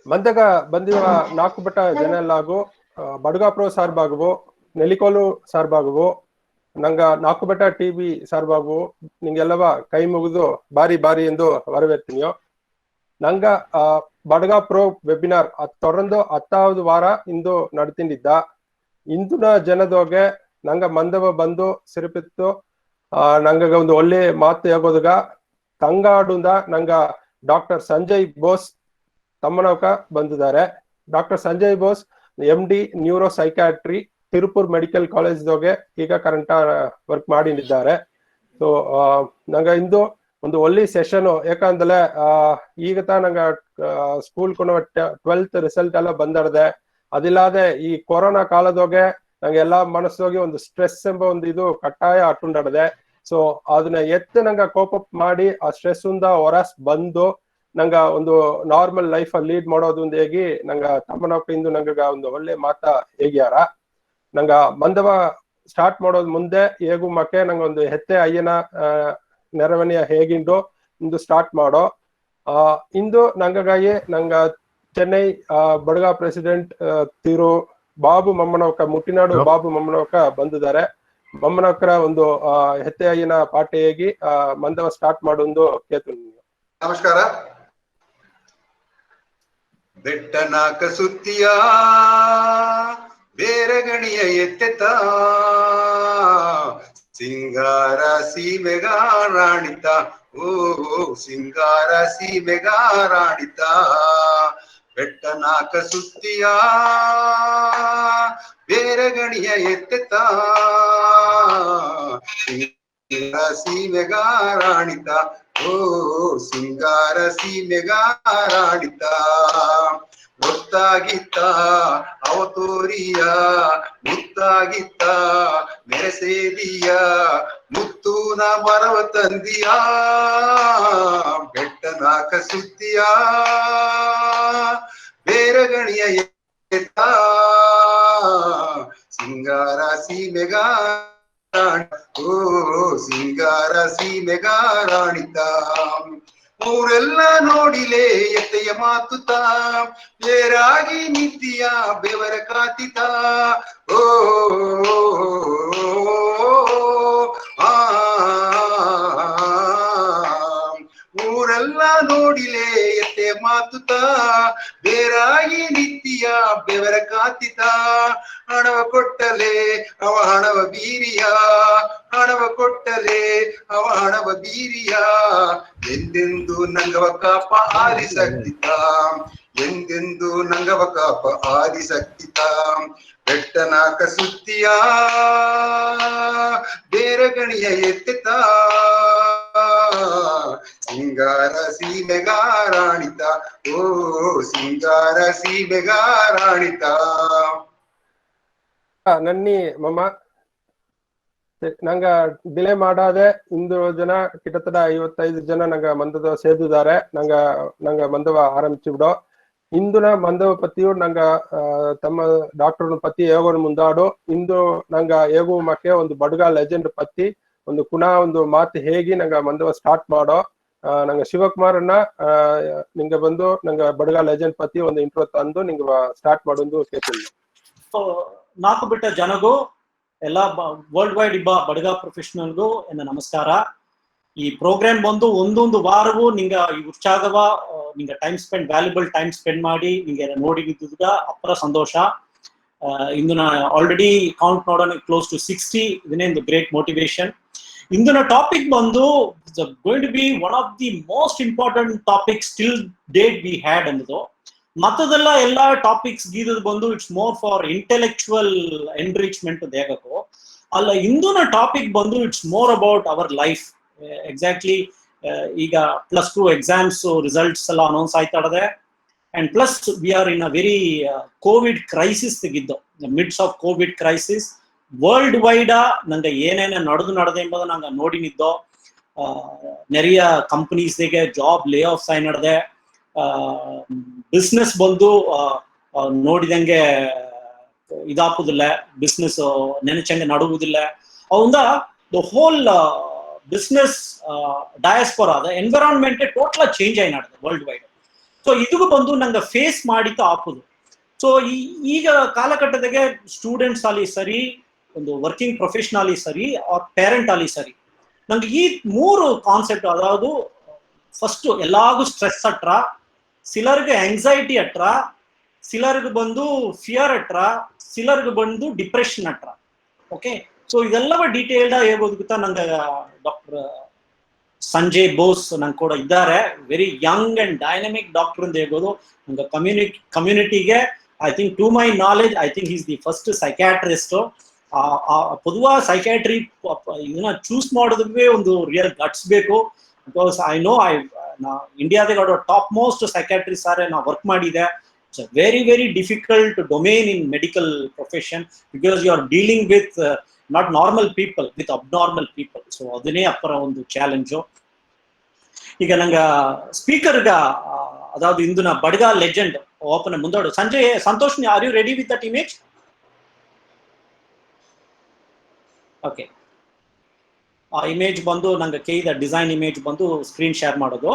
ಮಂದಗ ಬಂದಿವ ನಾಲ್ಕು ಬಟ ಜನಲ್ಲಾಗು ಬಡ್ಗಾಪ್ರೋ ಸಾರ್ಬಾಗುವು ನೆಲಿಕೋಲು ಸಾರ್ಬಾಗುವು ನಂಗ ನಾಲ್ಕು ಬಟ ಟಿವಿ ಸಾರ್ಬಾಗುವು ನಿಂಗೆಲ್ಲವ ಕೈ ಮುಗಿದು ಬಾರಿ ಬಾರಿ ಎಂದು ವರವೇರ್ತೀನಿಯೋ ನಂಗ ಬಡ್ಗಾ ಪ್ರೋ ವೆಬಿನಾರ್ தொடர்ந்து 10வது ವಾರ ಇಂದು ನಡ್ತಿಂದಿದ್ದ ಇಂದಿನ ಜನದೋಗೆ ನಂಗ ಮಂದವ ಬಂದು ಸಿರಿಪಿತ್ತು ನಂಗ ಒಂದು ಒಳ್ಳೆ ಮಾತು ಆಗೋದಾಗ ತಂಗಾಡುಂದ ನಂಗ ಡಾಕ್ಟರ್ ಸಂಜಯ್ ಬೋಸ್ ತಮ್ಮನವಕ ಬಂದಿದ್ದಾರೆ. Doctor Sanjay Bose MD neuro psychiatry Tiruppur medical ಕಾಲೇಜ್ದೋಗೆ ಈಗ ಕರೆಂಟ್ ವರ್ಕ್ ಮಾಡಿದ್ದಾರೆ. ಸೊ ನಂಗ ಇಂದು ಒಂದು ಒಳ್ಳೆ ಸೆಷನ್ ಯಾಕಂದ್ರೆ ಈಗ ನಂಗ ಸ್ಕೂಲ್ 12th ರಿಸಲ್ಟ್ ಎಲ್ಲ ಬಂದಡ್ದೆ ಅದಿಲ್ಲದೆ ಈ ಕೊರೋನಾ ಕಾಲದೋಗೆ ನಂಗೆ ಎಲ್ಲಾ ಮನಸ್ಸೋಗಿ ಒಂದು ಸ್ಟ್ರೆಸ್ ಎಂಬ ಒಂದು ಇದು ಕಟ್ಟಾಯ ಅಟ್ಟುಂಡಾಡದೆ. ಸೊ ಅದನ್ನ ನಂಗ ಕೋಪ್ ಅಪ್ ಮಾಡಿ ಆ ಸ್ಟ್ರೆಸ್ ಇಂದ ಹೊರಸ್ ಬಂದು ನಂಗ ಒಂದು ನಾರ್ಮಲ್ ಲೈಫ್ ಅಲ್ಲಿ ಲೀಡ್ ಮಾಡೋದು ಹೇಗಿ ನಂಗ ತಮ್ಮನಪ್ಪ ಇಂದು ನಂಗ ಒಂದು ಒಳ್ಳೆ ಮಾತ ಹೇಗ್ಯಾರ. ನಂಗ ಮಂದವ ಸ್ಟಾರ್ಟ್ ಮಾಡೋದ್ ಮುಂದೆ ಹೇಗೂ ಮಕ್ಕೆ ನಂಗ ಒಂದು ಹೆತ್ತೆ ಅಯ್ಯನ ನೆರವಣಿಯ ಹೇಗಿಂದು ಇಂದು ಸ್ಟಾರ್ಟ್ ಮಾಡೋ ಇಂದು ನಂಗಾಗಿ ನಂಗ ಚೆನ್ನೈ ಬಡ್ಗಾ ಪ್ರೆಸಿಡೆಂಟ್ ತಿರು ಬಾಬು ಮಮ್ಮನವಕ ಮುಟ್ಟಿನಾಡು ಬಾಬು ಮಮ್ಮನವಕ ಬಂದಿದ್ದಾರೆ. ಮಮ್ಮನವಕರ ಒಂದು ಹೆತ್ತೆ ಅಯ್ಯನ ಪಾಠ ಹೇಗಿ ಮಂದವ ಸ್ಟಾರ್ಟ್ ಮಾಡೋದು ಕೇತು. ನಮಸ್ಕಾರ. ಬೆಟ್ಟನಾಕ ಸುತ್ತಿಯ ಬೇರಗಣಿಯ ಎತ್ತೆತ ಸಿಂಗಾರ ಸೀಮೆಗಾರಾಣಿತ ಓ ಸಿಂಗಾರ ಸೀಮೆಗಾರಾಣಿತ ಬೆಟ್ಟನಾಕ ಸುತ್ತಿಯ ಬೇರಗಣಿಯ ಎತ್ತೆತ ಸೀಮೆಗಾರಾಣಿತ ಓ ಸಿಂಗಾರ ಸೀಮೆಗಾರಾಣಿತ ಗೊತ್ತಾಗಿತ್ತ ಅವತೋರಿಯ ಮುತ್ತಾಗಿತ್ತ ಮೆರೆಸೇದಿಯ ಮುತ್ತೂನ ಮರವ ತಂದಿಯ ಬೆಟ್ಟನಾಕ ಸುತ್ತಿಯ ಬೇರಗಣಿಯ ಎತ್ತ ಸಿಂಗಾರ ಸೀಮೆಗಾರಾಣಿತ ಓ ಸಿಂಗಾರ ಸೀಮೆಗಾರಾಣಿತ ಊರೆಲ್ಲ ನೋಡಿಲೆ ಎತ್ತೆಯ ಮಾತುತ ಬೇರಾಗಿ ನಿಂತಿಯ ಬೆವರ ಕಾತಿತ ಓ ಊರೆಲ್ಲ ನೋಡಿಲೆ ಎತ್ತೆಯ ಮಾತುತ ಬೇರಾಗಿ ನಿಂತಿಯ ಬೆವರ ಕಾತಿತ ಹಣವ ಕೊಟ್ಟಲೆ ಅವ ಹಣವ ಬೀರಿಯ ಹಣವ ಕೊಟ್ಟಲೆ ಅವ ಹಣವ ಬೀರಿಯ ಎಂದೆಂದು ನಂಗವ ಕಾಪ ಆದಿಸಕ್ತಿತ ಎಂದೆಂದು ನಂಗವ ಕಾಪ ಆದಿಸಕ್ತಿತ ಬೆಟ್ಟನಾಕ ಸುತ್ತಿಯ ಬೇರಗಣಿಯ ಎತ್ತೆತ ಸಿಂಗಾರ ಸೀಮೆಗಾರಾಣಿತ ಓ ಸಿಂಗಾರ ಸೀಮೆಗಾರಾಣಿತ ನನ್ನಿ ಮಮ್ಮ ನಂಗ ಡಿಲೇ ಮಾಡಾದೆ ಇಂದು ಜನ ಕಿಟತಡ 55 ಜನ ನಂಗ ಮಂದದ ಸೇದಿದ್ದಾರೆ. ನಂಗ ಮಂದವ ಆರಂಭಿಸಿ ಬಿಡೋ ಇಂದುನ ಮಂದವ ಪತಿಯು ನಂಗ ತಮ್ಮ ಡಾಕ್ಟರ್ ಪತಿ ಹೇಗೋ ಮುಂದಾಡು ಇಂದು ನಂಗ ಹೇಗೂ ಮಕ್ಕೆ ಒಂದು ಬಡ್ಗ ಲೆಜೆಂಡ್ ಪತಿ ಒಂದು ಪುನಃ ಒಂದು ಮಾತು ಹೇಗಿ ನಂಗ ಮಂದವ ಸ್ಟಾರ್ಟ್ ಮಾಡೋ ನಂಗ ಶಿವಕುಮಾರನ್ನ ನಿಂಗೆ ಬಂದು ನಂಗ ಬಡ್ಗ ಲೆಜೆಂಡ್ ಪತಿ ಒಂದು ಇಂಟ್ರೋ ತಂದು ನಿಂಗೆ ಸ್ಟಾರ್ಟ್ ಮಾಡೋದು ಕೇಳ್ತೀನಿ. ನಾಲ್ಕು ಬಿಟ್ಟ ಜನಗೂ ಎಲ್ಲ ವರ್ಲ್ಡ್ ವೈಡ್ ಇಬ್ಬ ಬಡ್ಗಾ ಪ್ರೊಫೆಷನಲ್ಗೂ ಎನ್ನ ನಮಸ್ಕಾರ. ಈ ಪ್ರೋಗ್ರಾಮ್ ಬಂದು ಒಂದೊಂದು ವಾರವೂ ನಿಂಗ ಈ ಉತ್ಸಾಹವ ನಿಂಗ time spend valuable time spend ಮಾಡಿ ನಿಂಗೆ ನೋಡಿದ್ದ ಅಪ್ಪರ ಸಂತೋಷ. ಇಂದಿನ ಆಲ್ರೆಡಿ ಕೌಂಟ್ ನೋಡೋಣ ಕ್ಲೋಸ್ ಟು 60 ಇದನ್ನೇ ಒಂದು ಗ್ರೇಟ್ ಮೋಟಿವೇಶನ್. ಇಂದಿನ ಟಾಪಿಕ್ ಬಂದು going to be one of the most important topic still date we had ಅನ್ನೋದು. ಮತ್ತದೆಲ್ಲ ಎಲ್ಲ ಟಾಪಿಕ್ಸ್ ಗೀದದ್ ಬಂದು it's more for intellectual enrichment ದೇಗಕ್ಕೂ ಅಲ್ಲ. ಇಂದಿನ ಟಾಪಿಕ್ ಬಂದು it's more about our life. Exactly ಈಗ +2 ಎಕ್ಸಾಮ್ಸ್ ರಿಸಲ್ಟ್ಸ್ ಎಲ್ಲ announce ಆಯ್ತಾಡದೆ and plus we are in a very COVID crisis ತೆಗಿದ್ದು midst of COVID crisis worldwide ನಂಗೆ ಏನೇನ ನಡೆದೆ ಎಂಬುದು ನಂಗೆ ನೋಡಿನಿದ್ದೋ. ನೆರೆಯ ಕಂಪನೀಸ್ಗೆ ಜಾಬ್ ಲೇ ಆಫ್ಸ್ ಆಗಿ ನಡೆದೆ. ಬಿಸ್ನೆಸ್ ಬಂದು ನೋಡಿದಂಗೆ ಇದಾಪುದಿಲ್ಲ, ಬಿಸ್ನೆಸ್ ನೆನಚಂಗೆ ನಡುವುದಿಲ್ಲ. ಅವಂದ the whole business ಡಯಾಸ್ಪೋರಾ the environment total change ಆಗಿ ನಡೆದ ವರ್ಲ್ಡ್ ವೈಡ್. ಸೊ ಇದಕ್ಕೂ ಬಂದು ನಂಗೆ ಫೇಸ್ ಮಾಡಿತ್ತು ಆಪುದು. ಸೊ ಈಗ ಕಾಲಘಟ್ಟದಾಗೆ ಸ್ಟೂಡೆಂಟ್ಸ್ ಅಲ್ಲಿ ಸರಿ, ಒಂದು ವರ್ಕಿಂಗ್ ಪ್ರೊಫೆಷನಲ್ ಸರಿ, ಪೇರೆಂಟ್ ಅಲ್ಲಿ ಸರಿ, ನಂಗೆ ಈ 3 ಕಾನ್ಸೆಪ್ಟ್, ಅದಾವುದು ಫಸ್ಟ್ ಎಲ್ಲಾಗೂ ಸ್ಟ್ರೆಸ್ ಹತ್ರ, ಸಿಲರ್ಗೆ ಆಂಗ್ಸೈಟಿ ಹತ್ರ, ಸಿಲರ್ಗೆ ಬಂದು ಫಿಯರ್ ಹತ್ರ, ಸಿಲರ್ಗೆ ಬಂದು ಡಿಪ್ರೆಷನ್ ಹತ್ರ. ಓಕೆ, ಸೊ ಇದೆಲ್ಲವ ಡೀಟೇಲ್ಡ್ ಹೇಳ್ಬೋದು ಗೊತ್ತಾ. ನಂಗೆ ಡಾಕ್ಟರ್ ಸಂಜಯ್ ಬೋಸ್ ನಂಗೆ ಕೂಡ ಇದ್ದಾರೆ, very young and dynamic doctor ಅಂತ ಹೇಳ್ಬೋದು. ನಂಗೆ ಕಮ್ಯುನಿಟಿಗೆ I think to my knowledge I think is the first psychiatrist. ಪೊದುವಾ ಸೈಕ್ಯಾಟ್ರಿ ಇದನ್ನ ಚೂಸ್ ಮಾಡೋದಕ್ಕೆ ಒಂದು ರಿಯಲ್ ಗಟ್ಸ್ ಬೇಕು. ಬಿಕಾಸ್ ಐ ನೋ ಇಂಡಿಯಾದಾಗ ಟಾಪ್ ಮೋಸ್ಟ್ ಸೈಕ್ಯಾಟ್ರಿಸ್ಟ್ ಸಾರೆ ನಾವು ವರ್ಕ್ ಮಾಡಿದೆ. It's a very very difficult domain in medical profession, because you are dealing with not normal people, with abnormal people. So ಅದನ್ನೇ ಅಪ್ಪರ ಒಂದು ಚಾಲೆಂಜು. ಈಗ ನಂಗೆ ಸ್ಪೀಕರ್ಗ ಅದಾವುದು ಇಂದು ನಾ ಬಡ್ಗ ಲೆಜೆಂಡ್ ಓಪನ್ ಮುಂದೋಡು Sanjay Santosh, are you ready with that image? Okay, ಆ ಇಮೇಜ್ ಬಂದು ನಂಗೆ ಕೇಳಿದ ಡಿಸೈನ್ ಇಮೇಜ್ ಬಂದು ಸ್ಕ್ರೀನ್ ಶೇರ್ ಮಾಡೋದು.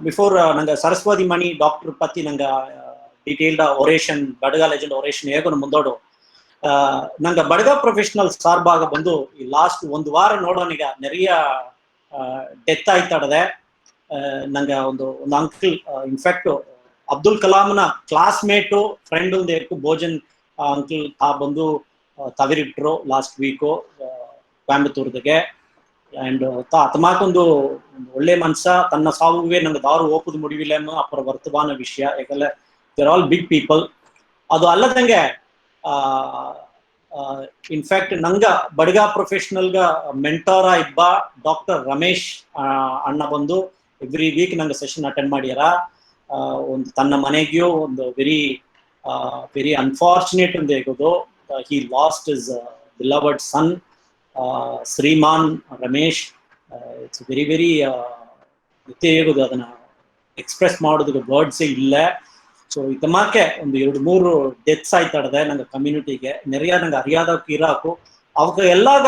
ಬಿಫೋರ್ ನಂಗೆ ಸರಸ್ವತಿ ಮಣಿ ಡಾಕ್ಟರ್ ಪತಿ ನಂಗೆ ಡೀಟೇಲ್ಡ್ ಒರೇಷನ್, ಬಡ್ಗ ಲೆಜೆಂಡ್ ಒರೇಷನ್ ಹೇಗೋ ಮುಂದೋಡು. ನಂಗೆ ಬಡ್ಗ ಪ್ರೊಫೆಷನಲ್ ಸಾರ್ಬಾಗ ಬಂದು ಈ ಲಾಸ್ಟ್ ಒಂದು ವಾರ ನೋಡೋನಿಗ ನೆರೆಯ ಡೆತ್ ಆಯ್ತಾಡದೆ. ನಂಗೆ ಒಂದು ಅಂಕಲ್, ಇನ್ಫ್ಯಾಕ್ಟ್ ಅಬ್ದುಲ್ ಕಲಾಂನ ಕ್ಲಾಸ್ಮೇಟು ಫ್ರೆಂಡ್ ಒಂದು ಏಕು ಭೋಜನ್ ಅಂಕಲ್ ಬಂದು ತವರಿಟ್ರು ಲಾಸ್ಟ್ ವೀಕು ಕೋಯಂಬತ್ತೂರ್ದಾಗೆ. ಅಂಡ್ ಅತಮಾಕೊಂದು ಒಳ್ಳೆ ಮನ್ಸ, ತನ್ನ ಸಾವುಗೆ ನಂಗೆ ದಾರು ಓಪುದು ಮುಡಿವಿಲ್ಲ ಅಪ್ಪರ ವರ್ತಮಾನ ವಿಷಯ. ಯಾಕಂದ್ರೆ ದೇರ್ ಆಲ್ ಬಿಗ್ ಪೀಪಲ್. ಅದು ಅಲ್ಲದಂಗೆ ಇನ್ಫ್ಯಾಕ್ಟ್ ನಂಗ ಬಡ್ಗ ಪ್ರೊಫೆಷನಲ್ಗ ಮೆಂಟೋರ ಇಬ್ಬ ಡಾಕ್ಟರ್ ರಮೇಶ್ ಅಣ್ಣ ಬಂದು ಎವ್ರಿ ವೀಕ್ ನಂಗೆ ಸೆಷನ್ ಅಟೆಂಡ್ ಮಾಡ್ಯಾರ. ಒಂದು ತನ್ನ ಮನೆಗೂ ಒಂದು ವೆರಿ ವೆರಿ ಅನ್ಫಾರ್ಚುನೇಟ್ ಅಂತ ಹೇಗೋದು. He lost is beloved son Shriman Ramesh. It's very very ಮತ್ತೆ ಹೇಗೋದು, ಅದನ್ನ ಎಕ್ಸ್ಪ್ರೆಸ್ ಮಾಡೋದಕ್ಕೆ ವರ್ಡ್ಸೇ ಇಲ್ಲ. ಸೊ ಇದಮಾಕೆ ಒಂದು 2-3 ಡೆತ್ಸ್ ಆಯ್ತಾಡದೆ ನಂಗೆ ಕಮ್ಯುನಿಟಿಗೆ ನೆರೆಯ ನಂಗೆ ಅರಿಯಾದಕ್ಕೆ ಇರಾಕು ಅವಕ್ಕೆ ಎಲ್ಲಾಗ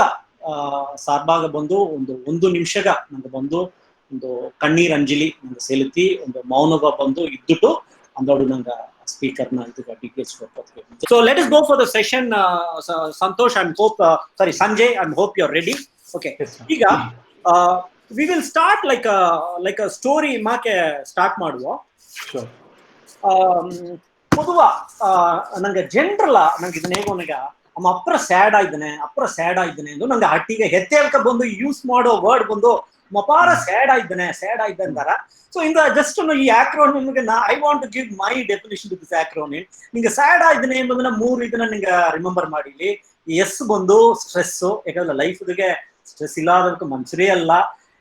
ಸಾರ್ಬಾಗ ಬಂದು ಒಂದು ನಿಮಿಷಗ ನಂಗೆ ಬಂದು ಒಂದು ಕಣ್ಣೀರ್ ಅಂಜಲಿ ನಂಗೆ ಸೆಲುತ್ತಿ ಒಂದು ಮೌನಗ ಬಂದು ಇದ್ದುಟ್ಟು ಅಂದೋಡು ನಂಗೆ ಸ್ಪೀಕರ್ನ ಇದಕ್ಕೆ ಡಿಗೇಜ್ ಕೊಡ್ತಾರೆ. So let us go for the session. Santosh, I hope sorry Sanjay, I hope you are ready. Okay, ಈಗ we will start like a story ಮಾಕೆ ಸ್ಟಾರ್ಟ್ ಮಾಡುವ. பொதுவா ನಂಗೆ ಜನರಲ್ಲ ನಂಗೆ ಇದನ್ನ ಹೇಗೋನಿಗ ಅಮ್ಮ ಅಪ್ಪರ ಸ್ಯಾಡ್ ಆಯ್ತಾನೆ ಎಂದು ನಂಗೆ ಹಟ್ಟಿಗೆ ಹೆತ್ತೇಳ್ಕ ಬಂದು ಯೂಸ್ ಮಾಡೋ ವರ್ಡ್ ಬಂದು ಮಪಾರ ಸ್ಯಾಡ್ ಆಯ್ತಾನೆ ಅಂತಾರ. ಸೊ ಇಂದ ಜಸ್ಟ್ ಈ ಆಕ್ರೋನಿಮ್ಗೆ I want to give my definition to this acronym. ನಿಂಗೆ ಸ್ಯಾಡ್ ಆಯ್ತಾನೆ ಎಂಬುದನ್ನ 3 ಇದನ್ನ ನಿಂಗೆ ರಿಮೆಂಬರ್ ಮಾಡಿಲಿ. ಎಸ್ ಬಂದು ಸ್ಟ್ರೆಸ್, ಯಾಕಂದ್ರೆ ಲೈಫ್ಗೆ ಸ್ಟ್ರೆಸ್ ಇಲ್ಲದಕ್ಕೆ ಮನ್ಸರೇ ಅಲ್ಲ.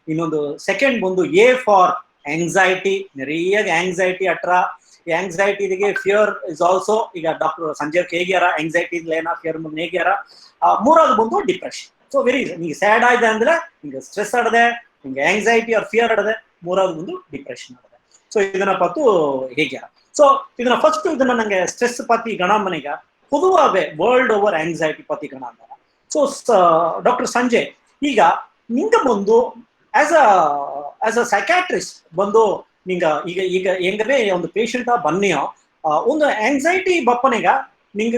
ಇನ್ನೊಂದು ಸೆಕೆಂಡ್ ಬಂದು ಎ ಫಾರ್ ಆಂಗ್ಸೈಟಿ, ನೆರೆಯಾಗ ಆಂಗ್ಸೈಟಿ ಅಟ್ರ. ಆಂಗ್ಸೈಟಿಗೆ ಫಿಯರ್ ಇಸ್ ಆಲ್ಸೋ. ಈಗ ಡಾಕ್ಟರ್ ಸಂಜಯ್ ಹೇಗ್ಯಾರ ಆಂಗ್ಸೈಟಿ ಏನ ಫಿಯರ್ ಹೇಗ್ಯಾರ. ಮೂರಾவது ಬಂದು ಡಿಪ್ರೆಷನ್. ಸೊ ವೆರಿ ನಿಂಗೆ ಸ್ಯಾಡ್ ಆಯ್ದೆ ಅಂದ್ರೆ ನಿಂಗೆ ಸ್ಟ್ರೆಸ್ ಆಡದೆ, ನಿಂಗೆ ಆಂಗ್ಸೈಟಿ ಆರ್ ಫಿಯರ್ ಆಡದೆ, ಮೂರಾவது ಬಂದು ಡಿಪ್ರೆಷನ್ ಆಡದೆ. ಸೊ ಇದನ್ನ ಪತ್ತು ಹೇಗ್ಯಾರ. ಸೊ ಇದನ್ನ ಫಸ್ಟ್ ಇದನ್ನ ನಂಗೆ ಸ್ಟ್ರೆಸ್ ಪತಿ ಗಣ ಮನೆಗ ಪೊದುವಾಗೆ ವರ್ಲ್ಡ್ ಓವರ್ ಆಂಗ್ಸೈಟಿ ಪತಿ ಗಣ ಅಂತಾರ. ಸೊ ಡಾಕ್ಟರ್ ಸಂಜಯ್, ಈಗ ನಿಂಗ ಬಂದು ಆಸ್ ಅ ಸೈಕ್ಯಾಟ್ರಿಸ್ಟ್ ಬಂದು ನಿಂಗ ಈಗ ಹೆಂಗವೇ ಒಂದು ಪೇಷಂಟ್ ಬನ್ನಿಯೋ ಒಂದು ಆಂಗ್ಸೈಟಿ ಬಪ್ಪನೆಗ ನಿಂಗ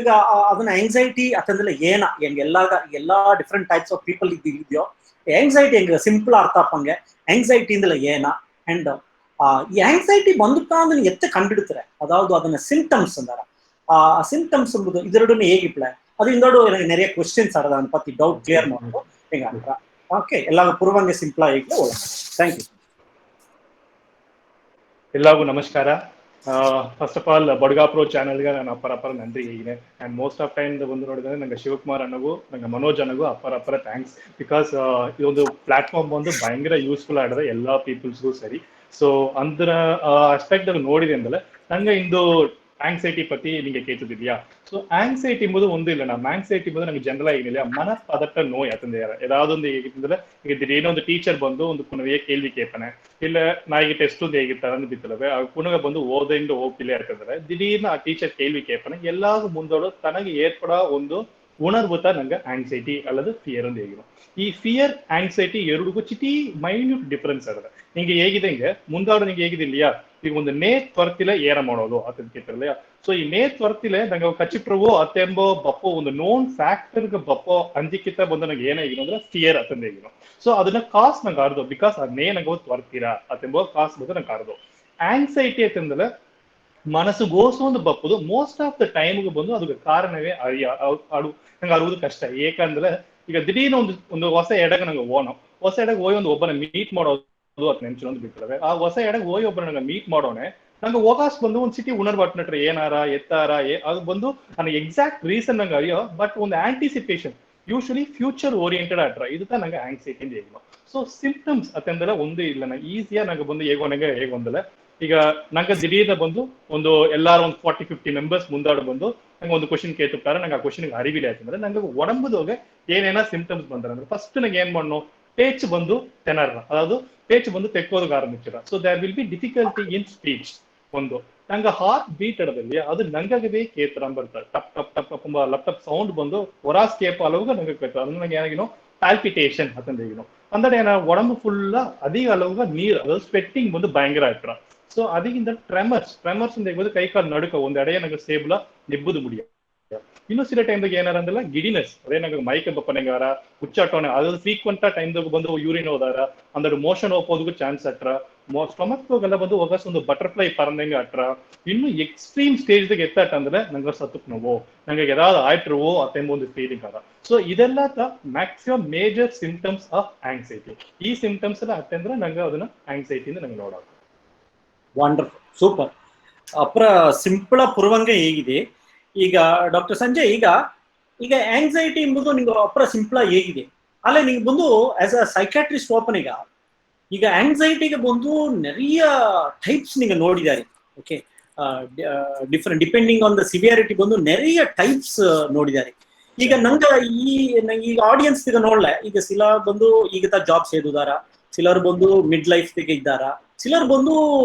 ಅದನ್ನ ಆಂಗ್ಸೈಟಿ ಅತಂದ್ರೆ ಏನ ಎಲ್ಲಾ ಡಿಫ್ರೆಂಟ್ ಟೈಪ್ಸ್ ಆಫ್ ಪೀಪಲ್ ಇದೆಯೋ ಆಂಗ್ಸೈಟಿ ಹೆಂಗ ಸಿಂಪಲ್ ಅರ್ಥ ಅಪ್ಪಂಗೆ ಆಂಗ್ಸೈಟಿ ಅಂದ್ರೆ ಏನ ಅಂಡ್ ಈ ಆಂಗ್ಸೈಟಿ ಬಂದುತ್ತಾ ಅಂದ್ರೆ ಎತ್ತ ಕಂಡಿಡ್ತಾರೆ ಅದಾವುದು ಅದನ್ನ ಸಿಂಪ್ಟಮ್ಸ್ ಅಂದಾರ. ಸಿಂಪ್ಟಮ್ಸ್ ಎಂಬುದು ಇದೆರಡನ್ನು ಹೇಗಿಪ್ಲೆ ಅದು ಇಂದೋಡು ನೆರೆಯ ಕ್ವಶನ್ಸ್ ಆಡದ ಪತಿ ಡೌಟ್ ಕ್ಲಿಯರ್ ಮಾಡೋದು ಹೆಂಗ ಅಂದ್ರ. ಓಕೆ, ಎಲ್ಲ ಪೂರ್ವಂಗೆ ಸಿಂಪಲ್ ಆಗಿ ಒಳ್ಳೆ. Thank you. ಎಲ್ಲರಿಗೂ ನಮಸ್ಕಾರ. ಫಸ್ಟ್ ಆಫ್ ಆಲ್ ಬಡ್ಗಾ ಪ್ರೋ ಚಾನಲ್ಗೆ ನಾನು ಅಪ್ಪರ ನಂದಿ ಹೀಗೆ. ಆ್ಯಂಡ್ ಮೋಸ್ಟ್ ಆಫ್ ಟೈಮ್ ಬಂದು ನೋಡಿದ್ರೆ ನಂಗೆ ಶಿವಕುಮಾರ್ ಅನ್ನಗೂ ನಂಗೆ ಮನೋಜ್ ಅನ್ನಗೂ ಅಪ್ಪರ ಥ್ಯಾಂಕ್ಸ್. ಬಿಕಾಸ್ ಇದೊಂದು ಪ್ಲಾಟ್ಫಾರ್ಮ್ ಬಂದು ಭಯಂಕರ ಯೂಸ್ಫುಲ್ ಆಡಿದ್ರೆ ಎಲ್ಲ ಪೀಪಲ್ಸ್ಗೂ ಸರಿ. ಸೊ ಅಂದ್ರ ಅಸ್ಪೆಕ್ಟ್ ನೋಡಿದೆ ಅಂದ್ರೆ ನಂಗೆ ಇಂದು ಆಂಗ್ಸೈಟಿ ಪತಿ ನಿಂಗೆ ಕೇಳ್ತಿದ್ಯಾ. ಸೊ ಆಂಗ್ಸೈಟಿ ಎಂಬುದು ಒಂದು ಇಲ್ಲ. ನಮ್ಮ ಆಂಗ್ಸೈಟಿ ಎಂಬುದು ನಂಗೆ ಜನರಲ್ ಏನಿಲ್ಲ, ಮನಪದಟ್ಟ ನೋಯ್ ಯಾತಂದ್ರೆ ಯಾವ್ದೊಂದು ಹೇಗಿತ್ತಂದ್ರೆ ಈಗ ಏನೋ ಒಂದು ಟೀಚರ್ ಬಂದು ಒಂದು ಪುನಃ ಕೇಳ್ವಿ ಕೇಳ್ತಾನೆ, ಇಲ್ಲ ನಾಯಿಗೆ ಟೆಸ್ಟ್ ಒಂದು ಹೇಗಿರ್ತಾರೆ ಅಂತ ಬಿತ್ತಲವೆ ಪುನಃ ಬಂದು ಓದಿಂದ ಹೋಗ್ತಿಲ್ಲ ಯಾಕಂದ್ರೆ ದಿಢೀರ್ನ ಆ ಟೀಚರ್ ಕೇಳ್ವಿ ಕೇಳ್ತಾನೆ. ಎಲ್ಲಾದ್ರೂ ಮುಂದೋಡು ತನಗೆ ಏರ್ಪಡ ಒಂದು ಉಣರ್ಬುತ್ತ ನಂಗೆ ಆಂಗ್ಸೈಟಿ ಅಲ್ಲದು ಫಿಯರ್ ಅಂತ ಹೇಗಿರೋ ಈ ಫಿಯರ್ ಆಂಗ್ಸೈಟಿ ಎರಡಿಗೂ ಚಿಟಿ ಮೈನ್ಯೂಟ್ ಡಿಫ್ರೆನ್ಸ್ ಅದ ನಿಂಗೆ ಹೇಗಿದೆ ಹಿಂಗೆ ಮುಂದಾಡು ನಿಂಗೆ ಹೇಗಿದೆ ಇಲ್ಲಿಯಾ ಈಗ ಒಂದು ನೇತ್ ತೊರ್ತಿಲೆ ಏನ ಮಾಡೋದು ಅದನ್ನ ಕೇಳ್ತಿರ್ಲಿಯಾ ಸೊ ಈ ನೇತ್ ತೊರ್ತಿಲೆ ನಂಗೆ ಕಚ್ಚಿಟ್ರವು ಅತ್ತೆಂಬೋ ಬಪ್ಪೋ ಒಂದು ನೋನ್ ಫ್ಯಾಕ್ಟರ್ಗೆ ಬಪ್ಪೋ ಅಂಜಿಕಿತ ಬಂದು ನಂಗೆ ಏನಾಗಿರೋ ಅಂದ್ರೆ ಫಿಯರ್ ಅತಂದ ಹೇಗಿರೋ ಸೊ ಅದನ್ನ ಕಾಸ್ ನಂಗೆ ಆರ್ದು ಬಿಕಾಸ್ ಅದ್ನೇ ನಂಗೆ ತೊರ್ತೀರಾ ಅತ್ತೆಂಬೋ ಕಾಸ್ ಬಂದು ನಂಗೆ ಆರ್ದು ಆಂಗ್ಸೈಟಿ ಅಂತಂದ್ರೆ ಮನಸ್ಸು ಗೋಸೊಂದು ಬಪ್ಪುದು ಮೋಸ್ಟ್ ಆಫ್ ದ ಟೈಮ್ಗೆ ಬಂದು ಅದಕ್ಕೆ ಕಾರಣವೇ ನಂಗೆ ಅರುವುದು ಕಷ್ಟ ಏಕಂದ್ರೆ ಈಗ ದಿಢೀರ್ನ ಒಂದು ಹೊಸ ಎಡಗ ನಂಗೆ ಓನೋ ಹೊಸ ಎಡಗ ಹೋಗಿ ಒಂದು ಒಬ್ಬನ ಮೀಟ್ ಮಾಡೋದು ಅತ್ ನೆನ್ಸಿನೊಂದು ಬಿಟ್ಟಿರವೆ ಆ ಹೊಸ ಎಡಗ ಹೋಗಿ ಒಬ್ಬನ ನಂಗೆ ಮೀಟ್ ಮಾಡೋನೆ ನಂಗೆ ಹೋಗಾಸ್ ಬಂದು ಒಂದು ಸಿಟಿ ಉಣರ್ಬಟ್ನಟ್ರೆ ಏನಾರ ಎತ್ತಾರ ಅದು ಬಂದು ನನಗೆ ಎಕ್ಸಾಕ್ಟ್ ರೀಸನ್ ನಂಗೆ ಅರಿಯೋ ಬಟ್ ಒಂದು ಆಂಟಿಸಿಪೇಷನ್ ಯೂಶಲಿ ಫ್ಯೂಚರ್ ಓರಿಯೆಂಟೆಡ್ ಆಟ್ರ ಇದಕ್ಕ ನಂಗೆ ಆಂಗ್ಸೈಟಿ ಅಂತ ಹೇಗೋ ಸೊ ಸಿಂಪ್ಟಮ್ಸ್ ಅತ್ತೆಂದೆಲ್ಲ ಒಂದು ಇಲ್ಲ ನಂಗೆ ಈಸಿಯಾ ನಂಗೆ ಬಂದು ಹೇಗೊಂದಲ್ಲ ಈಗ ನಂಗೆ ದಿಢೀರ್ನ ಬಂದು ಒಂದು ಎಲ್ಲಾರು ಒಂದು 40-50 ಮೆಂಬರ್ಸ್ ಮುಂದಾಡು ಬಂದು ನಂಗೆ ಒಂದು ಕ್ವಶನ್ ಕೇಳ್ತಿರ್ತಾರೆ ನಂಗೆ ಆ ಕ್ವಶನ್ಗೆ ಅರಿವಿಲ್ಲ ಯಾಕಂದ್ರೆ ನಂಗೆ ಒಡಂಬದೋಗೆ ಏನೇನ ಸಿಂಪ್ಟಮ್ಸ್ ಬಂದ್ರೆ ಅಂದ್ರೆ ಫಸ್ಟ್ ನಂಗೆ ಏನ್ ಮಾಡೋ ಪೇಚ್ ಬಂದು ತೆನರ್ನ ಅದಾವುದು ಪೇಚ್ ಬಂದು ತೆಕ್ಕೋದಕ್ಕೆ ಆರಂಭಿಸಿರ so there will be difficulty in speech ಒಂದು ನಂಗೆ ಹಾರ್ಟ್ ಬೀಟ್ ಇಡದಲ್ಲಿ ಅದು ನಂಗೇ ಕೇತರ ಬರ್ತಾರೆ ಟಪ್ ಟಪ್ ಟಪ್ ಟಪ್ ಲ್ಯಾಪ್ಟಾಪ್ ಸೌಂಡ್ ಬಂದು ಹೊರಾಸ್ ಕೇಪ್ ಅಲವಾಗ ನಂಗೆ ಕೇಳ್ತಾರೆ ಅದು ನಂಗೆ ಏನಾಗಿನೋ ಪಾಲ್ಪಿಟೇಷನ್ ಅತಂದೇಗಿನೋ ಅಂದ್ರೆ ಏನ ಒಡಂಬು ಫುಲ್ಲ ಅಧಿಕ ಅಲವಾಗ ನೀರು ಅதாவது ಸ್ವೆಟ್ಟಿಂಗ್ ಬಂದು ಭಯಂಕರ ಆಯ್ತರ ಸೊ ಅದಕ್ಕಿಂತ ಟ್ರೆಮರ್ಸ್ ಅಂತ ಕೈ ಕಾಲು ನಡುಕ ಒಂದ್ ಎಡೆಯ ನಂಗೆ ಸೇಬ್ಲ ನಿಬ್ಬುದು ಮುಡಿಯ ಇನ್ನು ಸಿಲ ಟೈಮ್ದಾಗ ಏನಾರ ಅಂದಲ್ಲ ಗಿಡಿನೆಸ್ ಅದೇ ನಂಗೆ ಮೈಕ ಬಪ್ಪನೆಗಾರ ಹುಚ್ಚಾಟೋನೆ ಅದಾದ್ರು ಫ್ರೀಕ್ವೆಂಟ್ ಟೈಮ್ದಾಗ ಬಂದು ಯೂರಿನ್ ಹೋದಾರ ಅಂದ್ರೆ ಮೋಷನ್ ಹೋಗೋದಕ್ಕೂ ಚಾನ್ಸ್ ಅಟ್ರ ಸ್ಟೊಮಕ್ಗೆಲ್ಲ ಬಂದು ಹೋಗಸ್ ಒಂದು ಬಟರ್ಫ್ಲೈ ಪರಂದಂಗೆ ಅಟ್ರ ಇನ್ನು ಎಕ್ಸ್ಟ್ರೀಮ್ ಸ್ಟೇಜ್ದಾಗ ಎತ್ತಾಟ ಅಂದ್ರೆ ನಂಗೆ ಸತ್ತಕ್ ನೋವು ನಂಗೆ ಯಾವ್ದು ಆಯ್ಟ್ರವೋ ಅತ್ತೆಂಬ ಒಂದು ಫೀಲಿಂಗ್ ಅದ ಸೊ ಇದೆಲ್ಲ maximum major symptoms of anxiety ಈ ಸಿಂಪ್ಟಮ್ಸ್ ಎಲ್ಲ ಅತ್ತಂದ್ರೆ ನಂಗೆ ಅದನ್ನ ಆಂಗ್ಸೈಟಿಯಿಂದ ನಂಗೆ ನೋಡೋದು ವಂಡರ್ಫುಲ್ ಸೂಪರ್ ಅಪ್ರ ಸಿಂಪಳ ಪುರುವಂಗೆ ಹೇಗಿದೆ ಈಗ ಡಾಕ್ಟರ್ ಸಂಜಯ್ ಈಗ ಆಂಗ್ಸೈಟಿ ಎಂಬುದು ನಿಂಗೆ ಅಪ್ರ ಸಿಂಪಳ ಹೇಗಿದೆ ಅಲ್ಲೇ ನಿಂಗೆ ಬಂದು ಆಸ್ ಅ ಸೈಕ್ಯಾಟ್ರಿಸ್ಟ್ ಓಪನ್ ಈಗ ಆಂಗ್ಸೈಟಿಗೆ ಬಂದು ನೆರೆಯ ಟೈಪ್ಸ್ ನಿಂಗೆ ನೋಡಿದ್ದಾರೆ okay different depending on the severity ಬಂದು ನೆರೆಯ ಟೈಪ್ಸ್ ನೋಡಿದ್ದಾರೆ ಈಗ ನಂಗೆ ಈಗ ಆಡಿಯನ್ಸ್ ಈಗ ನೋಡ್ಲೆ ಈಗ ಸಿಲ ಬಂದು ಈಗ ಜಾಬ್ ಸೇದುದಾರ ಸಿಲರ್ ಬಂದು ಮಿಡ್ ಲೈಫ್ ತೆಗೆ ಇದ್ದಾರ ಸಿಲರ್ ಬಂದು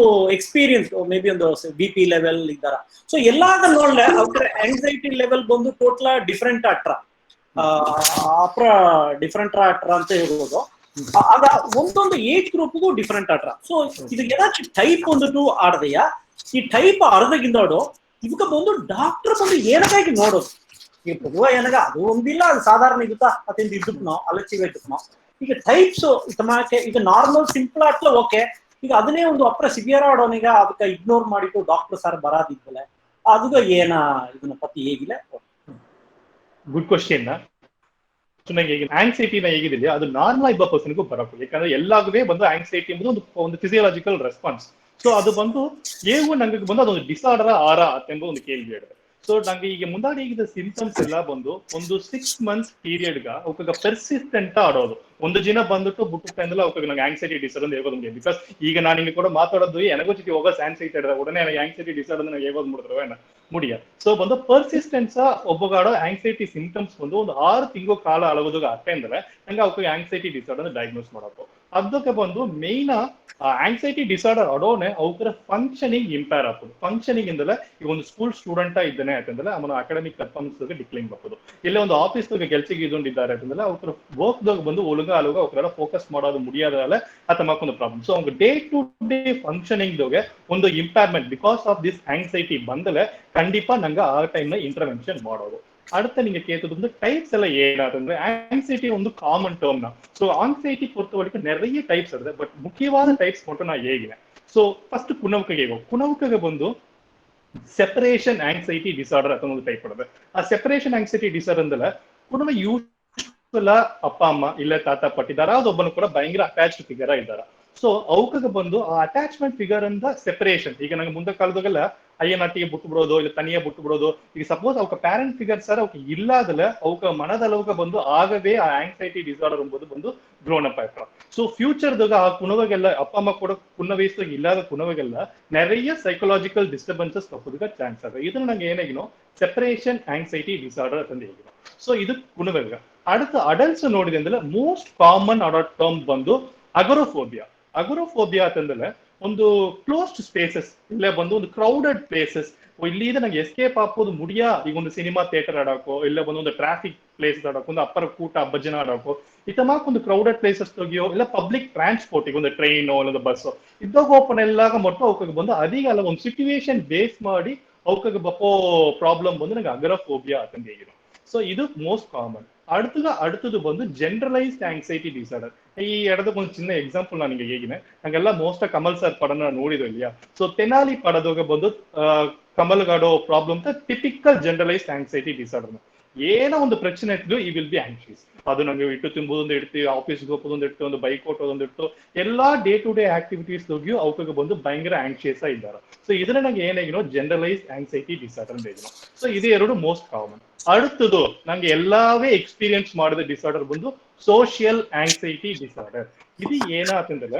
ಎಕ್ಸ್ಪೀರಿಯನ್ಸ್ ಮೇ ಬಿ ಒಂದು BP ಲೆವೆಲ್ ಇದ್ದಾರ ಸೊ ಎಲ್ಲಾದ ನೋಡ್ಲೆ ಅವ್ರ ಆಂಗ್ಸೈಟಿ ಲೆವೆಲ್ ಬಂದು ಟೋಟಲ್ ಡಿಫ್ರೆಂಟ್ ಆಟ್ರ ಡಿಫ್ರೆಂಟ್ ಆಟ್ರ ಅಂತ ಹೇಳ್ಬೋದು ಆಗ ಒಂದೊಂದು ಏಜ್ ಗ್ರೂಪ್ಗೂ ಡಿಫ್ರೆಂಟ್ ಆಟ್ರ ಸೊ ಇದಕ್ಕೆ ಏನಾದ್ರು ಟೈಪ್ ಬಂದ್ಬಿಟ್ಟು ಆಡ್ದೆಯಾ ಈ ಟೈಪ್ ಅರ್ಧಗಿಂದಾಡು ಇದಕ್ಕೆ ಬಂದು ಡಾಕ್ಟರ್ ಬಂದು ಏನಕ್ಕಾಗಿ ನೋಡೋದು ಈಗ ಪೊದುವ ಏನಗ ಅದು ಒಂದಿಲ್ಲ ಅದು ಸಾಧಾರಣ ಇರುತ್ತಾ ಅತಿಂದ ಇದ್ದಕ್ಕನೋ ಅಲಚಿಗೆ ಇದ್ದಕ್ಕನೋ ಈಗ ಟೈಪ್ಸ್ ಈಗ ನಾರ್ಮಲ್ ಸಿಂಪಲ್ ಆಟ್ಲ ಓಕೆ ಈಗ ಅದನ್ನೇ ಒಂದು ಅಪ್ರ ಸಿವಿಯರ್ ಆಡೋನಿಗ ಅದಕ್ಕೆ ಇಗ್ನೋರ್ ಮಾಡಿಟ್ಟು ಡಾಕ್ಟರ್ ಸರ್ ಬರಾದಿದ್ದಲೆ ಅದಕ್ಕೆ ಏನ ಇದನ್ನ ಪತಿ ಹೇಗಿಲ್ಲ ಗುಡ್ ಕ್ವಶನ್ ಆಂಗ್ಸೈಟಿನ ಹೇಗಿದೆಯಾ ಅದು ನಾರ್ಮಲ್ ಇಬ್ಬ ಪರ್ಸನ್ಗೂ ಬರಬೇಕು ಯಾಕಂದ್ರೆ ಎಲ್ಲಾಗೇ ಬಂದು ಆಂಗ್ಸೈಟಿ ಎಂಬುದು ಒಂದು ಫಿಸಿಯಾಲಜಿಕಲ್ ರೆಸ್ಪಾನ್ಸ್ ಸೊ ಅದು ಬಂದು ಹೇಗೂ ನಂಗೆ ಬಂದು ಅದೊಂದು ಡಿಸಾರ್ಡರ್ ಆರ ಎಂಬ ಒಂದು ಕೇಳ್ವಿ ಹೇಳಿದೆ ಸೊ ನಂಗೆ ಈಗ ಮುಂದಾಡಿ ಈಗಿದ ಸಿಂಪ್ಟಮ್ಸ್ ಎಲ್ಲ ಬಂದು ಒಂದು 6 months ಪೀರಿಯಡ್ಗ ಅವಕ್ಕೆ ಪರ್ಸಿಸ್ಟೆಂಟ್ ಆಡೋದು ಒಂದು ದಿನ ಬಂದ್ಬಿಟ್ಟು ಬುಟ್ಟು ಅಂದ್ರೆ ಅವಕ್ಕೆ ನಂಗೆ ಆಂಗ್ಸೈಟಿ ಡಿಸಾರ್ಡರ್ ಅಂತ ಹೇಗೋದು ಬಿಕಾಸ್ ಈಗ ನಾನು ನಿಮಗೆ ಕೂಡ ಮಾತಾಡೋದು ನನಗೂ ಜೊತೆ ಹೋಗೋ ಆಂಗ್ಸೈಟಿ ಇಡದ ಉಡನೆ ನನಗೆ ಆಂಗ್ಸೈಟಿ ಡಿಸಾರ್ಡರ್ ನನಗೆ ಹೇಗೋದು ಮುಡಿದ್ರು ಮುಡಿಯ ಸೊ ಬಂದು ಪರ್ಸಿಸ್ಟೆನ್ಸ್ ಒಬ್ಬಗಾಡೋ ಆಂಗ್ಸೈಟಿ ಸಿಂಪ್ಟಮ್ಸ್ ಬಂದು ಒಂದು 6 ತಿಂಗಳು ಕಾಲ ಅಳಗೋದಾಗ ಅಷ್ಟೇ ಅಂದ್ರೆ ನಂಗೆ ಅವಕ್ಕೆ ಆಂಗ್ಸೈಟಿ ಡಿಸಾರ್ಡರ್ ಡಯಾಗ್ನೋಸ್ ಮಾಡೋದು ಅದಕ್ಕೆ ಬಂದು ಮೇನ್ ಆಂಗ್ಸೈಟಿ ಡಿಸಾರ್ಡರ್ ಅಡೋನೆ ಅವರ ಫಂಕ್ಷನಿಂಗ್ ಇಂಪೇರ್ ಆಗ್ತದೆ ಫಂಕ್ಷನಿಂಗ್ ಇಂದಲೇ ಈಗ ಒಂದು ಸ್ಕೂಲ್ ಸ್ಟೂಡೆಂಟ್ ಇದ್ದಾನೆ ಯಾಕಂದ್ರೆ ಅವನ ಅಕಾಡೆಮಿಕ್ ಪರ್ಫಾರ್ಮೆನ್ಸ್ ಡಿಕ್ಲೈನ್ ಬರ್ತದೆ ಇಲ್ಲ ಒಂದು ಆಫೀಸ್ ಕೆಲಸಕ್ಕೆ ಇದ್ಕೊಂಡಿದ್ದಾರೆ ಅಂತಂದ್ರೆ ಅವ್ರ ವರ್ಕ್ದಾಗ ಬಂದು ಒಳಗ ಅಲುಗ ಅವ್ರೆಲ್ಲ ಫೋಕಸ್ ಮಾಡೋದು ಮುಡಿಯೋದ್ರಲ್ಲ ಅಥವಾ ಮತ್ತೊಂದು ಪ್ರಾಬ್ಲಮ್ ಸೊ ಅವ್ರಿಗೆ ಡೇ ಟು ಡೇ ಫಂಕ್ಷನಿಂಗ್ ಒಂದು impairment because of this anxiety ಬಂದಲೆ ಖಂಡಿತ ನಂಗೆ ಆ ಟೈಮ್ ನ ಇಂಟರ್ವೆನ್ಷನ್ ಮಾಡೋದು அடுத்த நீங்க கேட்டது வந்து டைப்ஸ் எல்லாம் ஏனாதுಅಂದ್ರೆ ஆங்ஸைட்டி ಒಂದು ಕಾಮನ್ ಟರ್ಮ್ ನ ಸೊ ಆಂಗ್ಸೈಟಿ பொறுத்தவரைக்கும் நிறைய டைப்ஸ் ಇದೆ ಬಟ್ ಮುಖ್ಯವಾದ ಟೈಪ್ಸ್ மட்டும் நான் ಹೇಗಿನೆ ಸೊ ಫಸ್ಟ್ ಕುಣವಕಗೆ ಬಂದು ಸೆಪರೇಷನ್ ಆಂಗ್ಸೈಟಿ ಡಿಸಾರ್ಡರ್ ಅಂತ ಒಂದು ಟೈಪ್ ಇರುತ್ತೆ ಆ ಸೆಪರೇಷನ್ ಆಂಗ್ಸೈಟಿ ಡಿಸಾರ್ಡರ್ ಅಂದ್ರೆ ಕುಣವ ಯೂಶುವಲ್ ಅಪ್ಪ ಅಮ್ಮ ಇಲ್ಲ ತಾತ ಪಟ್ಟಿದಾರ ಅದೊಬ್ಬನು ಕೂಡ ಭಯಂಕರ ಅಟ್ಯಾಚ್ಡ್ ಫಿಗರ್ ಇದ್ದಾರ ಸೊ ಅವಕಾಗ ಬಂದು ಆ ಅಟ್ಯಾಚ್ಮೆಂಟ್ ಫಿಗರ್ ಅಂತ ಸೆಪರೇಷನ್ ಈಗ ನಂಗೆ ಮುಂದೆ ಕಾಲದಾಗೆಲ್ಲ ಅಯ್ಯನಟ್ಟಿಗೆ ಬಿಟ್ಟು ಬಿಡೋದು ಇಲ್ಲ ತನಿಯೇ ಬಿಟ್ಟು ಬಿಡೋದು ಈಗ ಸಪೋಸ್ ಅವಕ್ಕೆ ಪ್ಯಾರೆಂಟ್ ಫಿಗರ್ ಸರ್ ಅವಕ್ಕೆ ಇಲ್ಲಾದಲ್ಲ ಅವಕ್ಕೆ ಮನದಲ್ಲವಕ ಬಂದು ಆಗವೇ ಆ ಆಂಗ್ಸೈಟಿ ಡಿಸಾರ್ಡರ್ ಎಂಬುದು ಬಂದು ಗ್ರೋನ್ ಅಪ್ ಆಯ್ತು ಸೊ ಫ್ಯೂಚರ್ದಾಗ ಆ ಕುಣವಾಗೆಲ್ಲ ಅಪ್ಪ ಅಮ್ಮ ಕೂಡ ಕುಣವಯಸ್ಸಾಗ ಇಲ್ಲದ ಕುಣವಾಗೆಲ್ಲ ನೆರೆಯ ಸೈಕಲಾಜಿಕಲ್ ಡಿಸ್ಟರ್ಬೆನ್ಸಸ್ ತಪ್ಪೋದಕ್ಕೆ ಚಾನ್ಸ್ ಆಗ ಇದನ್ನ ನಂಗೆ ಏನಾಗಿನೋ ಸೆಪರೇಷನ್ ಆಂಗ್ಸೈಟಿ ಡಿಸಾರ್ಡರ್ ಅಂತ ಹೇಗಿನೋ ಸೊ ಇದು ಕುಣವಾಗ அடுத்த ಅಡಲ್ಟ್ಸ್ ನೋಡಿದೆ ಅಂದ್ರೆ ಮೋಸ್ಟ್ ಕಾಮನ್ ಅಡಲ್ಟ್ ಟರ್ಮ್ ಬಂದು ಅಗರೋಫೋಬಿಯಾ ಅಂತಂದ್ರೆ ಒಂದು ಕ್ಲೋಸ್ಡ್ ಸ್ಪೇಸಸ್ ಇಲ್ಲೇ ಬಂದು ಒಂದು ಕ್ರೌಡೆಡ್ ಪ್ಲೇಸಸ್ ಇಲ್ಲಿಂದ ನಂಗೆ ಎಸ್ಕೇಪ್ ಹಾಕೋದು ಮುಡಿಯಾ. ಈಗ ಒಂದು ಸಿನಿಮಾ ಥಿಯೇಟರ್ ಆಡೋಕೋ ಇಲ್ಲ ಒಂದು ಟ್ರಾಫಿಕ್ ಪ್ಲೇಸ್ ಆಡೋಕೋ ಒಂದು ಅಪ್ಪರ ಕೂಟ ಭಜನ ಆಡೋಕೋ ಇತಮಾಕ್ ಒಂದು ಕ್ರೌಡೆಡ್ ಪ್ಲೇಸಸ್ ತೆಗಿಯೋ ಇಲ್ಲ ಪಬ್ಲಿಕ್ ಟ್ರಾನ್ಸ್ಪೋರ್ಟ್ ಈಗ ಒಂದು ಟ್ರೈನೋ ಇಲ್ಲ ಬಸ್ಸೋ ಇದ್ದಾಗ ಓಪನ್ ಎಲ್ಲಾಗ ಮೊಟ್ಟ ಅವಕಾಗ ಬಂದು ಅದೀಗ ಅಲ್ಲ ಒಂದು ಸಿಚುವೇಶನ್ ಬೇಸ್ ಮಾಡಿ ಅವಕಾಗ ಬಪ್ಪೋ ಪ್ರಾಬ್ಲಮ್ ಬಂದು ನಂಗೆ ಅಗರಫೋಬಿಯಾ ಅಂತಂದು ಹೇಗಿರೋ. ಸೊ ಇದು ಮೋಸ್ಟ್ ಕಾಮನ್. அடுத்தது ಬಂದು ಜನರಲೈಸ್ಡ್ ಆಂಗ್ಸೈಟಿ ಡಿಸಾರ್ಡರ್. ಈ ಎಡದಕ್ಕೆ ಒಂದು ಚಿನ್ನ ಎಕ್ಸಾಂಪಲ್ ನಾನು ನಿಮಗೆ ಹೇಗಿನೇ ನಂಗೆಲ್ಲ ಮೋಸ್ಟ್ ಕಮಲ್ ಸರ್ ಪಡನ ನೋಡಿದ್ರು ಇಲ್ಲಿಯಾ. ಸೊ ತೆನಾಲಿ ಪಡದಾಗ ಬಂದು ಕಮಲ್ಗಾಡೋ problem typical generalised anxiety disorder. ಏನೋ ಒಂದು ಪ್ರಶ್ನೆ ಇತ್ತು ಈ ವಿಲ್ ಬಿ ಆಂಕ್ಷಿಯಸ್. ಅದು ನಂಗೆ ಇಟ್ಟು ತಿಂಬುದೊಂದು ಇಡ್ತೀವಿ, ಆಫೀಸ್ಗೆ ಹೋಗೋದೊಂದು ಇಟ್ಟು, ಒಂದು ಬೈಕ್ ಓಟೋದೊಂದು ಇಟ್ಟು, ಎಲ್ಲಾ ಡೇ ಟು ಡೇ ಆಕ್ಟಿವಿಟೀಸ್ ಹೋಗಿಯೂ ಅವಕಾಗ ಬಂದು ಭಯಂಕರ ಆಂಕ್ಷಿಯಸ್ ಇದ್ದಾರೆ. ಸೊ ಇದನ್ನ ನಂಗೆ ಏನಾಗಿನೋ ಜನರಲೈಸ್ಡ್ ಆಂಗ್ಸೈಟಿ ಡಿಸಾರ್ಡರ್ ಅಂತ ಹೇಗಿನೋ. ಸೊ ಇದು ಎರಡು ಮೋಸ್ಟ್ ಕಾಮನ್. அடுத்தது ನಂಗೆ ಎಲ್ಲಾವೇ ಎಕ್ಸ್ಪೀರಿಯನ್ಸ್ ಮಾಡಿದ ಡಿಸಾರ್ಡರ್ ಬಂದು ಸೋಷಿಯಲ್ ಆಂಗ್ಸೈಟಿ ಡಿಸಾರ್ಡರ್. ಇದು ಏನಾತಂದ್ರೆ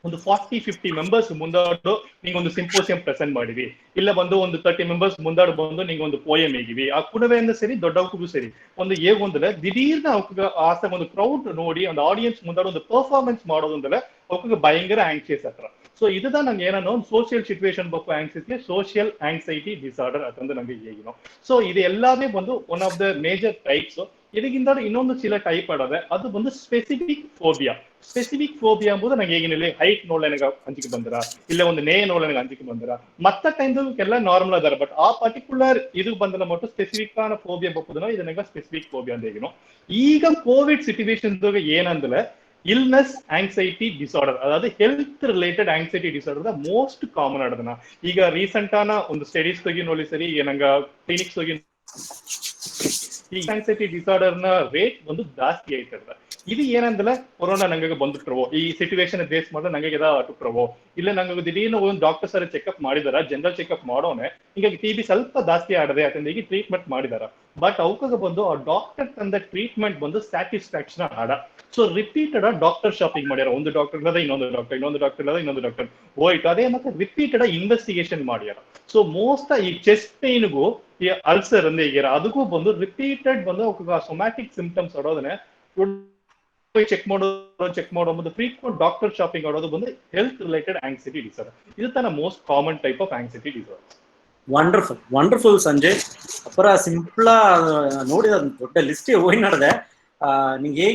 ಒಂದು 40-50 ಮೆಂಬರ್ಸ್ ಮುಂದಾಡು ನಿಂಗೆ ಒಂದು ಸಿಂಪೋಸಿಯಂ ಪ್ರೆಸೆಂಟ್ ಮಾಡಿವಿ, ಇಲ್ಲ ಬಂದು ಒಂದು 30 ಮೆಂಬರ್ಸ್ ಮುಂದಾಡು ಬಂದು ನಿಂಗೆ ಒಂದು ಪೋಯಮ್ ಹೇಗಿವಿ, ಆ ಕುಣವೆಯಿಂದ ಸರಿ ದೊಡ್ಡವಕ್ಕೂ ಸರಿ ಒಂದು ಹೇಗೊಂದ್ರೆ ದಿಢೀರ್ನ ಅವಕಾಗ ಆಸೆ ಒಂದು ಕ್ರೌಡ್ ನೋಡಿ ಒಂದು ಆಡಿಯನ್ಸ್ ಮುಂದಾಡು ಒಂದು ಪರ್ಫಾರ್ಮೆನ್ಸ್ ಮಾಡೋದಂದ್ರೆ ಅವಕಾಗ ಭಯಂಕರ ಆಂಕ್ಷಿಯಸ್ ಹತ್ರ. ಸೊ இதுதான் ನಂಗೆ ಏನೋ ಒಂದು ಸೋಷಿಯಲ್ ಸಿಚುವೇಶನ್ ಬೇಕು ಆಂಗ್ಸೈಟಿ ಸೋಷಿಯಲ್ ಆಂಗ್ಸೈಟಿ ಡಿಸಾರ್ಡರ್ ಅಂತಂದು ನಂಗೆ ಹೇಗಿನೋ. ಸೊ ಇದು ಎಲ್ಲವೇ ಬಂದು one of the major types. ಇದಕ್ಕಿಂತ ಇನ್ನೊಂದು ಚಿಲ ಟೈಪ್ ಆಡದೆ ಅದು ಬಂದು ಸ್ಪೆಸಿಫಿಕ್ ಫೋಬಿಯಾ. ಸ್ಪೆಸಿಫಿಕ್ ಫೋಬಿಯಾ ಎಂಬುದು ನಂಗೆ ಹೇಗಿನಲ್ಲಿ ಹೈಟ್ ನೋಡ್ಲೆ ನನಗೆ ಅಂಜಿಕೆ ಬಂದಿರ, ಇಲ್ಲ ಒಂದು ನೇ ನೋಡ್ಲೆ ನನಗೆ ಅಂಜಿಕೆ ಬಂದಿರ, ಮತ್ತ ಟೈಮ್ಗೆಲ್ಲ ನಾರ್ಮಲ್ ಅದಾರ. ಬಟ್ ಆ ಪರ್ಟಿಕ್ಯುಲರ್ ಇದು ಬಂದ ಮಟ್ಟು ಸ್ಪೆಸಿಫಿಕ್ ಆನ ಫೋಬಿಯಾ ಬಪ್ಪುದನೋ ಇದನ್ನ ಸ್ಪೆಸಿಫಿಕ್ ಫೋಬಿಯಾ ಅಂತ ಹೇಗಿನೋ. ಈಗ ಕೋವಿಡ್ ಸಿಚುವೇಶನ್ ಏನಂದ್ರೆ ಇಲ್ನೆಸ್ ಆಂಗ್ಸೈಟಿ ಡಿಸಾರ್ಡರ್, ಅதாவது health related anxiety disorder most common ಆಡದನ. ಈಗ ರೀಸೆಂಟ್ ಆನ ಒಂದು ಸ್ಟಡೀಸ್ ಹೋಗಿ ನೋಡಿ ಸರಿ, ಈಗ ನಂಗೆ ಕ್ಲಿನಿಕ್ಸ್ ಹೋಗಿ ಈ ಆಂಗ್ಸೈಟಿ ಡಿಸಾರ್ಡರ್ ನ ರೇಟ್ ಒಂದು ಜಾಸ್ತಿ ಆಯ್ತದ. ಇದು ಏನಂದ್ರೆ ಕೊರೋನಾ ನಂಗೆ ಬಂದ್ಬಿಟ್ರವೋ, ಈ ಸಿಚುವೇಶನ್ ಬೇಸ್ ಮಾಡಿದ್ರೆ ನಂಗೆ ಅಟುಟ್ರವೋ, ಇಲ್ಲ ನಂಗೆ ದಿಢೀರ್ನ ಒಂದು ಡಾಕ್ಟರ್ ಸರ್ ಚೆಕ್ಅಪ್ ಮಾಡಿದಾರ, ಜನರಲ್ ಚೆಕ್ಅಪ್ ಮಾಡೋನೆ ಹೀಗಾಗಿ ಟಿ ಬಿ ಸ್ವಲ್ಪ ಜಾಸ್ತಿ ಆಡದೆ ಅದನ್ನ ಈಗ ಟ್ರೀಟ್ಮೆಂಟ್ ಮಾಡಿದಾರ. ಬಟ್ ಅವಕಾಗ ಬಂದು ಆ ಡಾಕ್ಟರ್ ತಂದ ಟ್ರೀಟ್ಮೆಂಟ್ ಬಂದು ಸ್ಯಾಟಿಸ್ಫ್ಯಾಕ್ಷನ್ ಆಡ. ಸೊ ರಿಪೀಟೆಡ್ ಡಾಕ್ಟರ್ ಶಾಪಿಂಗ್ ಮಾಡ್ಯಾರ, ಒಂದು ಡಾಕ್ಟರ್ ಇಲ್ಲದ ಇನ್ನೊಂದು ಡಾಕ್ಟರ್, ಇನ್ನೊಂದು ಡಾಕ್ಟರ್ ಇಲ್ಲದ ಇನ್ನೊಂದು ಡಾಕ್ಟರ್ ಹೋಯ್ತು. ಅದೇ ಮತ್ತೆ ರಿಪೀಟೆಡ್ ಇನ್ವೆಸ್ಟಿಗೇಷನ್ ಮಾಡ್ಯಾರ. ಸೊ ಮೋಸ್ಟ್ ಈ ಚೆಸ್ಟ್ ಪೇನ್ಗೂ ಈ ಅಲ್ಸರ್ ಅಂದ ಹೀಗ್ಯಾರ ಅದಕ್ಕೂ ಬಂದು ರಿಪೀಟೆಡ್ ಬಂದು ಸೊಮ್ಯಾಟಿಕ್ ಸಿಂಪ್ಟಮ್ಸ್ ಆಡೋದನ್ನೇ ಚೆಕ್ ಮಾಡೋದು ಫ್ರೀಕ್ವೆಂಟ್ ಡಾಕ್ಟರ್ ಶಾಪಿಂಗ್ ಆಡೋದು ಬಂದು ಹೆಲ್ತ್ ರಿಲೇಟೆಡ್ ಆಂಗ್ಸೈಟಿ ಡಿಸಾರ್ಡರ್. ಇದು ತನ್ನ most common type of anxiety disorder. Wonderful Sanjay. ಅಪರ ಸಿಂಪಲ್ ನೋಡಿದ ದೊಡ್ಡ ಲಿಸ್ಟ್ ಹೋಗಿ ನಡೆದೆ. ನಿಂಗೆ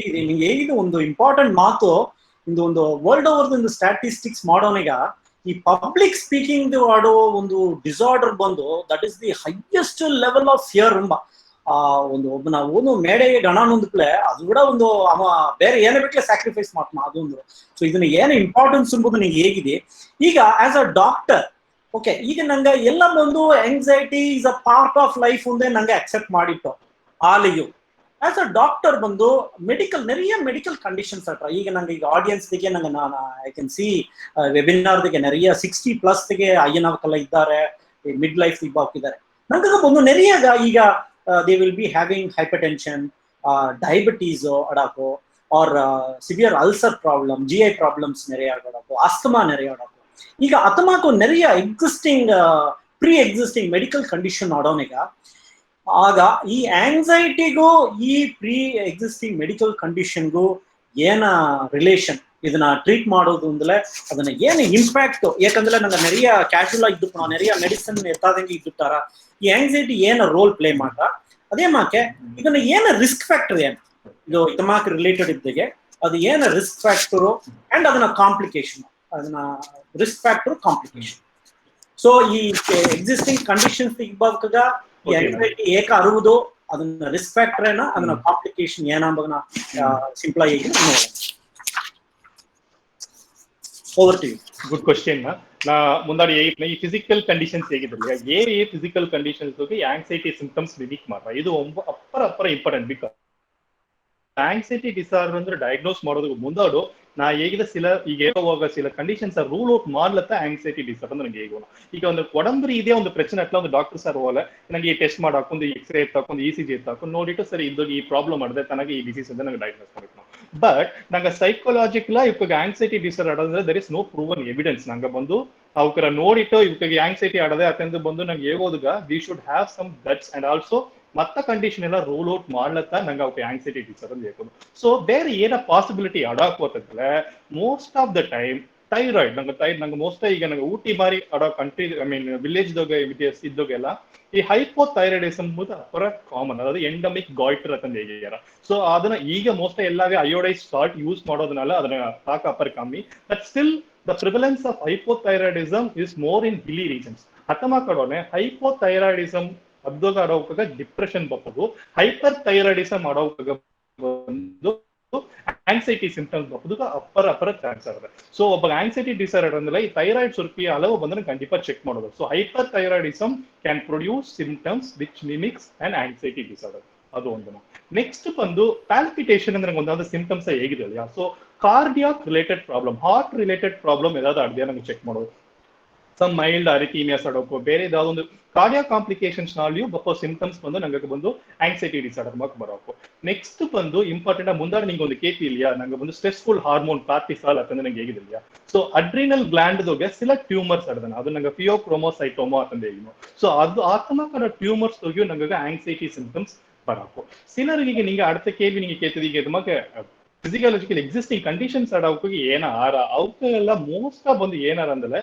ಹೇಗಿದೆ ಒಂದು ಇಂಪಾರ್ಟೆಂಟ್ ಮಾತು, ಒಂದು ವರ್ಲ್ಡ್ ಓವರ್ ಒಂದು ಸ್ಟ್ಯಾಟಿಸ್ಟಿಕ್ಸ್ ಮಾಡೋನೀಗ ಈ ಪಬ್ಲಿಕ್ ಸ್ಪೀಕಿಂಗ್ ಆಡೋ ಒಂದು ಡಿಸಾರ್ಡರ್ ಬಂದು that is the highest level of fear ಎಂಬ ಒಬ್ಬನ ಒಂದು ಮೇಡೆಗೆ ಗಣ ನೊಂದ್ಕಲೆ ಅದು ಕೂಡ ಒಂದು ಅವ ಬೇರೆ ಏನೇ ಬೇಕಲೇ ಸ್ಯಾಕ್ರಿಫೈಸ್ ಮಾಡ್ತಾನ ಅದೊಂದು. ಸೊ ಇದನ್ನ ಏನು ಇಂಪಾರ್ಟೆನ್ಸ್ ಎಂಬುದು ನಿಂಗೆ ಹೇಗಿದೆ ಈಗ ಆಸ್ ಅ ಡಾಕ್ಟರ್. ಓಕೆ, ಈಗ ನಂಗೆ ಎಲ್ಲ ಬಂದು anxiety is a part of life ಒಂದೇ ನಂಗೆ ಅಕ್ಸೆಪ್ಟ್ ಮಾಡಿಟ್ಟು ಆಲಿಯು ಆಸ್ ಅ ಡಾಕ್ಟರ್ ಬಂದು நிறைய மெடிக்கல் கண்டிஷன்ஸ் ஆட்ரா. ಈಗ ನಂಗೆ ಈಗ ಆಡಿಯನ್ಸ್ಗೆ ನಂಗೆ ನಾನು ಐ ಕ್ಯಾನ್ ಸಿ ವೆಬಿನಾರ್ಗೆ நிறைய 60+ ಅಯ್ಯನವಕ್ಕೆಲ್ಲ ಇದ್ದಾರೆ, ಮಿಡ್ ಲೈಫ್ ಇದ್ದಾರೆ. ನಂಗೆ ಬಂದು நிறைய ಈಗ they will be having hypertension, diabetes adako, or severe ulcer problem, GI problems நிறைய adako, asthma நிறைய adako. ಈಗ ಅತಮಾಕು நிறைய existing pre-existing medical condition ಆಡೋನಿಗ ಆಗ ಈ ಆಂಗ್ಸೈಟಿಗೂ ಈ ಪ್ರೀ ಎಕ್ಸಿಸ್ಟಿಂಗ್ ಮೆಡಿಕಲ್ ಕಂಡೀಷನ್ಗೂ ಏನ ರಿಲೇಷನ್, ಇದನ್ನ ಟ್ರೀಟ್ ಮಾಡೋದು ಅಂದ್ರೆ ಅದನ್ನ ಏನು ಇಂಪ್ಯಾಕ್ಟ್. ಯಾಕಂದ್ರೆ ನಂಗೆ நிறைய ಕ್ಯಾಶುವಲ್ ಆಗಿ ಇದ್ದು நிறைய ಮೆಡಿಸಿನ್ ಎತ್ತಾದಂಗೆ ಇದ್ದುತ್ತಾರ. ಈ ಆಂಗ್ಸೈಟಿ ಏನು ರೋಲ್ ಪ್ಲೇ ಮಾಡ ಅದೇ ಮಾಕೆ ಇದನ್ನ ಏನು ರಿಸ್ಕ್ ಫ್ಯಾಕ್ಟರ್ ಏನು ಇದು ಇತಮಾಕ್ ರಿಲೇಟೆಡ್ ಇದ್ದಗೆ ಅದು ಏನು ರಿಸ್ಕ್ ಫ್ಯಾಕ್ಟರು ಅಂಡ್ ಅದನ್ನ ಕಾಂಪ್ಲಿಕೇಶನ್, ಅದನ್ನ ರಿಸ್ಕ್ ಫ್ಯಾಕ್ಟರ್ ಕಾಂಪ್ಲಿಕೇಶನ್. ಸೊ ಈ ಎಕ್ಸಿಸ್ಟಿಂಗ್ ಕಂಡೀಷನ್ಸ್ ಇಬ್ಬಾಗ ಈ ಆಂಗ್ಸೈಟಿ ಏಕ ಅರುವುದು ಅದನ್ನ ರಿಸ್ಕ್ ಫ್ಯಾಕ್ಟರ್ ಏನ ಅದನ್ನ ಕಾಂಪ್ಲಿಕೇಶನ್ ಏನಂಬುದನ್ನ ಸಿಂಪಲ್ ಆಗಿ ನೋಡೋಣ. Over to you. Good question. ನಾ ಮುಂದಾಡಿ ಈ ಫಿಸಿಕಲ್ ಕಂಡೀಷನ್ಸ್ ಹೇಗಿದ್ರಲ್ಲ ಏ physical conditions anxiety symptoms mimic ಮಾಡ್ರ ಇದು ಅಪ್ಪರ ಇಂಪಾರ್ಟೆಂಟ್. ಬಿಕಾಸ್ ಆಂಗ್ಸೈಟಿ ಡಿಸಾರ್ಡರ್ ಅಂದ್ರೆ ಡಯಾಗ್ನೋಸ್ ಮಾಡೋದಕ್ಕೆ ಮುಂದಾಡು ನಾ ಹೇಗಿದ ಈಗ ಹೇಳುವಾಗ ಸಿಲ ಕಂಡೀಷನ್ಸ್ ರೂಲ್ ಔಟ್ ಮಾಡ್ಲತ್ತ ಆಂಗ್ಸೈಟಿ ಡಿಸಾರ್ಡರ್ ನಂಗೆ ಹೇಗೋಣ. ಈಗ ಒಂದು ಒಡಂಬರಿ ಇದೇ ಒಂದು ಪ್ರಶ್ನೆ ಅಟ್ಲ ಒಂದು ಡಾಕ್ಟರ್ ಸರ್ ಹೋಗಲ್ಲ ನನಗೆ ಈ ಟೆಸ್ಟ್ ಮಾಡಾಕೊಂಡು ಎಕ್ಸ್ರೇ ಎತ್ತಾಕೊಂಡು ECG ಎತ್ತಾಕೊಂಡು ನೋಡಿಟ್ಟು ಸರಿ ಇದು ಈ ಪ್ರಾಬ್ಲಮ್ ಮಾಡಿದೆ ತನಗೆ ಈ ಡಿಸೀಸ್ ಅಂತ ನಂಗೆ ಡಯಾಗ್ನೋಸ್ ಮಾಡಬೇಕು. ಬಟ್ ನಂಗೆ ಸೈಕಾಲಜಿಕಲ್ ಇವಾಗ ಆಂಗ್ಸೈಟಿ ಡಿಸಾರ್ಡರ್ ಅಂದ್ರೆ there is no proven evidence. ನಂಗೆ ಬಂದು ಅವಕರ ನೋಡಿಟ್ಟು ಇವಾಗ ಆಂಗ್ಸೈಟಿ ಆಡದೆ ಯಾಕಂದ್ರೆ ಬಂದು ನಂಗೆ ಹೇಗೋದಾಗ we should have some guts and also ಮತ್ತ ಕಂಡೀಷನ್ ಎಲ್ಲ ರೂಲ್ ಔಟ್ ಮಾಡ್ಲತ್ತ ನಂಗೆ ಅವಕ್ಕೆ ಆಂಗ್ಸೈಟಿ ಡಿಸಾರ್ಡರ್ ಹೇಳ್ಬೋದು. ಸೊ ಬೇರೆ ಏನ ಪಾಸಿಬಿಲಿಟಿ ಅಡಾಕೋತಂದ್ರೆ most of the time thyroid ನಂಗೆ ಮೋಸ್ಟ್ ಈಗ ನಂಗೆ ಊಟಿ ಮಾರಿ ಆಡೋ ಕಂಟ್ರಿ ಐ ಮೀನ್ ವಿಲೇಜ್ ಇದ್ದೋಗೆಲ್ಲ ಈ ಹೈಪೋಥೈರಾಯ್ಡಿಸಮ್ ಅಪರ ಕಾಮನ್, ಅதாவது ಎಂಡಮಿಕ್ ಗಾಯ್ಟರ್ ಅಂತ ಹೇಳ್ಯಾರ. ಸೊ ಅದನ್ನ ಈಗ ಮೋಸ್ಟ್ ಎಲ್ಲಾವೇ ಅಯೋಡೈಸ್ ಸಾಲ್ಟ್ ಯೂಸ್ ಮಾಡೋದ್ನಾಲ ಅದನ್ನ ತಾಕ ಅಪರ ಕಮ್ಮಿ. But still the prevalence of hypothyroidism is more in hilly regions. ಹತ್ತಮ ಕಡೋನೆ ಹೈಪೋಥೈರಾಯ್ಡಿಸಮ್ ಅದ್ದೋಗ ಆಡೋಕಾಗ ಡಿಪ್ರೆಷನ್ ಬಪ್ಪದು, ಹೈಪರ್ ಥೈರಾಯ್ಡಿಸಮ್ ಆಡೋಕಾಗ ಬಂದು ಆಂಗ್ಸೈಟಿ ಸಿಂಪ್ಟಮ್ಸ್ ಬಪ್ಪದು ಅಪ್ಪರ ಚಾನ್ಸ್ ಆಗಿದೆ. ಸೊ ಒಬ್ಬ ಆಂಗ್ಸೈಟಿ ಡಿಸಾರ್ಡರ್ ಅಂದ್ರೆ ಈ ಥೈರಾಯ್ಡ್ ಸುರ್ಪಿಯ ಹಲವು ಬಂದ್ರೆ ಖಂಡಿತ ಚೆಕ್ ಮಾಡೋದು. So hyperthyroidism can produce symptoms which mimics and anxiety disorder, ಅದು ಒಂದು. ನೆಕ್ಸ್ಟ್ ಬಂದು ಪ್ಯಾಲ್ಪಿಟೇಷನ್ ಅಂದ್ರೆ ಒಂದಾದ ಸಿಂಪ್ಟಮ್ಸ್ ಹೇಗಿದೆ. So cardiac related problem, heart related problem ಏದಾದ್ರು ಅಡ್ಡಿಯಾ ನಮ್ಗೆ ಚೆಕ್ ಮಾಡೋದು. ಸಮ್ ಮೈಲ್ಡ್ ಅರಿಥೀಮಿಯಾಸ್ ಆಡೋಕು, ಬೇರೆ ಯಾವ್ದೋ ಒಂದು ಕಾರ್ಡಿಯಾಕ್ ಕಾಂಪ್ಲಿಕೇಶನ್ಸ್ ನಾಳಿಯೂ ಬಪ್ಪೋ ಸಿಂಪ್ಟಮ್ಸ್ ಬಂದು ನಂಗೆ ಬಂದು ಆಂಗ್ಸೈಟಿ ಡಿಸಾರ್ಡರ್ ಮಾಕ್ ಬರೋಕು. ನೆಕ್ಸ್ಟ್ ಬಂದು ಇಂಪಾರ್ಟೆಂಟ್ ಮುಂದಾಡ ನಿಂಗೆ ಒಂದು ಕೇತಿ ಇಲ್ಲಿಯಾ ನಂಗೆ ಬಂದು ಸ್ಟ್ರೆಸ್ಫುಲ್ ಹಾರ್ಮೋನ್ ಕಾರ್ಟಿಸಾಲ್ ಅಂತಂದ್ರೆ ನಂಗೆ ಹೇಗಿದೆಯಾ. ಸೊ ಅಡ್ರಿನಲ್ ಗ್ಲ್ಯಾಂಡ್ ದೋಗೆ ಸಿಲ ಟ್ಯೂಮರ್ಸ್ ಆಡ್ದಾನ, ಅದು ನಂಗೆ ಫಿಯೋಕ್ರೋಮೋಸೈಟೋಮಾ ಅಂತಂದು ಹೇಳಿನು. ಸೊ ಅದು ಆತ್ಮಕರ ಟ್ಯೂಮರ್ಸ್ ಹೋಗಿಯೂ ನಂಗೆ ಆಂಗ್ಸೈಟಿ ಸಿಂಪ್ಟಮ್ಸ್ ಬರೋಕು. ಸಿಲರಿಗೆ ನಿಂಗೆ ಅರ್ಥ ಕೇಳಿ ನಿಂಗೆ ಕೇತಿದ ಈಗ ನಮಗೆ ಫಿಸಿಕಾಲಜಿಕಲ್ ಎಕ್ಸಿಸ್ಟಿಂಗ್ ಕಂಡೀಷನ್ಸ್ ಆಡೋಕೆ ಏನ ಆರ ಅವಕ್ಕೆಲ್ಲ ಮೋಸ್ಟ್ ಬಂದು ಏನಾರ ಅಂದ್ರೆ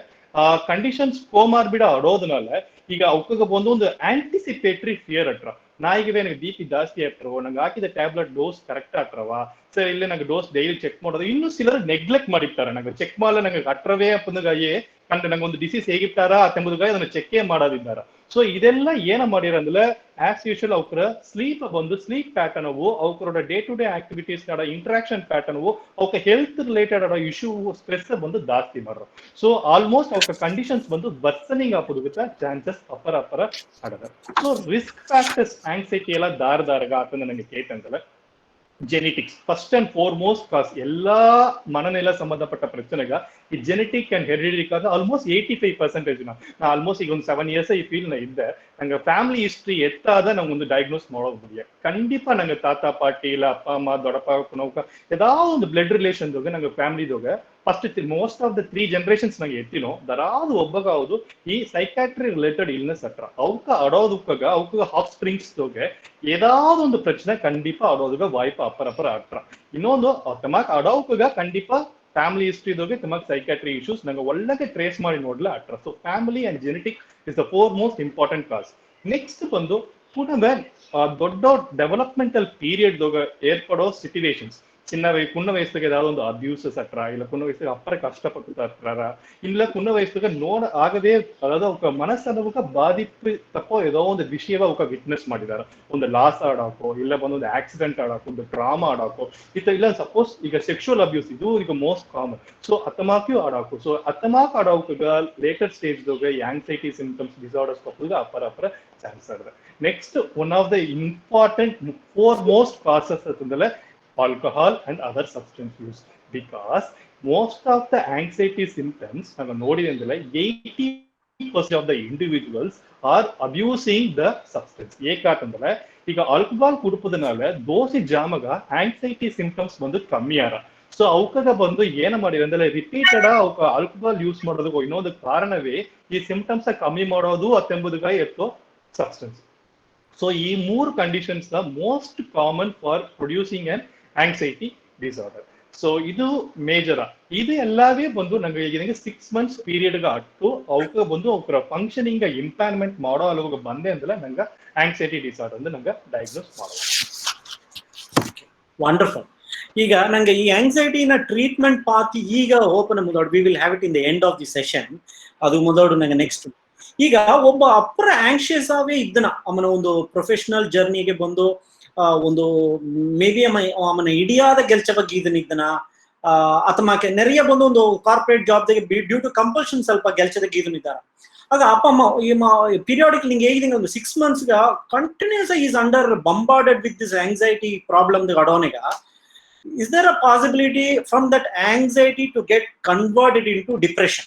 ಕಂಡೀಷನ್ಸ್ ಕೋಮಾರ್ಬಿಡ ಆಡೋದ್ನಾಲ ಈಗ ಅವಕ್ಕೆ ಬಂದು ಒಂದು ಆಂಟಿಸಿಪೇಟರಿ ಫಿಯರ್ ಅಟ್ರ. ನಾಯಿಗೆ ನನಗೆ ಬಿ ಪಿ ಜಾಸ್ತಿ ಆಗ್ತರವ, ನಂಗೆ ಹಾಕಿದ ಟ್ಯಾಬ್ಲೆಟ್ ಡೋಸ್ ಕರೆಕ್ಟ್ ಆಗ್ತರವ, ಸರ್ ಇಲ್ಲೇ ನಂಗೆ ಡೋಸ್ ಡೈಲಿ ಚೆಕ್ ಮಾಡೋದು. ಇನ್ನು ಸಿಲರು ನೆಗ್ಲೆಕ್ಟ್ ಮಾಡಿರ್ತಾರೆ, ನಂಗೆ ಚೆಕ್ ಮಾಡಲ್ಲ ನಂಗೆ ಅಟ್ರವೇ ಅಪ್ಪಂದಾಗೆ ಕಂಡು ನಂಗೆ ಒಂದು ಡಿಸೀಸ್ ಹೇಗಿರ್ತಾರ ಅತ್ತಂಬುದಾಗಿ ಅದನ್ನ ಚೆಕ್ಕೇ ಮಾಡೋದಿದ್ದಾರೆ. ಸೊ ಇದೆಲ್ಲ ಏನ ಮಾಡಿರಂದ್ರೆ ಆಸ್ ಯೂಶುವಲ್ ಅವರ ಸ್ಲೀಪ್ ಬಂದು ಸ್ಲೀಪ್ ಪ್ಯಾಟರ್ನ್ ಅವು ಅವರ day to day activities interaction pattern ಅವಕ್ಕೆ ಹೆಲ್ತ್ ರಿಲೇಟೆಡ್ ಆಡೋ ಇಶ್ಯೂ ಸ್ಟ್ರೆಸ್ ಬಂದು ಜಾಸ್ತಿ ಮಾಡ್ರು. ಸೊ ಆಲ್ಮೋಸ್ಟ್ ಅವರ ಕಂಡೀಷನ್ಸ್ ಬಂದು ವರ್ಸನಿಂಗ್ ಆಗೋದಕ್ಕೆ ಚಾನ್ಸಸ್ ಅಪರ ಆಡದ. ಸೊ ರಿಸ್ಕ್ ಫ್ಯಾಕ್ಟರ್ಸ್ ಆಂಗ್ಸೈಟಿ ಎಲ್ಲ ದಾರಗ ಅಂತ ನನಗೆ ಕೇಳ್ತಂತಲ್ಲ ಜೆನೆಟಿಕ್ಸ್ ಫಸ್ಟ್ ಅಂಡ್ ಫಾರ್ಮೋಸ್ಟ್ ಕಾಸ್ ಎಲ್ಲಾ ಮನನೆಲ್ಲ ಸಂಬಂಧಪಟ್ಟ ಪ್ರಚನೆಗ ಈ ಜೆನೆಟಿಕ್ ಅಂಡ್ ಹೆರಿಡಿಟಿಕ್ ಆದ ಆಲ್ಮೋಸ್ಟ್ 85% ನಾ ಆಲ್ಮೋಸ್ಟ್ ಈಗ ಒಂದು 7 years ಈ ಫೀಲ್ಡ್ ನ ಇದ್ದೆ. ನಂಗೆ ಫ್ಯಾಮಿಲಿ ಹಿಸ್ಟ್ರಿ ಎತ್ತಾದ ನಂಗೆ ಒಂದು ಡಯಾಗ್ನೋಸ್ ಮಾಡೋದು ಖಂಡಿತ ನಂಗೆ ತಾತ ಪಾಟಿ ಇಲ್ಲ ಅಪ್ಪ ಅಮ್ಮ ದೊಡ್ಡಪ್ಪ ಕುನೌಕ ಯಾವ್ದು ಒಂದು ಬ್ಲಡ್ ರಿಲೇಷನ್ ನಂಗೆ ಫ್ಯಾಮಿಲಿದೋಗ first most of the 3 generations ನಂಗೆ ಎತ್ತಿನೋ ದರಾದು ಒಬ್ಬಗ ಹೌದು ಈ ಸೈಕಾಟ್ರಿ ರಿಲೇಟೆಡ್ ಇಲ್ನೆಸ್ ಹತ್ರ ಅವಕ್ಕ ಅಡೋದಕ್ಕಾಗ ಅವಕ್ಕ ಹಾಫ್ ಸ್ಪ್ರಿಂಗ್ಸ್ ದೋಗೆ ಏದಾವ್ದು ಒಂದು ಪ್ರಶ್ನೆ ಖಂಡಿತ ಅಡೋದಾಗ ವಾಯ್ಪ ಅಪರ ಆಟ್ರ. ಇನ್ನೊಂದು ತಮಾಕ್ ಅಡೋಕಾಗ ಖಂಡಿತ ಫ್ಯಾಮಿಲಿ ಹಿಸ್ಟ್ರಿದೋಗೆ ತಮಾಕ್ ಸೈಕಾಟ್ರಿ ಇಶ್ಯೂಸ್ ನಂಗೆ ಒಳ್ಳೆಗೆ ಟ್ರೇಸ್ ಮಾಡಿ ನೋಡ್ಲ ಅಟ್ರ. So family and genetic is the 4 most important cause. Next ಬಂದು ಪುನಃ ದೊಡ್ಡ ಡೆವಲಪ್ಮೆಂಟಲ್ ಪೀರಿಯಡ್ ಏರ್ಪಡೋ ಸಿಚುವೇಶನ್ಸ್ ಕುನ್ನ ವಯಸ್ಸಿಗೆ ಯಾವ್ದೋ ಒಂದು ಅಬ್ಯೂಸಸ್ ಹತ್ರ ಇಲ್ಲ ಕುನ್ನ ವಯಸ್ಸಿಗೆ ಅಪ್ಪರ ಕಷ್ಟಪಡ್ತಾರ ಇಲ್ಲ ಕುನ್ನ ವಯಸ್ಸಿಗೆ ನೋಡ ಆಗದೆ ಅದಾದ ಅವಕ ಮನಸ್ಸನ್ನೋಕ ಬಾಧಿப்பு ತಪ್ಪೋ ಏದೋ ಒಂದು ವಿಷಯವ ಅವಕ ವಿಟ್ನೆಸ್ ಮಾಡಿದಾರ. ಒಂದು ಲಾಸ್ ಆಡಾಕೋ ಇಲ್ಲ ಬಂದೊಂದು ಆಕ್ಸಿಡೆಂಟ್ ಆಡಾಕೋ ಒಂದು ಡ್ರಾಮಾ ಆಡಾಕೋ ಇಲ್ಲ ಸಪೋಸ್ ಈಗ ಸೆಕ್ಷುವಲ್ ಅಬ್ಯೂಸ್ ಇದು ಈಗ ಮೋಸ್ಟ್ ಕಾಮನ್. ಸೊ ಅತಮಾಕಿಯೂ ಆಡಾಕು. ಸೊ ಅತಮಾಕ್ ಆಡೋಕಾಗ ಲೇಟರ್ ಸ್ಟೇಜ್ದಾಗ ಆಂಗ್ಸೈಟಿ ಸಿಂಪ್ಟಮ್ಸ್ ಡಿಸಾರ್ಡರ್ಸ್ ತಪ್ಪುಗ ಅಪರ ಚಾನ್ಸ್ ಆದ್ರೆ. Next one of the important 4 most causes ಅಂತಂದ್ರೆ alcohol and other substance use, because most of the anxiety symptoms naga nodidendale 80% of the individuals are abusing the substance. ekakandre iga alcohol kudupudanale dosi jamaga anxiety symptoms bandu kammi ara. So ಅವಕಾಗ ಬಂದು ಏನ ಮಾಡಿದ್ರೆ ಅಂದ್ರೆ repeated ಅವಕ alcohol use ಮಾಡೋದಕ್ಕೂ ಇನ್ನೊಂದು ಕಾರಣವೇ ಈ ಸಿಂಪ್ಟಮ್ಸ್ ಕಮ್ಮಿ ಮಾಡೋದು ಅತ್ತೆಂಬುದಕ್ಕೆ ಎತ್ತೋ ಸಬ್ಸ್ಟೆನ್ಸ್. ಸೊ ಈ 3 conditions the most common for producing an anxiety disorder. So ಇದು ಮೇಜರ್. ಇದು ಎಲ್ಲವೇ ಬಂದು ನಂಗೆ ಈಗ 6 months ಪೀರಿಯಡ್ ಅಟ್ಟು ಅವಕ್ಕೆ ಬಂದು ಅವರ ಫಂಕ್ಷನಿಂಗ್ ಇಂಪ್ಯಾರ್ಮೆಂಟ್ ಮಾಡೋ ಅಲ್ವಾಗ ಬಂದೆ ಅಂದ್ರೆ ನಂಗೆ ಆಂಗ್ಸೈಟಿ ಡಿಸಾರ್ಡರ್ ಅಂದ್ರೆ ನಂಗೆ ಡಯಾಗ್ನೋಸ್ ಮಾಡೋದು. ವಂಡರ್ಫುಲ್. ಈಗ ನಂಗೆ ಈ ಆಂಗ್ಸೈಟಿನ ಟ್ರೀಟ್ಮೆಂಟ್ ಪಾತ್ ಈಗ ಓಪನ್ ಮುದೋಡು we will have it in the end of the session. ಅದು ಮುದೋಡು ನಂಗೆ ನೆಕ್ಸ್ಟ್ ಈಗ ಒಬ್ಬ ಅಪ್ಪರ ಆಂಕ್ಷಿಯಸ್ ಅವೇ ಇದ್ದನ ಅವನ ಒಂದು ಪ್ರೊಫೆಷನಲ್ ಜರ್ನಿಗೆ ಬಂದು ಒಂದು ಮೇ ಬಿ ಅವನ ಇಡಿಯಾದ ಗೆಲ್ಚ ಬಗ್ಗೆ ಇದನ್ನ ಅಥವಾ ನೆರೆಯ ಬಂದು ಒಂದು ಕಾರ್ಪೊರೇಟ್ ಜಾಬ್ದಾಗೆ ಡ್ಯೂ ಟು ಕಂಪಲ್ಷನ್ ಸ್ವಲ್ಪ ಗೆಲ್ಚದಾಗ ಇದನ್ನಿದ್ದಾರೆ. ಆಗ ಅಪ್ಪ ಅಮ್ಮ ಪೀರಿಯಾಡಿಕ್ ನಿಂಗೆ ಹೇಗಿದೆ ಒಂದು 6 months continues is under bombarded with this anxiety problem ಅಡೋನೆಗ. Is there a possibility from that anxiety to get converted into depression?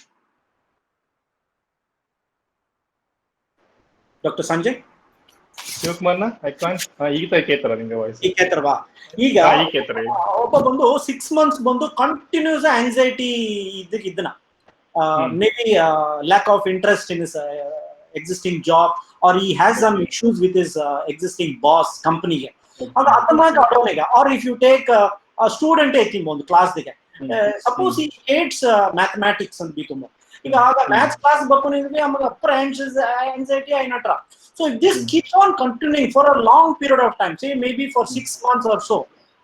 Dr. Sanjay? ಶಿವಕುಮಾರ್ನ ಈಗ ಕೇಳ್ತಾರ ನಿಂಗೆ ವಾಯ್ಸ್ ಈಗ ಕೇಳ್ತಾರವಾ? ಈಗ ಒಬ್ಬ ಬಂದು 6 months ಬಂದು ಕಂಟಿನ್ಯೂಸ್ ಆಂಗ್ಸೈಟಿ ಇದನ್ನ maybe lack of interest in his existing job or he has some issues with his existing boss ಕಂಪನಿಗೆ. ಆಗ ಅತಮಾಗ ಅಡೋನೆಗ or if you take student ಐತಿ ಒಂದು ಕ್ಲಾಸ್ದಿಗೆ ಸಪೋಸ್ ಈ ಹೇಟ್ಸ್ ಮ್ಯಾಥಮೆಟಿಕ್ಸ್ ಅಂತ ಬೀತುಂಬ ಈಗ ಆಗ ಮ್ಯಾಥ್ಸ್ ಕ್ಲಾಸ್ ಬಪ್ಪನಿದ್ರೆ ಆಮೇಲೆ ಅಪ್ಪರ್ ಆಂಗ್ಸೈಟಿ అయినట్రా so if this keeps on continuing for a long period of time say maybe for 6 months or so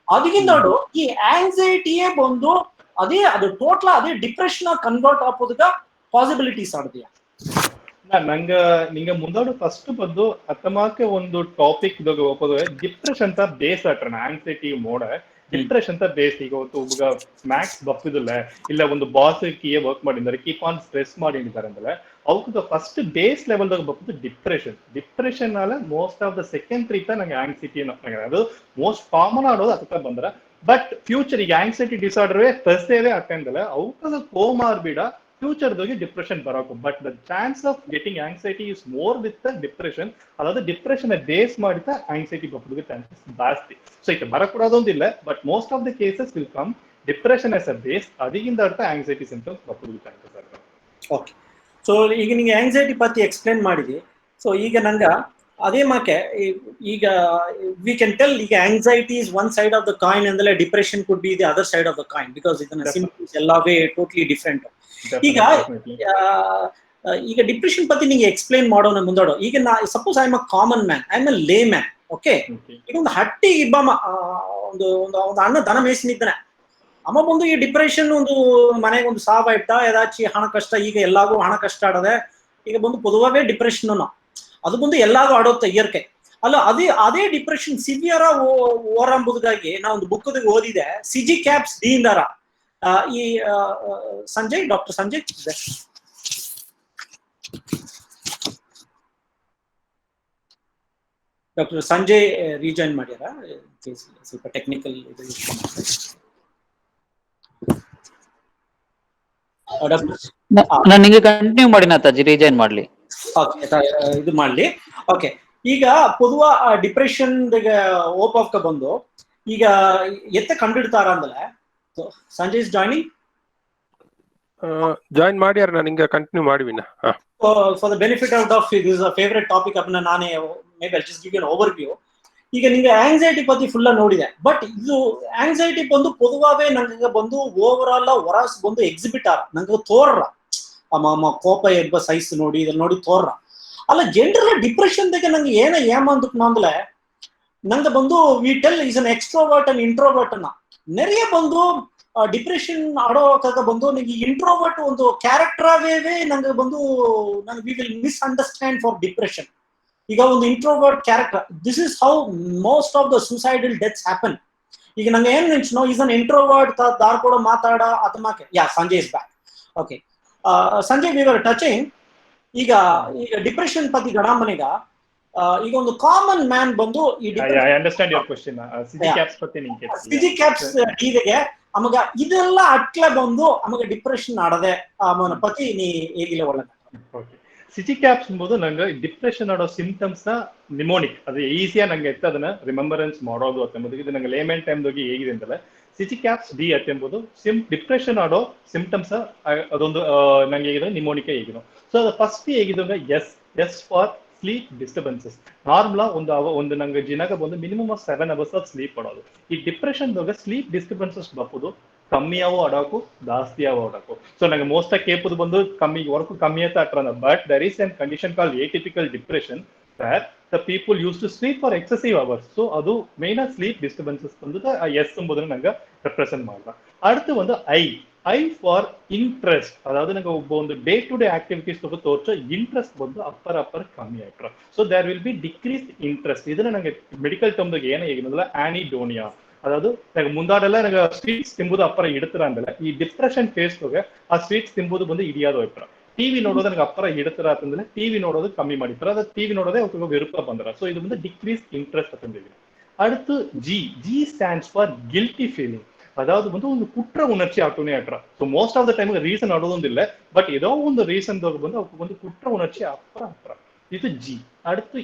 ಅದಕ್ಕಿಂತಡು ಈ ಆಂಗ್ಸೈಟಿಯೇ ಬಂದು ಅದೇ ಅದು ಟೋಟಲ್ ಅದೇ ಡಿಪ್ರೆಷನ್ ಕನ್ವರ್ಟ್ ಆಗೋದಕ್ಕ ಪಾಸಿಬಿಲಿಟೀಸ್ ಆಡ್ತೀಯಾ ನಂಗ ನಿಂಗ ಮುಂದಾಡು ಫಸ್ಟ್ ಬಂದು ಅತ್ತಮಾಕೆ ಒಂದು ಟಾಪಿಕ್ ಹೋಗೋದು ಡಿಪ್ರೆಷನ್ ಅಂತ ಬೇಸ್ ಆಟ್ರ ಆಂಗ್ಸೈಟಿ ಮೋಡ ಡಿಪ್ರೆಷನ್ ಅಂತ ಬೇಸ್ ಈಗ ಒಬ್ಬ ಮ್ಯಾಕ್ಸ್ ಬಪ್ಪಿದಿಲ್ಲ ಇಲ್ಲ ಒಂದು ಬಾಸ್ ಕೀಯೇ ವರ್ಕ್ ಮಾಡಿದ್ದಾರೆ ಕೀಪ್ ಆನ್ ಸ್ಟ್ರೆಸ್ ಮಾಡಿದ್ದಾರೆ ಅಂದ್ರೆ ಅವಕ್ಕೆ ಫಸ್ಟ್ ಬೇಸ್ ಲೆವೆಲ್ದಾಗ ಬಪ್ಪದು ಡಿಪ್ರೆಷನ್ ಅಲ್ಲ ಮೋಸ್ಟ್ ಆಫ್ ದ ಸೆಕೆಂಡ್ರಿ ನಂಗೆ ಆಂಗ್ಸೈಟಿ ಅದು ಮೋಸ್ಟ್ ಕಾಮನ್ ಆಡೋದು ಅದಕ್ಕೆ ಬಂದ್ರ ಬಟ್ ಫ್ಯೂಚರ್ ಈಗ ಆಂಗ್ಸೈಟಿ ಡಿಸಾರ್ಡರ್ ತರ್ಸೇವೆ ಅಕ್ಕಂದಲ್ಲ ಅವಕ್ಕದ ಕೋಮಾರ್ಬಿಡ ಫ್ಯೂಚರ್ದಾಗಿ ಡಿಪ್ರೆಷನ್ ಬರೋಕು but the chance of getting anxiety is more with the depression ಅದಾದ ಡಿಪ್ರೆಷನ್ ಬೇಸ್ ಮಾಡಿದ ಆಂಗ್ಸೈಟಿ ಬಪ್ಪುಗೆ ಚಾನ್ಸಸ್ ಜಾಸ್ತಿ ಸೊ ಈಗ ಬರಕೂಡೋದೊಂದಿಲ್ಲ but most of the cases will come depression as a base ಅದಕ್ಕಿಂತ ಅರ್ಥ ಆಂಗ್ಸೈಟಿ ಸಿಂಪ್ಟಮ್ಸ್ ಬಪ್ಪುಗೆ ಚಾನ್ಸಸ್ ಆಗುತ್ತೆ. ಓಕೆ ಸೊ ಈಗ ನಿಂಗೆ ಆಂಗ್ಸೈಟಿ ಪತ್ತಿ ಎಕ್ಸ್ಪ್ಲೇನ್ ಮಾಡಿದಿ ಸೊ ಈಗ ನಂಗ ಅದೇ ಮಾಕೆ ಈಗ ವಿ ಕ್ಯಾನ್ ಟೆಲ್ ಈಗ anxiety is one side of the coin ಅಂದ್ರೆ depression could be the other side of the coin because ಇದನ್ನ ಸಿಂಪ್ಟಮ್ಸ್ ಎಲ್ಲವೇ ಟೋಟಲಿ ಡಿಫ್ರೆಂಟ್. ಈಗ ಡಿಪ್ರೆಷನ್ ಪத்தி ನಿಂಗೆ ಎಕ್ಸ್ಪ್ಲೇನ್ ಮಾಡೋಣ ಮುಂದಾಡೋ ಈಗ suppose I am a common man I am a layman okay ಈಗ ಒಂದು ಹಟ್ಟಿ ಇಬ್ಬಮ್ಮ ಒಂದು ಅಣ್ಣ ದನ ಮೇಯಿಸಿದ್ದಾನೆ ಅಮ್ಮ ಬಂದು ಈ ಡಿಪ್ರೆಷನ್ ಒಂದು ಮನೆಗೆ ಒಂದು ಸಾವ ಇಟ್ಟ ಏದಾಚಿ ಹಣ ಕಷ್ಟ ಈಗ ಎಲ್ಲಾಗೂ ಹಣ ಕಷ್ಟ ಆಡದೆ ಈಗ ಬಂದು ಪೊದುವಾಗೇ ಡಿಪ್ರೆಷನ್ ಅದು ಬಂದು ಎಲ್ಲಾಗೂ ಆಡೋತ್ತೆ ಇಯರ್ಕೆ ಅಲ್ಲ ಅದೇ ಡಿಪ್ರೆಷನ್ ಸಿವಿಯರ ಓರಂಬುದಾಗಿ ನಾ ಒಂದು ಬುಕ್ ಓದಿದೆ ಸಿಜಿ ಕ್ಯಾಪ್ಸ್ ದೀನ್ದಾರ ಈ Sanjay doctor Sanjay doctor Sanjay rejoin ಮಾಡ್ಯಾರ ಸ್ವಲ್ಪ ಟೆಕ್ನಿಕಲ್ ನಾನು ನಿಮಗೆ ಕಂಟಿನ್ಯೂ ಮಾಡಿ ನಾತಾಜಿ ರಿಜೈನ್ ಮಾಡ್ಲಿ ಇದು ಮಾಡ್ಲಿ. ಓಕೆ ಈಗ ಪೊದುವ ಡಿಪ್ರೆಷನ್ ಓಪ್ ಆಫ್ ಬಂದು ಈಗ ಎತ್ತ ಕಂಡಿಡ್ತಾರ ಅಂದ್ರೆ ಸಂಜಯ್ ಇಸ್ ಜಾಯಿನ್ ಮಾಡ್ಯಾರ ನಾನು ಹಿಂಗೆ ಕಂಟಿನ್ಯೂ ಮಾಡುವಿನ for the benefit out of this is a favourite topic ಅದನ್ನ ನಾನೇ maybe I just give you an overview. ಈಗ ನಿಂಗೆ ಆಂಗ್ಸೈಟಿ ಪತ್ತಿ ಫುಲ್ಲ ನೋಡಿದೆ ಬಟ್ ಇದು ಆಂಗ್ಸೈಟಿ ಬಂದು ಪೊದುವಾಗೇ ನಂಗೆ ಬಂದು ಓವರ್ ಆಲ್ ಹೊರಸ್ ಬಂದು ಎಕ್ಸಿಬಿಟ್ ಆರ ನಂಗೆ ತೋರ್ರ ಅಮ್ಮ ಕೋಪ ಎಬ್ಬ ಸೈಜ್ ನೋಡಿ ಇದ್ರ ನೋಡಿ ತೋರ್ರ ಅಲ್ಲ ಜನರಲ್ ಡಿಪ್ರೆಷನ್ ದಾಗ ನಂಗೆ ಏಮಂದಕ್ ಅಂದ್ರೆ ನಂಗೆ ಬಂದು we tell is an extrovert and introvert ಅನ್ನ ನೆರೆಯ ಬಂದು ಡಿಪ್ರೆಷನ್ ಆಡೋಕಾಗ ಬಂದು ನನಗೆ ಇಂಟ್ರೋವರ್ಟ್ ಒಂದು ಕ್ಯಾರೆಕ್ಟರ್ ನಂಗೆ ಬಂದು ನಂಗೆ we will miss understand for depression. ಈಗ ಒಂದು introvert character this is how most of the suicidal deaths happen. ಈಗ ನಂಗೆ ಏನ್ ನೆನ್ಸ್ನೋ ಈಸ್ ಅನ್ ಇಂಟ್ರೋವರ್ಟ್ ದಾರ್ ಕೂಡ ಮಾತಾಡ ಆತಮಾಕೆ yeah Sanjay is back. Okay Sanjay we were touching ಈಗ ಡಿಪ್ರೆಷನ್ ಪತಿ ಗಣಾಮನೆಗ ಈಗ ಒಂದು ಕಾಮನ್ ಮ್ಯಾನ್ ಬಂದು I understand your question SIGE CAPS ಪತಿ ನಿಂಗೆ ಸಿಜಿ ಕ್ಯಾಪ್ಸ್ ಇದಕ್ಕೆ ಅಮಗ ಇದೆಲ್ಲ ಅಟ್ಲೆ ಬಂದು ಅಮಗ ಡಿಪ್ರೆಷನ್ ಆಡದೆ ಅವನ ಪತಿ ನೀ ಹೇಗಿಲ್ಲ ಒಳ್ಳೆ. ಓಕೆ ಸಿಜಿ ಕ್ಯಾಪ್ಸ್ ಎಂಬುದು ನಂಗೆ ಡಿಪ್ರೆಷನ್ ಆಡೋ ಸಿಂಪ್ಟಮ್ಸ್ ನಿಮೋನಿಕ್ ಅದು ಈಸಿಯಾ ನಂಗೆ ಎತ್ತ ಅದನ್ನ ರಿಮೆಂಬರೆನ್ಸ್ ಮಾಡೋದು ಅತ್ತೆಂಬುದು ಇದು ನಂಗೆ ಲೇಮೆಂಟ್ ಟೈಮ್ದಾಗಿ ಹೇಗಿದೆ ಅಂತಲ್ಲ ಸಿಜಿ ಕ್ಯಾಪ್ಸ್ ಡಿ ಅತ್ತೆಂಬುದು ಡಿಪ್ರೆಷನ್ ಆಡೋ ಸಿಂಪ್ಟಮ್ಸ್ ಅದೊಂದು ನಂಗೆ ಹೇಗಿದೆ ನಿಮೋನಿಕ ಹೇಗಿರೋ ಸೊ ಅದು ಫಸ್ಟ್ ಹೇಗಿದಂಗ S for sleep disturbances normal ಒಂದು ನಂಗೆ ಜಿನಾಗ ಬಂದು ಮಿನಿಮಮ್ 7 hours ಆಫ್ ಸ್ಲೀಪ್ ಮಾಡೋದು ಈ ಡಿಪ್ರೆಷನ್ದಾಗ ಸ್ಲೀಪ್ ಡಿಸ್ಟರ್ಬೆನ್ಸಸ್ ಬಪ್ಪುದು ಕಮ್ಮಿಯಾವೋ ಆಡಾಕು ಜಾಸ್ತಿಯಾವೋ ಆಡಾಕು ಸೊ ನಂಗೆ ಮೋಸ್ಟ್ ಆಗಿ ಕೇಪುದು ಬಂದು ಕಮ್ಮಿ ವರ್ಕ್ ಕಮ್ಮಿ ಅಂತ ಅಟ್ರ but there is an condition called atypical depression where the people used to sleep for excessive hours. So ಅದು ಮೇನ್ ಸ್ಲೀಪ್ ಡಿಸ್ಟರ್ಬೆನ್ಸಸ್ ಬಂದು ಎಸ್ ಎಂಬುದನ್ನ ನಂಗೆ ರೆಪ್ರೆಸೆಂಟ್ ಮಾಡ್ದ. அடுத்து வந்து ಐ ಫಾರ್ ಇಂಟ್ರೆಸ್ಟ್ ಅದಾவது ನಂಗೆ ಒಬ್ಬ ಒಂದು ಡೇ ಟು ಡೇ ಆಕ್ಟಿವಿಟೀಸ್ ತೋರ್ಸೋ ಇಂಟ್ರೆಸ್ಟ್ ಬಂದು ಅಪ್ಪರ್ ಕಮ್ಮಿ ಆಯ್ತು. So there will be decrease interest. ಇದನ್ನ ನಂಗೆ ಮೆಡಿಕಲ್ ಟರ್ಮ್ದಾಗ ಏನೇ ಹೇಗಿಲ್ಲ ಆನಿಡೋನಿಯಾ ಅದಾவது ನಂಗೆ ಮುಂದಾಡೆಲ್ಲ ನಂಗೆ ಸ್ವೀಟ್ಸ್ ತಿಂಬುದು ಅಪ್ಪರ ಇಡ್ತಾರ ಅಂದಲ್ಲ ಈ ಡಿಪ್ರೆಷನ್ ಫೇಸ್ದಾಗ ಆ ಸ್ವೀಟ್ಸ್ ತಿಂಬುದು ಬಂದು ಇಡಿಯಾದ ಹೋಯ್ತಾರ. ಟಿವಿ ನೋಡೋದು ನನಗೆ ಅಪ್ಪರ ಇಡ್ತಾರ ಅಂತಂದ್ರೆ ಟಿವಿ ನೋಡೋದು ಕಮ್ಮಿ ಮಾಡಿರ್ತಾರೆ ಅದು ಟಿವಿ ನೋಡೋದೇ ಅವ್ರಿಗೆ ವಿರುಪ ಬಂದ್ರ. ಸೊ ಇದು ಬಂದು ಡಿಕ್ರೀಸ್ ಇಂಟ್ರೆಸ್ಟ್ ಅಂತಂದಿದೆ. அடுத்து G stands for guilty feeling அதாவது வந்து ಒಂದು ಕುಟ್ರ ಉಣರ್ಚಿ ಆಟೋನೇ ಆಟ್ರ. So most of the time reason ಆಡೋದೊಂದಿಲ್ಲ ಬಟ್ ஏதோ ಒಂದು ರೀಸನ್ ಬಂದು ಅವ್ರಿಗೆ ಒಂದು ಕುಟ್ರ ಉಣರ್ಚಿ ಅಪ್ಪರ ಆಟ್ರ. ಇದು ಜಿ. அடுத்து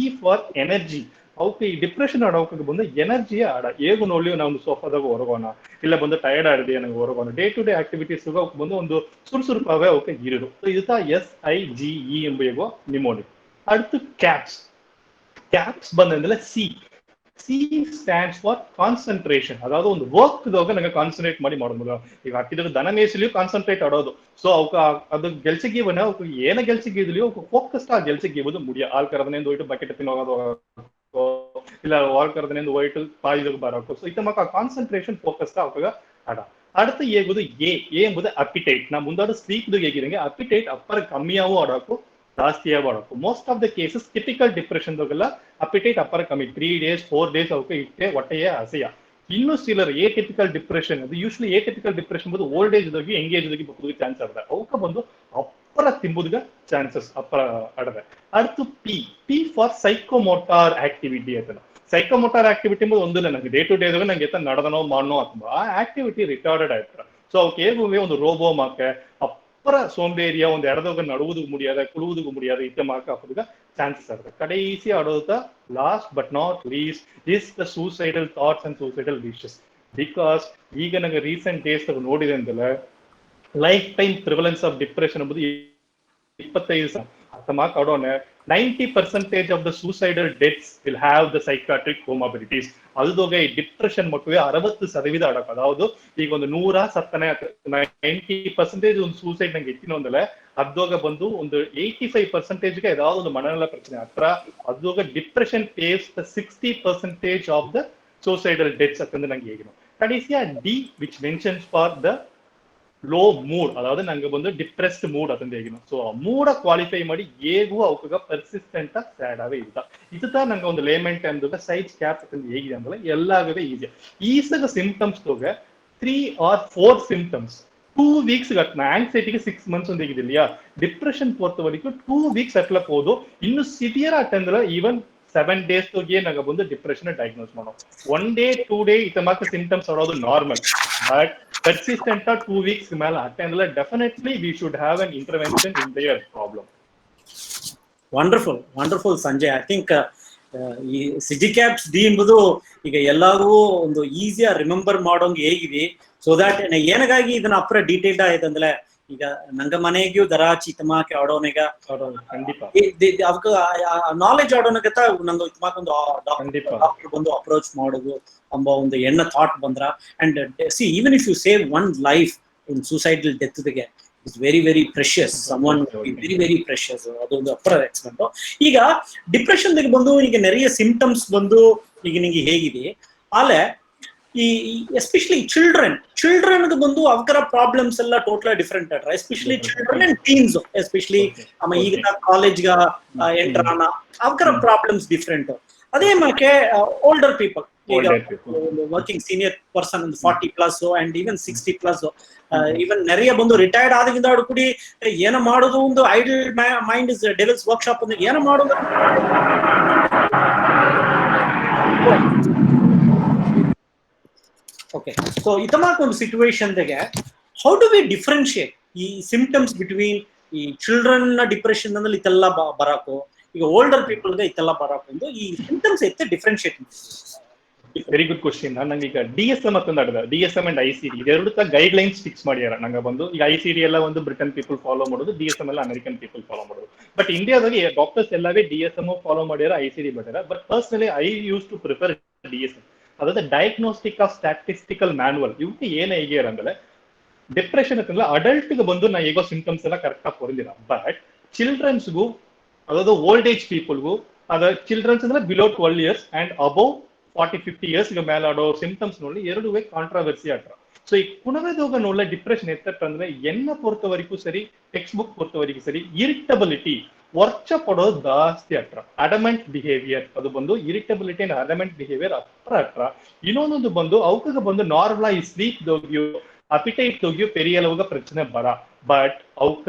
ಇ ಫಾರ್ ಎನರ್ಜಿ ಅವಕ್ಕೆ ಈ ಡಿಪ್ರೆಷನ್ ಆಡೋಕೆ ಬಂದು ಎನರ್ಜಿಯೇ ಆಡ ಹೇಗೂ ನೋಡ್ಲಿ ನಾವು ಒಂದು ಸೋಫಾದಾಗ ಹೊರಗೋಣ ಇಲ್ಲ ಬಂದು ಟಯರ್ಡ್ ಆಡಿದೆ ನಂಗೆ ಹೊರಗೋಣ ಡೇ ಟು ಡೇ ಆಕ್ಟಿವಿಟೀಸ್ ಬಂದು ಒಂದು ಸುರುಸುರುಪಾವೆ ಅವಕ್ಕೆ ಇರೋದು. ಸೊ ಇದು SIGE ಎಂಬ ನಿಮೋನಿಕ್. அடுத்து ಕ್ಯಾಪ್ಸ್ ಬಂದಂದ್ರೆ C C stands for concentration. ಅದಾவது ಒಂದು ವರ್ಕ್ದಾಗ ನಂಗೆ ಕಾನ್ಸಂಟ್ರೇಟ್ ಮಾಡಿ ಮಾಡೋದು. ಈಗ ಹಾಕಿದ್ರೆ ದನ ಮೇಯಿಸಲಿಯೂ ಕಾನ್ಸಂಟ್ರೇಟ್ ಆಡೋದು. ಸೊ ಅವಕ್ಕೆ ಅದು ಗೆಲ್ಸಿಗೀವನ ಅವಕ್ಕೆ ಏನ ಗೆಲ್ಸಿಗಿದ್ಲಿಯೋ ಅವಕ್ಕೆ ಫೋಕಸ್ಡ್ ಆ ಗೆಲ್ಸಿಗೀವುದು ಮುಡಿಯ. ಆಲ್ ಕರದನೆಂದು ಹೋಯ್ತು ಬಕೆಟ್ ತಿನ್ನೋದು ಇಲ್ಲ ಆಲ್ ಕರದನೆಂದು ಹೋಯ್ತು ಪಾಯಿದಾಗ ಬರೋಕು. ಸೊ ಇತ್ತ ಕಾನ್ಸಂಟ್ರೇಷನ್ ಫೋಕಸ್ಡ್ ಅವಕಾಗ ಆಡ. அடுத்து ஏகுது ஏ என்பது அப்பிடைட். நான் முந்தாடு ஸ்லீப் ஏகிறீங்க அப்பிடைட் அப்புறம் கம்மியாவும் ஆடாக்கும் ஜாஸ்தியாகவும் ஆடாக்கும். Most of the cases typical depression appetite ಅಪ್ಪರ ಕಮ್ಮಿ 3 days 4 days ಅವಕ್ಕೆ ಇಟ್ಟೆ ಹೊಟ್ಟೆಯೇ ಹಸಿಯ. ಇನ್ನು ಸಿಲರ್ ಏ ಟಿಪಿಕಲ್ ಡಿಪ್ರೆಷನ್ ಅದು ಯೂಶ್ವಲಿ ಏ ಟಿಪಿಕಲ್ ಡಿಪ್ರೆಷನ್ ಬಂದು ಓಲ್ಡ್ ಏಜ್ ದಾಗಿ ಎಂಗೇಜ್ ದಾಗಿ ಬರೋದಕ್ಕೆ ಚಾನ್ಸ್ ಆಡದೆ. ಅವಕ್ಕೆ ಬಂದು ಅಪ್ಪರ ತಿಂಬುದಕ್ಕೆ ಚಾನ್ಸಸ್ ಅಪ್ಪರ ಆಡದೆ. அடுத்து ಪಿ ಪಿ ಫಾರ್ ಸೈಕೋಮೋಟಾರ್ ಆಕ್ಟಿವಿಟಿ ಅಂತ. ಸೈಕೋಮೋಟಾರ್ ಆಕ್ಟಿವಿಟಿ ಎಂಬುದು ಒಂದಿಲ್ಲ ನಂಗೆ ಡೇ ಟು ಡೇದಾಗ ನಂಗೆ ಎತ್ತ ನಡೆದನೋ ಮಾಡನೋ ಅಥವಾ ಆ ಆಕ್ಟಿವಿಟಿ ರಿಟಾರ್ಡೆಡ್ ಆಯ್ತಾರೆ. ಸೊ ಅವಕ್ಕೆ ಹೇಗುವೆ ಒಂದು ರೋಬೋ ಮಾಕೆ ಅಪ್ಪರ ಸೋಂಬೇರಿಯ ಒಂದು ಎಡದಾಗ ನಡುವುದಕ್ಕೆ ಮುಡಿಯಾದ ಕುಳುವುದಕ್ಕೆ ಮುಡಿಯಾದ ಇತ್ತ ಮಾಕ ಹಾಕೋದಕ್ಕೆ ಚಾನ್ಸಸ್ ಆಗುತ್ತೆ. ಕಡೆಸಿ ಆಡೋದ last but not least is the suicidal thoughts and suicidal wishes. Because ಈಗ ನಂಗೆ ರೀಸೆಂಟ್ ಡೇಸ್ ನೋಡಿದೆ ಅಂತಲ್ಲ lifetime prevalence of depression ಎಂಬುದು 25 ಮಾರ್ಕ್ ಆಡೋಣ 90% of the suicidal deaths will have the psychiatric comorbidities. அதுதோக டிப்ரெஷன் மட்டுமே 60% அடக்கம். அதாவது ಈಗ ಒಂದು 100 ಸತ್ತನೆ 90% ಒಂದು ಸೂಸೈಡ್ ನಂಗೆ ಎತ್ತಿನ ಒಂದಲ್ಲ ಅದೋಗ ಬಂದು ಒಂದು 85%ಗೆ ಏதாவது ಒಂದು ಮನನಲ ಪ್ರಶ್ನೆ ಹತ್ರ ಅದೋಗ depression pays the 60% of the suicidal deaths ಅಂತ ನಂಗೆ ಹೇಗಿನ ಕಡಿಸಿಯ D which mentions for the low mood. ಅதாவது ನಂಗೆ ಬಂದು ಡಿಪ್ರೆಸ್ಡ್ ಮೂಡ್ ಅತಂದು ಹೇಗಿನ. ಸೊ ಆ ಮೂಡ ಕ್ವಾಲಿಫೈ ಮಾಡಿ ಹೇಗೂ ಅವಕಾಗ ಪರ್ಸಿಸ್ಟೆಂಟ್ ಸ್ಯಾಡ್ ಅವೇ ಇಲ್ಲ. ಇದು ನಂಗೆ ಒಂದು ಲೇಮೆಂಟ್ ಅಂದಾಗ ಸೈಡ್ ಕ್ಯಾಪ್ ಅತಂದು ಹೇಗಿದೆ ಅಂದ್ರೆ ಎಲ್ಲಾಗವೇ ಈಸಿ. ಈಸಗ ಸಿಂಪ್ಟಮ್ಸ್ ತೋಗ 3 or 4 ಸಿಂಪ್ಟಮ್ಸ್ 2 weeks கட்டின ஆங்ஸைட்டிக்கு 6 months வந்து இருக்குது இல்லையா. டிப்ரெஷன் பொறுத்த வரைக்கும் 2 weeks ಅಟ್ಲ போதும். இன்னும் ಸಿವಿಯರ್ ಅಟೆಂದ್ರ ಈವನ್ 7 days ತೋಗೆ ನಾಗ ಬಂದು ಡಿಪ್ರೆಷನ್ ಡಯಾಗ್ನೋಸ್ ಮಾಡೋಣ. 1 day 2 day ಇತ ಮಾತ್ರ ಸಿಂಪ್ಟಮ್ಸ್ ಆಡೋದು ನಾರ್ಮಲ್. ಬಟ್ persistent 2 weeks மேல அட்டெண்டல definitely we should have an intervention in their problem. Wonderful Sanjay. I think ಈ ಸಿಜಿಕ್ಯಾಪ್ಸ್ ಡಿ ಎಂಬುದು ಈಗ ಎಲ್ಲರಿಗೂ ಒಂದು ಈಸಿಯಾ ರಿಮೆಂಬರ್ ಮಾಡೋಂಗೆ ಹೇಗಿದೆ. ಸೊ ದಟ್ ಏನಗಾಗಿ ಇದನ್ನ ಅಪ್ರ ಡೀಟೇಲ್ಡ್ ಆಯ್ತಂದ್ರೆ ಈಗ ನಂಗ ಮನೆಗೂ ದರಾಚಿ ಇತಮಾಕೆ ಆಡೋನೆಗ ಖಂಡಿತ ಅವಕ್ಕೆ ನಾಲೆಜ್ ಆಡೋನಗತ್ತ ನಂದು ಇತಮಾಕ ಒಂದು ಡಾಕ್ಟರ್ ಬಂದು ಅಪ್ರೋಚ್ ಮಾಡೋದು ಎಂಬ ಒಂದು ಎಣ್ಣ ಥಾಟ್ ಬಂದ್ರ. And see even if you save one life in suicidal death ಗೆ is very very precious. Someone very very precious. ಅದೊಂದು ಅಪ್ಪರ ಎಕ್ಸ್ಪೆಂಟ್. ಈಗ ಡಿಪ್ರೆಷನ್ ದಾಗ ಬಂದು ಈಗ ನೆರೆಯ ಸಿಂಪ್ಟಮ್ಸ್ ಬಂದು ಈಗ ನಿಂಗೆ ಹೇಗಿದೆ ಆಲೆ ಈ ಎಸ್ಪೆಷಲಿ ಚಿಲ್ಡ್ರನ್ ಬಂದು ಅವಕರ ಪ್ರಾಬ್ಲಮ್ಸ್ ಎಲ್ಲ ಟೋಟಲ್ ಡಿಫರೆಂಟ್ ಆಟ್ರ. Especially children and teens especially ಅಮ್ಮ ಈಗ ಕಾಲೇಜ್ಗ ಎಂಟ್ರಾನ ಅವಕರ ಪ್ರಾಬ್ಲಮ್ಸ್ ಡಿಫರೆಂಟ್. ಅದೇ ಮಾಕೆ ಓಲ್ಡರ್ ಪೀಪಲ್ ಈಗ working senior person 40+ and even 60+. Even ನೆರೆಯ ಬಂದು ರಿಟೈರ್ಡ್ ಆದಗಿಂದ ಕೂಡಿ ಏನ ಮಾಡೋದು ಒಂದು idle mind is devil's workshop ಅಂದ್ರೆ ಏನ ಮಾಡೋದು. ಓಕೆ, ಸೊ ಇತಮಾಕ ಒಂದು ಸಿಚುವೇಶನ್ ದಾಗೆ ಹೌ ಡು ವಿ ಡಿಫ್ರೆನ್ಶಿಯೇಟ್ ಈ ಸಿಂಪ್ಟಮ್ಸ್ ಬಿಟ್ವೀನ್ ಈ ಚಿಲ್ಡ್ರನ್ ಡಿಪ್ರೆಷನ್ ಅಂದ್ರೆ ಇತೆಲ್ಲ ಬರಾಕು ಈಗ ಓಲ್ಡರ್ ಪೀಪಲ್ಗೆ ಇತೆಲ್ಲ ಬರಾಕು ಒಂದು ಈ ಸಿಂಪ್ಟಮ್ಸ್ ಎತ್ತೆ ಡಿಫ್ರೆನ್ಶಿಯೇಟ್. Very good question. ನಂಗೆ ಈಗ DSM ಅಂತ ನಡೆದ DSM ಅಂಡ್ ICD ಇದೆರಡು ಗೈಡ್ ಲೈನ್ಸ್ ಫಿಕ್ಸ್ ಮಾಡ್ಯಾರ. ನಂಗೆ ಬಂದು ಈಗ ICD ಎಲ್ಲ ಒಂದು ಬ್ರಿಟನ್ ಪೀಪಲ್ ಫಾಲೋ ಮಾಡೋದು, DSM ಎಲ್ಲ ಅಮೆರಿಕನ್ ಪೀಪಲ್ ಫಾಲೋ ಮಾಡೋದು. ಬಟ್ ಇಂಡಿಯಾದಾಗೆ ಡಾಕ್ಟರ್ಸ್ ಎಲ್ಲವೇ DSM ಫಾಲೋ ಮಾಡ್ಯಾರ, ICD ಮಾಡ್ಯಾರ. But personally I use to prefer DSM. ಅದಾದ ಡಯಾಗ್ನೋಸ್ಟಿಕ್ ಆಫ್ ಸ್ಟ್ಯಾಟಿಸ್ಟಿಕಲ್ ಮ್ಯಾನುವಲ್. ಇವಕ್ಕೆ ಏನೇ ಹೇಗಿರ ಅಂದ್ರೆ ಡಿಪ್ರೆಷನ್ ಅಂತಂದ್ರೆ ಅಡಲ್ಟ್ಗೆ ಬಂದು ನಾ ಹೇಗೋ ಸಿಂಪ್ಟಮ್ಸ್ ಎಲ್ಲ ಕರೆಕ್ಟ್ ಆಗಿ ಹೊರದಿಲ್ಲ. ಬಟ್ ಚಿಲ್ಡ್ರನ್ಸ್ಗೂ ಅದಾದ ಓಲ್ಡ್ ಏಜ್ ಪೀಪಲ್ಗೂ ಅದ ಚಿಲ್ಡ್ರನ್ಸ್ ಅಂದ್ರೆ below 12 years and above 40-50 years ಮೇಲೆ ಆಡೋ ಸಿಂಪ್ಟಮ್ಸ್ ನೋಡಿ ಎರಡುವೇ ಕಾಂಟ್ರಾವರ್ಸಿ ಆಟ್ರ. ಸೊ ಈ ಕುಣವೆದೋಗ ನೋಡ್ಲ ಡಿಪ್ರೆಷನ್ ಎತ್ತಂದ್ರೆ ಎನ್ನ ಪೊರ್ತ ವರೆಗೂ ಸರಿ, ಟೆಕ್ಸ್ಟ್ ಬುಕ್ ಪೊರ್ತ ವರೆಗೂ ಸರಿ, ಇರಿಟಬಿಲಿಟಿ ವರ್ಚ ಪಡೋದು ಜಾಸ್ತಿ ಅಟ್ರ. ಅಡಮೆಂಟ್ ಬಿಹೇವಿಯರ್ ಅದು ಬಂದು ಇರಿಟಬಿಲಿಟಿ ಅಂಡ್ ಅಡಮೆಂಟ್ ಬಿಹೇವಿಯರ್ ಅಟ್ರ. ಇನ್ನೊಂದೊಂದು ಬಂದು ಅವಕಾಗ ಬಂದು ನಾರ್ಮಲ್ ಈ ಸ್ಲೀಪ್ ದೋಗ್ಯೋ ಅಪಿಟೈಟ್ ದೋಗ್ಯೋ ಪೆರಿಯಲವಾಗ ಪ್ರಚನೆ ಬರ. ಬಟ್ ಅವಕ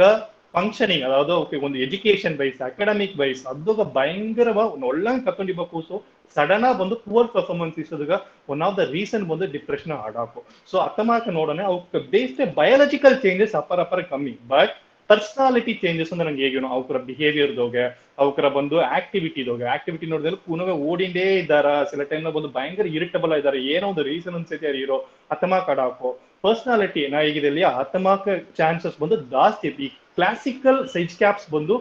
ಫಂಕ್ಷನಿಂಗ್ ಅದಾவது ಓಕೆ ಒಂದು ಎಜುಕೇಶನ್ ವೈಸ್ ಅಕಾಡೆಮಿಕ್ ವೈಸ್ ಅದೋಗ ಭಯಂಕರವ ಒಳ್ಳಂಗ್ ಕತ್ಕೊಂಡಿರ್ಬೇಕು. ಸೊ ಸಡನ್ ಆಗಿ ಬಂದು ಪುವರ್ ಪರ್ಫಾರ್ಮೆನ್ಸ್ ಇಸೋದಾಗ ಒನ್ ಆಫ್ ದ ರೀಸನ್ ಬಂದು ಡಿಪ್ರೆಷನ್ ಆಡಾಕು. ಸೊ ಅತ್ತಮಾಕ ನೋಡೋಣ ಅವಕ್ಕೆ ಬೇಸ್ಡ್ ಬಯಾಲಜಿಕಲ್ ಚೇಂಜಸ್ ಅಪರ ಕಮ್ಮಿ. ಬಟ್ ಪರ್ಸನಾಲಿಟಿ ಚೇಂಜಸ್ ಅಂದ್ರೆ ನಂಗೆ ಹೇಗೇನೋ ಅವಕರ ಬಿಹೇವಿಯರ್ದೋಗೆ ಅವಕರ ಬಂದು ಆಕ್ಟಿವಿಟಿ ನೋಡಿದ್ರೆ ಪುನಃ ಓಡಿಂಡೇ ಇದ್ದಾರ. ಸಿಲ ಟೈಮ್ ಬಂದು ಭಯಂಕರ ಇರಿಟಬಲ್ ಇದಾರೆ. ಏನೋ ಒಂದು ರೀಸನ್ ಅನ್ಸೈತಿ ಅವ್ರು ಇರೋ ಅತ್ತಮಾಕ ಆಡಾಕು. ಪರ್ಸನಾಲಿಟಿ ನಾ ಹೇಗಿದೆ ಅತ್ತಮಾಕ ಚಾನ್ಸಸ್ ಬಂದು ಜಾಸ್ತಿ. ಈ ಕ್ಲಾಸಿಕಲ್ ಸೈಜ್ ಕ್ಯಾಪ್ಸ್ ಬಂದು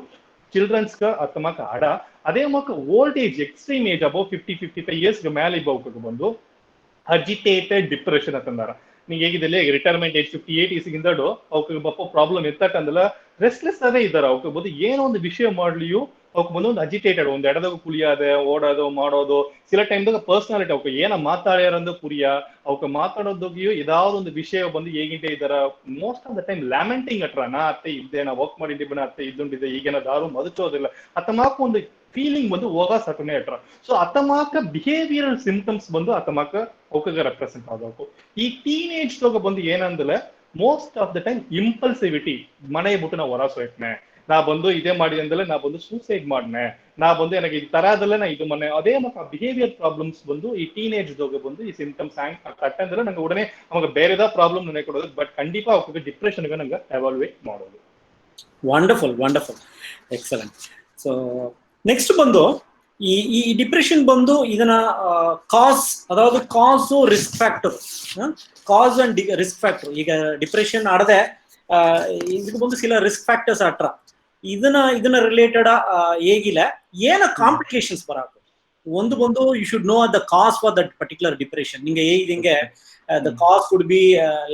ಚಿಲ್ಡ್ರನ್ಸ್ಗೆ ಅತ್ತಮಾಕ ಆಡ ಅದೇ ಮಕ್ಕ old age extreme age above 50-55 ಇಯರ್ಸ್ಗೆ ಮೇಲೆ ಇಬ್ಬ ಬಂದು ಅಜಿಟೇಟೆಡ್ ಡಿಪ್ರೆಷನ್ ಅಂತಂದಾರ. ನೀಗೆ ಹೇಗಿದ್ದಲ್ಲಿ ರಿಟೈರ್ಮೆಂಟ್ ಏಜ್ 58 ಇಸಿಗಿಂದಡು ಅವಕ್ಕೆ ಬಪ್ಪ ಪ್ರಾಬ್ಲಮ್ ಎತ್ತಕಂದಲ್ಲ ರೆಸ್ಟ್ಲೆಸ್ ಅವೇ ಇದ್ದಾರ. ಅವಕ್ಕೆ ಬಂದು ಏನೋ ಒಂದು ವಿಷಯ ಮಾಡ್ಲಿಯೂ ಅವಕ್ಕೆ ಬಂದು ಒಂದು ಅಜಿಟೇಟೆಡ್, ಒಂದು ಎಡದಾಗ ಕುಳಿಯೋದೆ, ಓಡೋದು ಮಾಡೋದು, ಸಿಲ ಟೈಮ್ದಾಗ ಪರ್ಸನಾಲಿಟಿ ಅವಕ್ಕೆ ಏನ ಮಾತಾಡ್ಯಾರಂದು ಪುರಿಯ ಅವಕ್ಕೆ ಮಾತಾಡೋದೋಗಿಯೂ ಇದಾವ್ದು ಒಂದು ವಿಷಯ ಬಂದು ಹೇಗಿಂಟೆ ಇದ್ದಾರ. ಮೋಸ್ಟ್ ಆಫ್ ದ ಟೈಮ್ ಲ್ಯಾಮೆಂಟಿಂಗ್ ಅಟ್ರ ನಾ ಅತ್ತೆ ಇದ್ದೆ, ನಾ ವರ್ಕ್ ಮಾಡಿದ್ದೆ, ಅತ್ತೆ ಇದ್ದುಂಟಿದ್ದೆ, ಈಗೇನ ದಾರು ಮದುಚೋದಿಲ್ಲ ಅತ್ತಮಾಕ ಒಂದು ಫೀಲಿಂಗ್ ಬಂದು ಹೋಗ ಸಟನೆ ಅಟ್ರ. ಸೊ ಅತ್ತಮಾಕ ಬಿಹೇವಿಯರಲ್ ಸಿಂಪ್ಟಮ್ಸ್ ಬಂದು ಅತ್ತಮಾಕ ಅವಕಾಗ ರೆಪ್ರೆಸೆಂಟ್ ಆಗಬೇಕು. ಈ ಟೀನೇಜ್ ತೋಗ ಬಂದು ಏನಂದ್ರೆ most of the time impulsivity, ಮನೆ ಬಿಟ್ಟು ನಾ ಹೊರ ಸೋಯ್ತನೆ, ನಾ ಬಂದು ಇದೇ ಮಾಡಿದೆ ಅಂದಲೇ ನಾ ಬಂದು ಸೂಸೈಡ್ ಮಾಡ್ನೆ, ನಾ ಬಂದು ನನಗೆ ಈ ತರದಲ್ಲೇ ನಾ ಇದು ಮನೆ ಅದೇ ಮಕ್ಕ ಬಿಹೇವಿಯರ್ ಪ್ರಾಬ್ಲಮ್ಸ್ ಬಂದು ಈ ಟೀನೇಜ್ ದೋಗ ಬಂದು ಈ ಸಿಂಪ್ಟಮ್ಸ್ ಕಟ್ಟಂದ್ರೆ ನಂಗೆ ಉಡನೆ ಅವಾಗ ಬೇರೆದ ಪ್ರಾಬ್ಲಮ್ ನನಗೆ ಕೊಡೋದು. ಬಟ್ ಖಂಡಿತ ಅವಕ್ಕೆ ಡಿಪ್ರೆಷನ್ಗೆ ನಂಗೆ ಎವಾಲ್ವೇಟ್ ಮಾಡೋದು. Wonderful wonderful, excellent. So next ಬಂದು ಈ ಡಿಪ್ರೆಷನ್ ಬಂದು ಇದನ್ನ ಕಾಸ್, ಅதாவது ಕಾಸು risk factor, cause and risk factor. ಈಗ ಡಿಪ್ರೆಷನ್ ಆಡದೆ ಇದಕ್ಕೆ ಬಂದು ಸಿಲ ರಿಸ್ಕ್ ಫ್ಯಾಕ್ಟರ್ಸ್ ಅಟ್ರ ಇದನ್ನ ರಿಲೇಟೆಡ್ ಹೇಗಿಲ್ಲ ಏನ ಕಾಂಪ್ಲಿಕೇಶನ್ಸ್ ಬರಾಕು. ಒಂದು ಬಂದು you should know the cause for that particular depression. ನಿಂಗೆ ಹೇಗಿದಂಗೆ the cause could be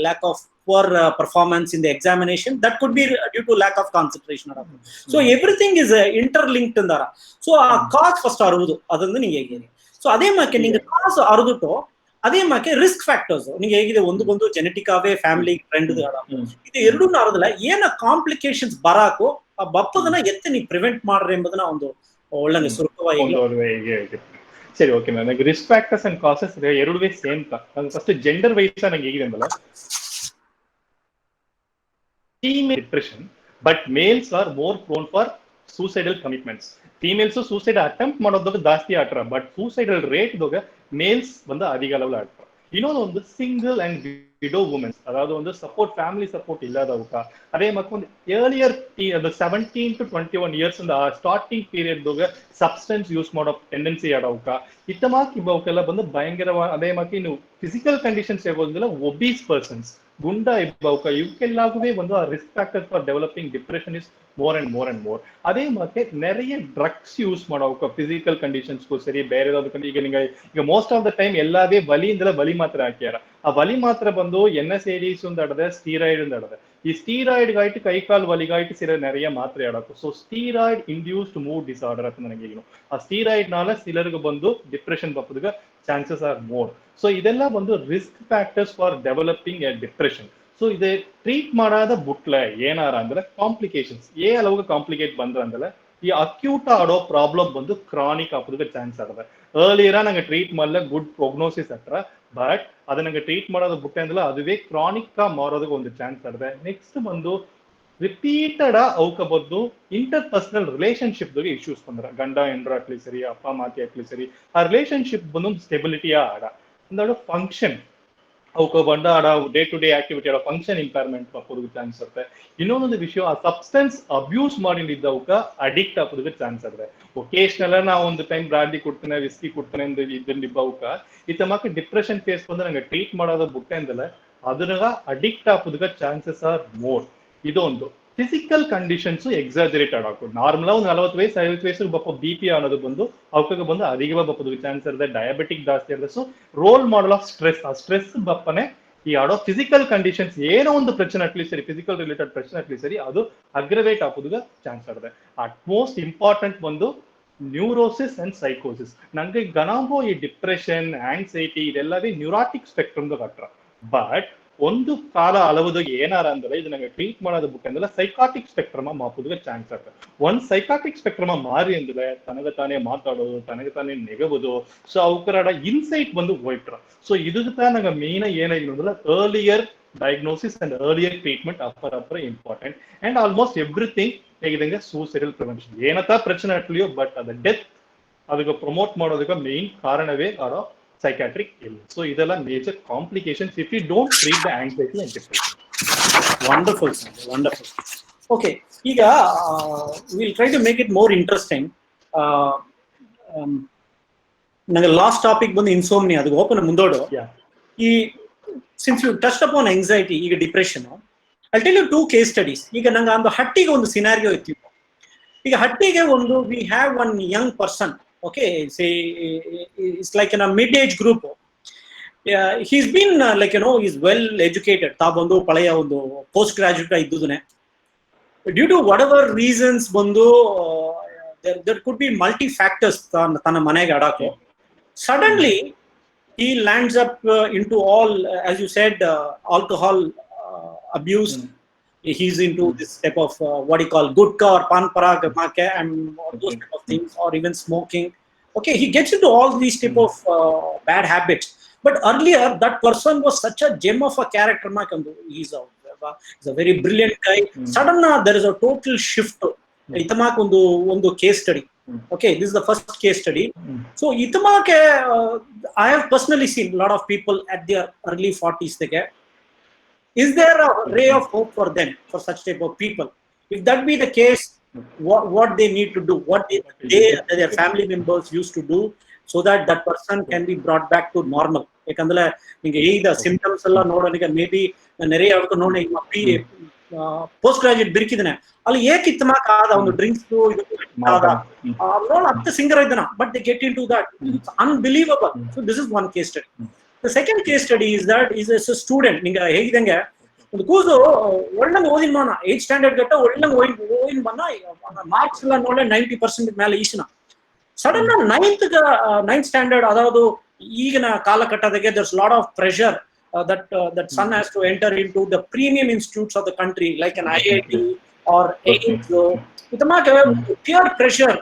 lack of poor performance in the examination, that could be due to lack of concentration. So everything is interlinked andara. So a cause first arudu adandu ninge hege. So ade make ninge cause arudutto ade make risk factors ninge hegide ondu bondu genetic ave family friend idu erdu aradala ena complications baraku a bappagana ette ni prevent ಮಾಡ್ರೆ ಎಂಬುದನ್ನ ಒಂದು ಒಳ್ಳೆ ಸುರಕ್ಷವಾಗಿ. ಸರಿ, okay. ನನಗೆ risk factors and causes ಎರಡುವೇ same. First gender wise ನಂಗೆ ಹೇಗಿದೆ ಅಂದಲ್ಲ, female depression, but males are more prone for suicidal commitments. Females suicide attempt ಮಾಡೋದಕ್ಕೆ ಜಾಸ್ತಿ ಆಟ್ರ, ಬಟ್ suicidal rate ದೋಗ ಮೇಲ್ಸ್ ಬಂದು ಅಧಿಕ ಲೆವೆಲ್ ಆಟ್ರ. ಇನ್ನೊಂದು ಒಂದು ಸಿಂಗಲ್ ಅಂಡ್ ವಿಡೋ ವುಮೆನ್ಸ್, ಅದಾவது ಒಂದು ಸಪೋರ್ಟ್ ಫ್ಯಾಮಿಲಿ ಸಪೋರ್ಟ್ ಇಲ್ಲದವಕ, ಅದೇ ಮಕ್ಕ ಒಂದು earlier 17 to 21 years starting period ದೋಗ ಸಬ್ಸ್ಟೆನ್ಸ್ ಯೂಸ್ ಮಾಡೋ ಟೆಂಡೆನ್ಸಿ ಆಡವಕ ಇತ್ತಮಾಕಿ ಇವಕ್ಕೆಲ್ಲ ಬಂದು ಭಯಂಕರವಾದ. ಅದೇ ಮಾಕಿ ನೀವು ಫಿಸಿಕಲ್ ಕಂಡೀಷನ್ಸ್ ಹೇಗೋದಿಲ್ಲ, ಒಬೀಸ್ ಪರ್ಸನ್ಸ್, ಗುಂಡ ಇಬ್ಬವಕ ಇವಕ್ಕೆಲ್ಲಾಗುವೆ ಒಂದು ಆ risk factor for developing depression is more and more and more. அதே மாதிரி நிறைய ட்ரக்ஸ் யூஸ் ಮಾಡೋಕೆ ಫಿಸಿಕಲ್ ಕಂಡೀಷನ್ಸ್ಗೂ ಸರಿ, ಬೇರೆ ಈಗ ಮೋಸ್ಟ್ ಆಫ್ ದ ಟೈಮ್ ಎಲ್ಲಾದೇ ಬಲಿಯಿಂದಲೇ ಬಲಿ ಮಾತ್ರ ಹಾಕ್ಯಾರ. ಆ ಬಲಿ ಮಾತ್ರ ಬಂದು NSAIDs ಅಡದೆ, ಸ್ಟೀರಾಯ್ಡ್ ಅಡದೆ. ಈ ಸ್ಟೀರಾಯ್ಡ್ ಗಾಯ್ತು ಕೈ ಕಾಲು ವಲಿಗಾಯ್ತು ಸಿಲ நிறைய ಮಾತ್ರೆ ಆಡಕು. So steroid induced mood disorder ಅಂತ ನನಗೆ ಈಗ ಆ ಸ್ಟೀರಾಯ್ಡ್ ನಾಲ ಸಿಲರ್ಗೆ ಬಂದು ಡಿಪ್ರೆಷನ್ ಬಪ್ಪದಗ ಚಾನ್ಸಸ್ ಆರ್ ಮೋರ್. ಸೊ ಇದೆಲ್ಲ ಬಂದು risk factors for developing a depression. So ಇದೆ ಟ್ರೀಟ್ ಮಾಡಾದ ಬುಟ್ಲೆ ಏನಾರ ಅಂದ್ರೆ ಕಾಂಪ್ಲಿಕೇಶನ್ಸ್ ಅಲವಾಗ ಕಾಂಪ್ಲಿಕೇಟ್ ಬಂದ್ರ ಅಂದ್ರೆ ಈ ಅಕ್ಯೂಟ್ ಆಡೋ ಪ್ರಾಬ್ಲಮ್ ಬಂದು ಕ್ರಾನಿಕ್ ಆಗೋದಕ್ಕೆ ಚಾನ್ಸ್ ಆಗದೆ. ಏರ್ಲಿಯರ ನಂಗೆ ಟ್ರೀಟ್ ಮಾಡಲ ಗುಡ್ ಪ್ರೊಗ್ನೋಸಿಸ್ ಹತ್ರ, ಬಟ್ ಅದು ನಂಗೆ ಟ್ರೀಟ್ ಮಾಡೋದು ಬುಟ್ಟೆ ಅಂದ್ರೆ ಅದುವೇ ಕ್ರಾನಿಕ್ ಮಾಡೋದಕ್ಕೆ ಒಂದು ಚಾನ್ಸ್ ಆಗದೆ. ನೆಕ್ಸ್ಟ್ ಬಂದು ರಿಪೀಟೆಡ್ ಅವಕ್ಕೆ ಬಂದು ಇಂಟರ್ ಪರ್ಸನಲ್ ರಿಲೇಶನ್ಶಿಪ್ ದಾಗ ಇಶ್ಯೂಸ್ ಬಂದ್ರ, ಗಂಡ ಹೆಂಡ್ರ ಆಗ್ಲಿ ಸರಿ, ಅಪ್ಪ ಮಾತಿ ಆಗ್ಲಿ ಸರಿ, ಆ ರಿಲೇಶನ್ಶಿಪ್ ಬಂದು ಸ್ಟೆಬಿಲಿಟಿಯ ಆಡ ಅಂದಾಡು ಫಂಕ್ಷನ್ ಅವಕ್ಕೆ ಬಂದ ಆಡ ಡೇ ಟು ಡೇ ಆಕ್ಟಿವಿಟಿ ಆಡೋ ಫಂಕ್ಷನ್ ಇಂಪೇರ್ಮೆಂಟ್ ಹಾಕೋದಕ್ಕೆ ಚಾನ್ಸ್ ಇರುತ್ತೆ. ಇನ್ನೊಂದೊಂದು ವಿಷಯ, ಆ ಸಬ್ಸ್ಟೆನ್ಸ್ ಅಬ್ಯೂಸ್ ಮಾಡಿದ್ದವಕ್ಕೆ ಅಡಿಕ್ಟ್ ಹಾಕೋದಕ್ಕೆ ಚಾನ್ಸ್ ಆಗಿದೆ. ಒಕೇಶನಲ್ ನಾವು ಒಂದು ಟೈಮ್ ಬ್ರಾಂಡಿ ಕೊಡ್ತೇನೆ, ವಿಸ್ಕಿ ಕೊಡ್ತೇನೆ ಇದ್ದವಕ್ಕ ಇತ್ತಮಕ್ಕೆ ಡಿಪ್ರೆಷನ್ ಫೇಸ್ ಬಂದ್ರೆ ನಂಗೆ ಟ್ರೀಟ್ ಮಾಡೋದು ಬುಟ್ಟೆ ಅಂದಲ್ಲ ಅದನ್ನ ಅಡಿಕ್ಟ್ ಹಾಕೋದಕ್ಕೆ ಚಾನ್ಸಸ್ ಆರ್ ಮೋರ್. ಇದೊಂದು ಫಿಸಿಕಲ್ ಕಂಡೀಷನ್ಸ್ ಎಕ್ಸಾಜರೇಟ್ ಆಡಾಕು. ನಾರ್ಮಲ್ ಒಂದು 40 ವಯಸ್ಸು 50 ವಯಸ್ಸು ಬಪ್ಪ BP ಅನ್ನೋದು ಬಂದು ಅವಕಾಗ ಬಂದು ಅಧಿಕ ಬಪ್ಪದಕ್ಕೆ ಚಾನ್ಸ್ ಇರುತ್ತೆ. ಡಯಾಬಿಟಿಕ್ ಜಾಸ್ತಿ ಇರುತ್ತೆ. So role model of stress, ಆ ಸ್ಟ್ರೆಸ್ ಬಪ್ಪನೆ ಈ ಆಡೋ ಫಿಸಿಕಲ್ ಕಂಡೀಷನ್ಸ್ ಏನೋ ಒಂದು ಪ್ರಶ್ನೆ ಅಟ್ಲಿ ಸರಿ, ಫಿಸಿಕಲ್ ರಿಲೇಟೆಡ್ ಪ್ರಶ್ನೆ ಅಟ್ಲಿ ಸರಿ, ಅದು ಅಗ್ರವೇಟ್ ಆಗೋದಕ್ಕೆ ಚಾನ್ಸ್ ಆಗುತ್ತೆ. ಅಟ್ ಮೋಸ್ಟ್ ಇಂಪಾರ್ಟೆಂಟ್ ಬಂದು ನ್ಯೂರೋಸಿಸ್ ಅಂಡ್ ಸೈಕೋಸಿಸ್. ನಂಗೆ ಗನಾಂಬೋ ಈ ಡಿಪ್ರೆಷನ್, ಆಂಗ್ಸೈಟಿ ಇದೆಲ್ಲವೇ ನ್ಯೂರಾಟಿಕ್ ಸ್ಪೆಕ್ಟ್ರಮ್ದಾಗ ಹತ್ರ. ಬಟ್ ಒಂದು ಕಾಲ ಅಳವದಾಗ ಏನಾರ ಅಂದ್ರೆ ಇದು ನಂಗೆ ಟ್ರೀಟ್ ಮಾಡೋದು ಬುಕ್ ಅಂದ್ರೆ ಸೈಕಾಟಿಕ್ ಸ್ಪೆಕ್ಟ್ರಮ ಮಾಪುದಕ್ಕೆ ಚಾನ್ಸ್ ಆಗ್ತದೆ. ಒಂದ್ ಸೈಕಾಟಿಕ್ ಸ್ಪೆಕ್ಟ್ರಮ ಮಾರಿ ಅಂದ್ರೆ ತನಗೆ ತಾನೇ ಮಾತಾಡೋದು, ತನಗೆ ತಾನೇ ನೆಗಬಹುದು. ಸೊ ಅವಕರ ಇನ್ಸೈಟ್ ಬಂದು ಹೋಯ್ಟ್ರ. ಸೊ ಇದಕ್ಕೆ ನಂಗೆ ಮೇನ್ ಏನಾಗಿಲ್ಲ ಅಂದ್ರೆ earlier diagnosis and earlier treatment ಅಪ್ಪರ ಇಂಪಾರ್ಟೆಂಟ್. ಅಂಡ್ ಆಲ್ಮೋಸ್ಟ್ ಎವ್ರಿಥಿಂಗ್ ಹೇಗಿದಂಗೆ ಸೂಸೈಡಲ್ ಪ್ರಿವೆನ್ಷನ್ ಏನತ್ತ ಪ್ರಶ್ನೆ ಅಟ್ಲಿಯೋ, ಬಟ್ ಅದ ಡೆತ್ ಅದಕ್ಕೆ ಪ್ರಮೋಟ್ ಮಾಡೋದಕ್ಕೆ ಮೇನ್ ಕಾರಣವೇ ಆಡೋ psychiatric illness. So idella major complications if you don't treat the anxiety and depression. Wonderful, wonderful. Okay, ಈಗ we'll try to make it more interesting. ನಂಗೆ ಲಾಸ್ಟ್ ಟಾಪಿಕ್ ಬಂದು ಇನ್ಸೋಮ್ನಿಯಾ, ಅದು open ಮುಂದೋಡು. ಈ since you touched upon anxiety, ಈಗ depression, I'll tell you 2 case studies. ಈಗ ನಂಗೆ ಒಂದು ಹಟ್ಟಿಗೆ ಒಂದು ಸಿನಾರಿಯೋ ಇತ್ತು. ಈಗ ಹಟ್ಟಿಗೆ ಒಂದು we have one Young person, okay, it's like in a mid age group. he's been like he's well educated. ತಾ ಬಂದು ಪಳೆಯ ಒಂದು ಪೋಸ್ಟ್ ಗ್ರಾಜುಯೇಟ್ ಇದ್ದುದನೆ. Due to whatever reasons ಬಂದು there could be multi factors ತನ್ನ ಮನೆಗೆ ಅಡಾಕು. Suddenly he lands up into all, as you said, alcohol abuse. He's into this type of what you call gudka or pan parag make and those type of things, or even smoking. Okay, he gets into all these type of bad habits. But earlier that person was such a gem of a character. He's a very brilliant guy. Suddenly there is a total shift. Itamak ಒಂದು case study. Okay, this is the first case study. So Itamak, I have personally seen a lot of people at their early 40s. Is there a ray of hope for them, for such type of people? If that be the case, what they need to do, what their family members used to do, so that that person can be brought back to normal. Ekandle ninge the symptoms alla nodaniga maybe neriya avukku nodi post graduate birikidane alli ekitmak aada ಒಂದು drinks ಇದು ಆದ ನೋಡ ಅತ್ತ singer ಇದನ, but they get into that. It's unbelievable. So this is one case study. The second case study is that is a student. ನಿಂಗೆ ಹೇಗಿದಂಗೆ ಒಂದು ಕೂಸು ಒಳ್ಳೆಂಗೆ ಓದಿನ ಮಾನ 8th ಸ್ಟ್ಯಾಂಡರ್ಡ್ ಗಟ್ಟ ಒಳ್ಳೆಂಗೆ ಓದಿನ ಬನ್ನ ಮಾರ್ಕ್ಸ್ ಎಲ್ಲ ನೋಡ್ಲೆ 90% ಮೇಲೆ ಈಶನ. ಸಡನ್ ನೈನ್ತ್ ಸ್ಟ್ಯಾಂಡರ್ಡ್ ಅದಾವುದು ಈಗಿನ ಕಾಲಘಟ್ಟದಾಗೆ there's lot of pressure that son has to enter into the premium institutes of the country like an IIT or AIMS. Itamake peer pressure,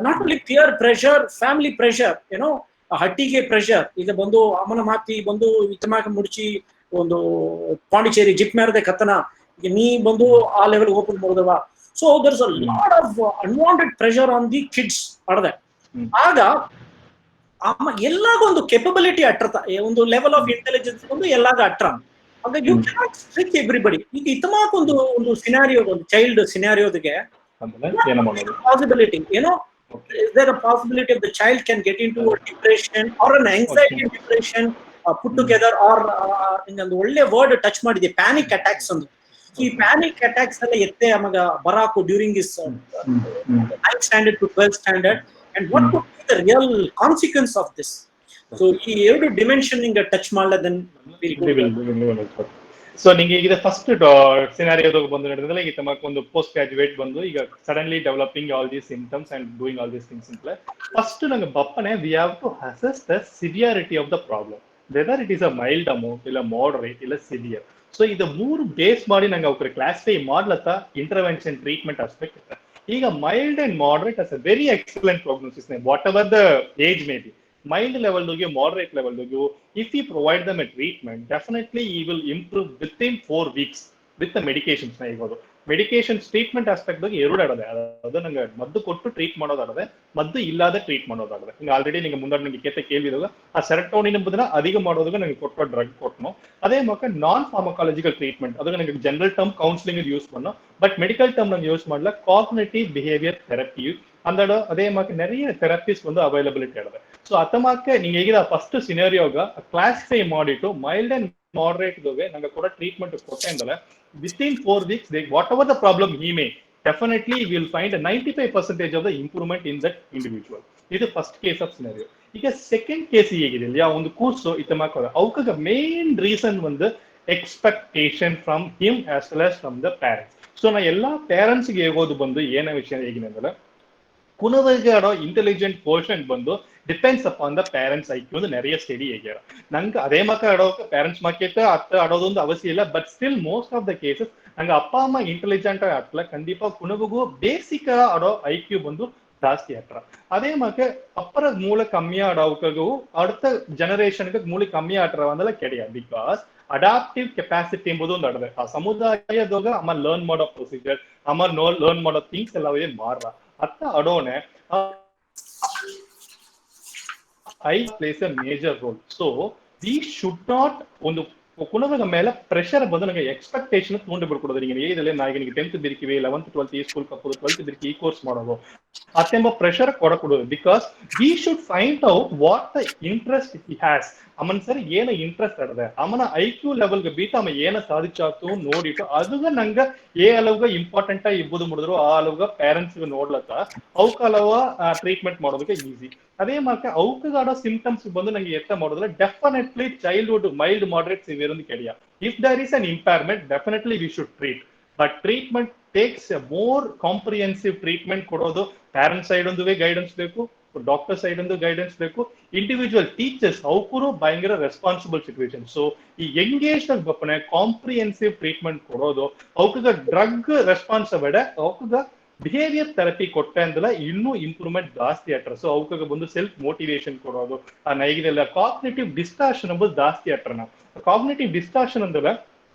not only peer pressure, family pressure, ಹಟ್ಟಿಗೆ pressure. ಈಗ ಬಂದು ಅಮ್ಮನ ಮಾತಿ ಬಂದು ಇತಮಾಕ ಮುಡಿಚಿ ಒಂದು Pondicherry zip ಮೇರದೆ ಕತ್ತನ ಈಗ ನೀ ಬಂದು ಆ ಲೆವೆಲ್ ಓಪನ್ ಮಾಡೋದವ. So there is a lot of unwanted pressure on the kids ಅಡದೆ. ಆಗ ಅಮ್ಮ ಎಲ್ಲಾಗ ಒಂದು ಕೆಪಬಿಲಿಟಿ ಅಟ್ರತ, ಒಂದು ಲೆವೆಲ್ ಆಫ್ ಇಂಟೆಲಿಜೆನ್ಸ್ ಒಂದು ಎಲ್ಲಾಗ ಅಟ್ರ. ಆಗ ಯು ಕ್ಯಾನಾಟ್ ಸ್ಟ್ರಿಕ್ ಎವ್ರಿಬಡಿ. ಈಗ ಇತಮಾಕ ಒಂದು ಸಿನಾರಿಯೋ, ಒಂದು ಚೈಲ್ಡ್ ಸಿನಾರಿಯೋದಿಗೆ possibility is there a possibility of the child can get into a depression or an anxiety depression put together, or ಇನ್ನೊಂದು ಒಳ್ಳೆ ವರ್ಡ್ ಟಚ್ ಮಾಡಿದೆ, panic attacks ಅಂದು. ಈ ಪ್ಯಾನಿಕ್ ಅಟ್ಯಾಕ್ಸ್ ಎಲ್ಲ ಎತ್ತೆ ಅಮಗ ಬರಾಕು during is 9th standard to 12th standard, and what could be the real consequence of this? So ಈ ಎರಡು ಡಿಮೆನ್ಷನ್ ಇಂಗ ಟಚ್ ಮಾಡಲ then ಸೊ ನಿಂಗೆ ಈಗ ಫಸ್ಟ್ ಸಿನಾರಿಯೋದಾಗ ಬಂದು ನಡೆದ್ರೆ ಈಗ ತಮಕ್ ಒಂದು ಪೋಸ್ಟ್ ಗ್ರಾಜುಯೇಟ್ ಬಂದು ಈಗ suddenly developing all these symptoms and doing all these things imply first ನಂಗೆ ಬಪ್ಪನೆ we have to assess the severity of the problem, whether it is a mild amount ಇಲ್ಲ ಮಾಡರೇಟ್ ಇಲ್ಲ ಸಿವಿಯರ್. ಸೊ ಇದು ಮೂರು base ಮಾಡಿ ನಂಗೆ ಅವ್ರ classify ಮಾಡ್ಲತ್ತ ಇಂಟರ್ವೆನ್ಷನ್ ಟ್ರೀಟ್ಮೆಂಟ್ ಆಸ್ಪೆಕ್ಟ್ ಇರುತ್ತೆ. ಈಗ mild and moderate as a very excellent prognosis whatever the age may be. Mild level dogu, moderate level dogu, if we provide them a treatment, definitely he will improve within 4 weeks with the medications. Medications treatment aspect ಬಗ್ಗೆ ಎರಡು ಆಡದೆ, ಅದು ನಂಗೆ ಮದ್ದು ಕೊಟ್ಟು treat ಮಾಡೋದಾಡದೆ, ಮದ್ದು ಇಲ್ಲದೆ treat ಮಾಡೋದಾಡದೆ. ಹಿಂಗೆ already ನಿಂಗೆ ಮುಂದೆ ನಿಮಗೆ ಕೇತ ಕೇಳಿದಾಗ ಆ ಸೆರಟೋನಿನ್ ಎಂಬುದನ್ನ ಅಧಿಕ ಮಾಡೋದಾಗ ನಂಗೆ ಕೊಟ್ಟು ಡ್ರಗ್ ಕೊಟ್ಟನು. அதே மாதிரி நான் ஃபார்மகாலஜிக்கல் ட்ரீட்மெண்ட் அதுக்கு எனக்கு ஜெனரல் டேர்ம் கவுன்சிலிங் யூஸ் பண்ணோம், பட் மெடிக்கல் டேர்ம் நாங்கள் யூஸ் பண்ணல. காக்னிட்டிவ் பிஹேவியர் தெரப்பி அந்த அதே மாதிரி நிறைய தெரப்பೀಸ್ ಒಂದು ಅವೈಲಬಿಲಿಟಿ ಆಗಿದೆ. ಸೊ ಅತಮಾಕೆ ನಿಂಗೆ ಈಗ ಫಸ್ಟ್ ಸಿನಾರಿಯೋಗ ಕ್ಲಾಸಿಫೈ ಮಾಡಿಟ್ಟು ಮೈಲ್ಡ್ ಅಂಡ್ ಮಾಡರೇಟ್ ಗೆ ನಂಗೆ ಕೂಡ ಟ್ರೀಟ್ಮೆಂಟ್ ಕೊಟ್ಟೆ ಅಂದ್ರೆ within 4 weeks whatever the problem he may, definitely we will find a 95% of the improvement in that individual. ಇದು ಫಸ್ಟ್ ಕೇಸ್ ಆಫ್ ಸಿನಾರಿಯೋ. ಈಗ ಸೆಕೆಂಡ್ ಕೇಸ್ ಹೇಗಿದೆ ಇಲ್ಲ ಒಂದು ಕೂರ್ಸು ಇತಮಾಕ ಅವಕಾಗ ಮೇನ್ ರೀಸನ್ ಒಂದು expectation from him as well as from the parents. So ನಾ ಎಲ್ಲಾ ಪೇರೆಂಟ್ಸ್ಗೆ ಹೇಗೋದು ಬಂದು ಏನ ವಿಷಯ ಹೇಗಿದೆ ಅಂದ್ರೆ ಕುನವರಿಗೆ ಆಡೋ ಇಂಟೆಲಿಜೆಂಟ್ ಪೋರ್ಷನ್ ಬಂದು depends upon the parents IQ ಒಂದು நிறைய ಸ್ಟಡಿ ಹೇಗ್ಯಾರ. ನಂಗೆ ಅದೇ ಮಕ್ಕ ಆಡೋಕೆ ಪೇರೆಂಟ್ಸ್ ಮಕ್ಕೇತ ಅತ್ತ ಆಡೋದೊಂದು ಅವಶ್ಯ ಇಲ್ಲ, but still most of the cases ನಂಗೆ ಅಪ್ಪ ಅಮ್ಮ ಇಂಟೆಲಿಜೆಂಟ್ ಆಟ್ಲ ಖಂಡಿತ ಕುನವಗೂ ಬೇಸಿಕ್ ಆಡೋ ಐಕ್ಯೂ ಬಂದು ಜಾಸ್ತಿ ಆಟ್ರ. அதே மாதிரி அப்புறம் மூளை கம்மியா ஆடவுக்காகவும் அடுத்த ஜெனரேஷனுக்கு மூளை கம்மியா ஆட்டுறவங்கள கிடையாது. பிகாஸ் ಅಡಾಪ್ಟಿವ್ ಕೆಪಾಸಿಟಿ ಎಂಬುದು ಒಂದು ಅಡದೆ ಆ ಸಮುದಾಯದಾಗ ಅಮ್ಮ ಲರ್ನ್ ಮಾಡೋ ಪ್ರೊಸೀಜರ್ ಅಮ್ಮ ಲರ್ನ್ ಮಾಡೋ ಥಿಂಗ್ಸ್ ಎಲ್ಲವೇ ಮಾರ್ರ ಅತ್ತ ಅಡೋನೆ I plays a major role. So we should not ಒಂದು ಕುಣದ ಮೇಲೆ ಪ್ರೆಷರ್ ಬಂದು ನನಗೆ ಎಕ್ಸ್ಪೆಕ್ಟೇಷನ್ ತಗೊಂಡು ಬಿಡ್ಕೊಡೋದು. ನಿಮಗೆ ಏನಿಲ್ಲ ನಾ ಈಗ 10th ಬಿರ್ಕಿವಿ 11th 12th ಈ ಸ್ಕೂಲ್ ಕಪ್ಪೋದು 12th ಬಿರ್ಕಿ ಈ ಕೋರ್ಸ್ ಮಾಡೋದು ಅತ್ತೆಂಬ ಪ್ರೆಷರ್ ಕೊಡಕೂಡದು. Because we should find out what the interest he has. ಅಮ್ಮನ್ ಸರಿ ಏನ ಇಂಟ್ರೆಸ್ಟ್ ಅಡದೆ ಅಮ್ಮನ IQ ಲೆವೆಲ್ಗೆ ಬೀತ ಅಮ್ಮ ಏನ ಸಾಧಿಚಾತು ನೋಡಿಟ್ಟು ಅದುಗ ನಂಗ ಅಲವ್ಗ ಇಂಪಾರ್ಟೆಂಟ್ ಇಬ್ಬದು ಮುಡಿದ್ರು ಆ ಅಲವ್ಗ ಪೇರೆಂಟ್ಸ್ ನೋಡ್ಲತ್ತ ಅವಕ್ಕ ಅಲವ ಟ್ರೀಟ್ಮೆಂಟ್ ಮಾಡೋದಕ್ಕೆ ಈಸಿ. ಅದೇ ಮಾತ್ರ ಅವಕ್ಕಗಾಡೋ ಸಿಂಪ್ಟಮ್ಸ್ ಬಂದು ನಂಗೆ ಎತ್ತ ಮಾಡೋದ್ರೆ definitely childhood mild moderate severe ಅಂತ ಕೆಡಿಯ. If there is an impairment definitely we should treat. But treatment takes a more comprehensive treatment ಕೊಡೋದು. ಪೇರೆಂಟ್ಸ್ ಸೈಡ್ ಒಂದುವೇ ಗೈಡೆನ್ಸ್ ಬೇಕು, ಡಾಕ್ಟರ್ ಸೈಡ್ ಒಂದು ಗೈಡೆನ್ಸ್ ಬೇಕು, ಇಂಡಿವಿಜುವಲ್ ಟೀಚರ್ಸ್ ಅವಕ್ಕೂ ಭಯಂಕರ ರೆಸ್ಪಾನ್ಸಿಬಲ್ ಸಿಚುವೇಶನ್. ಸೊ ಈ ಎಂಗೇಜ್ ಬಪ್ಪನೆ ಕಾಂಪ್ರಿಹೆನ್ಸಿವ್ ಟ್ರೀಟ್ಮೆಂಟ್ ಕೊಡೋದು. ಅವಕ್ಕ ಡ್ರಗ್ ರೆಸ್ಪಾನ್ಸ್ ಬೇಡ, ಅವಕ್ಕ ಬಿಹೇವಿಯರ್ ಥೆರಪಿ ಕೊಟ್ಟೆ ಅಂದಲ್ಲ ಇನ್ನೂ ಇಂಪ್ರೂವ್ಮೆಂಟ್ ಜಾಸ್ತಿ ಆಟ್ರ. ಸೊ ಅವಕ್ಕ ಬಂದು ಸೆಲ್ಫ್ ಮೋಟಿವೇಶನ್ ಕೊಡೋದು. ಆ ನೈಗಿನೆಲ್ಲ ಕಾಗ್ನೇಟಿವ್ ಡಿಸ್ಟಾರ್ಷನ್ ಅಂಬುದು ಜಾಸ್ತಿ ಆಟ್ರ. ನಾವು ಕಾಗ್ನೇಟಿವ್ ಡಿಸ್ಟಾರ್ಷನ್ ಅಂದ್ರೆ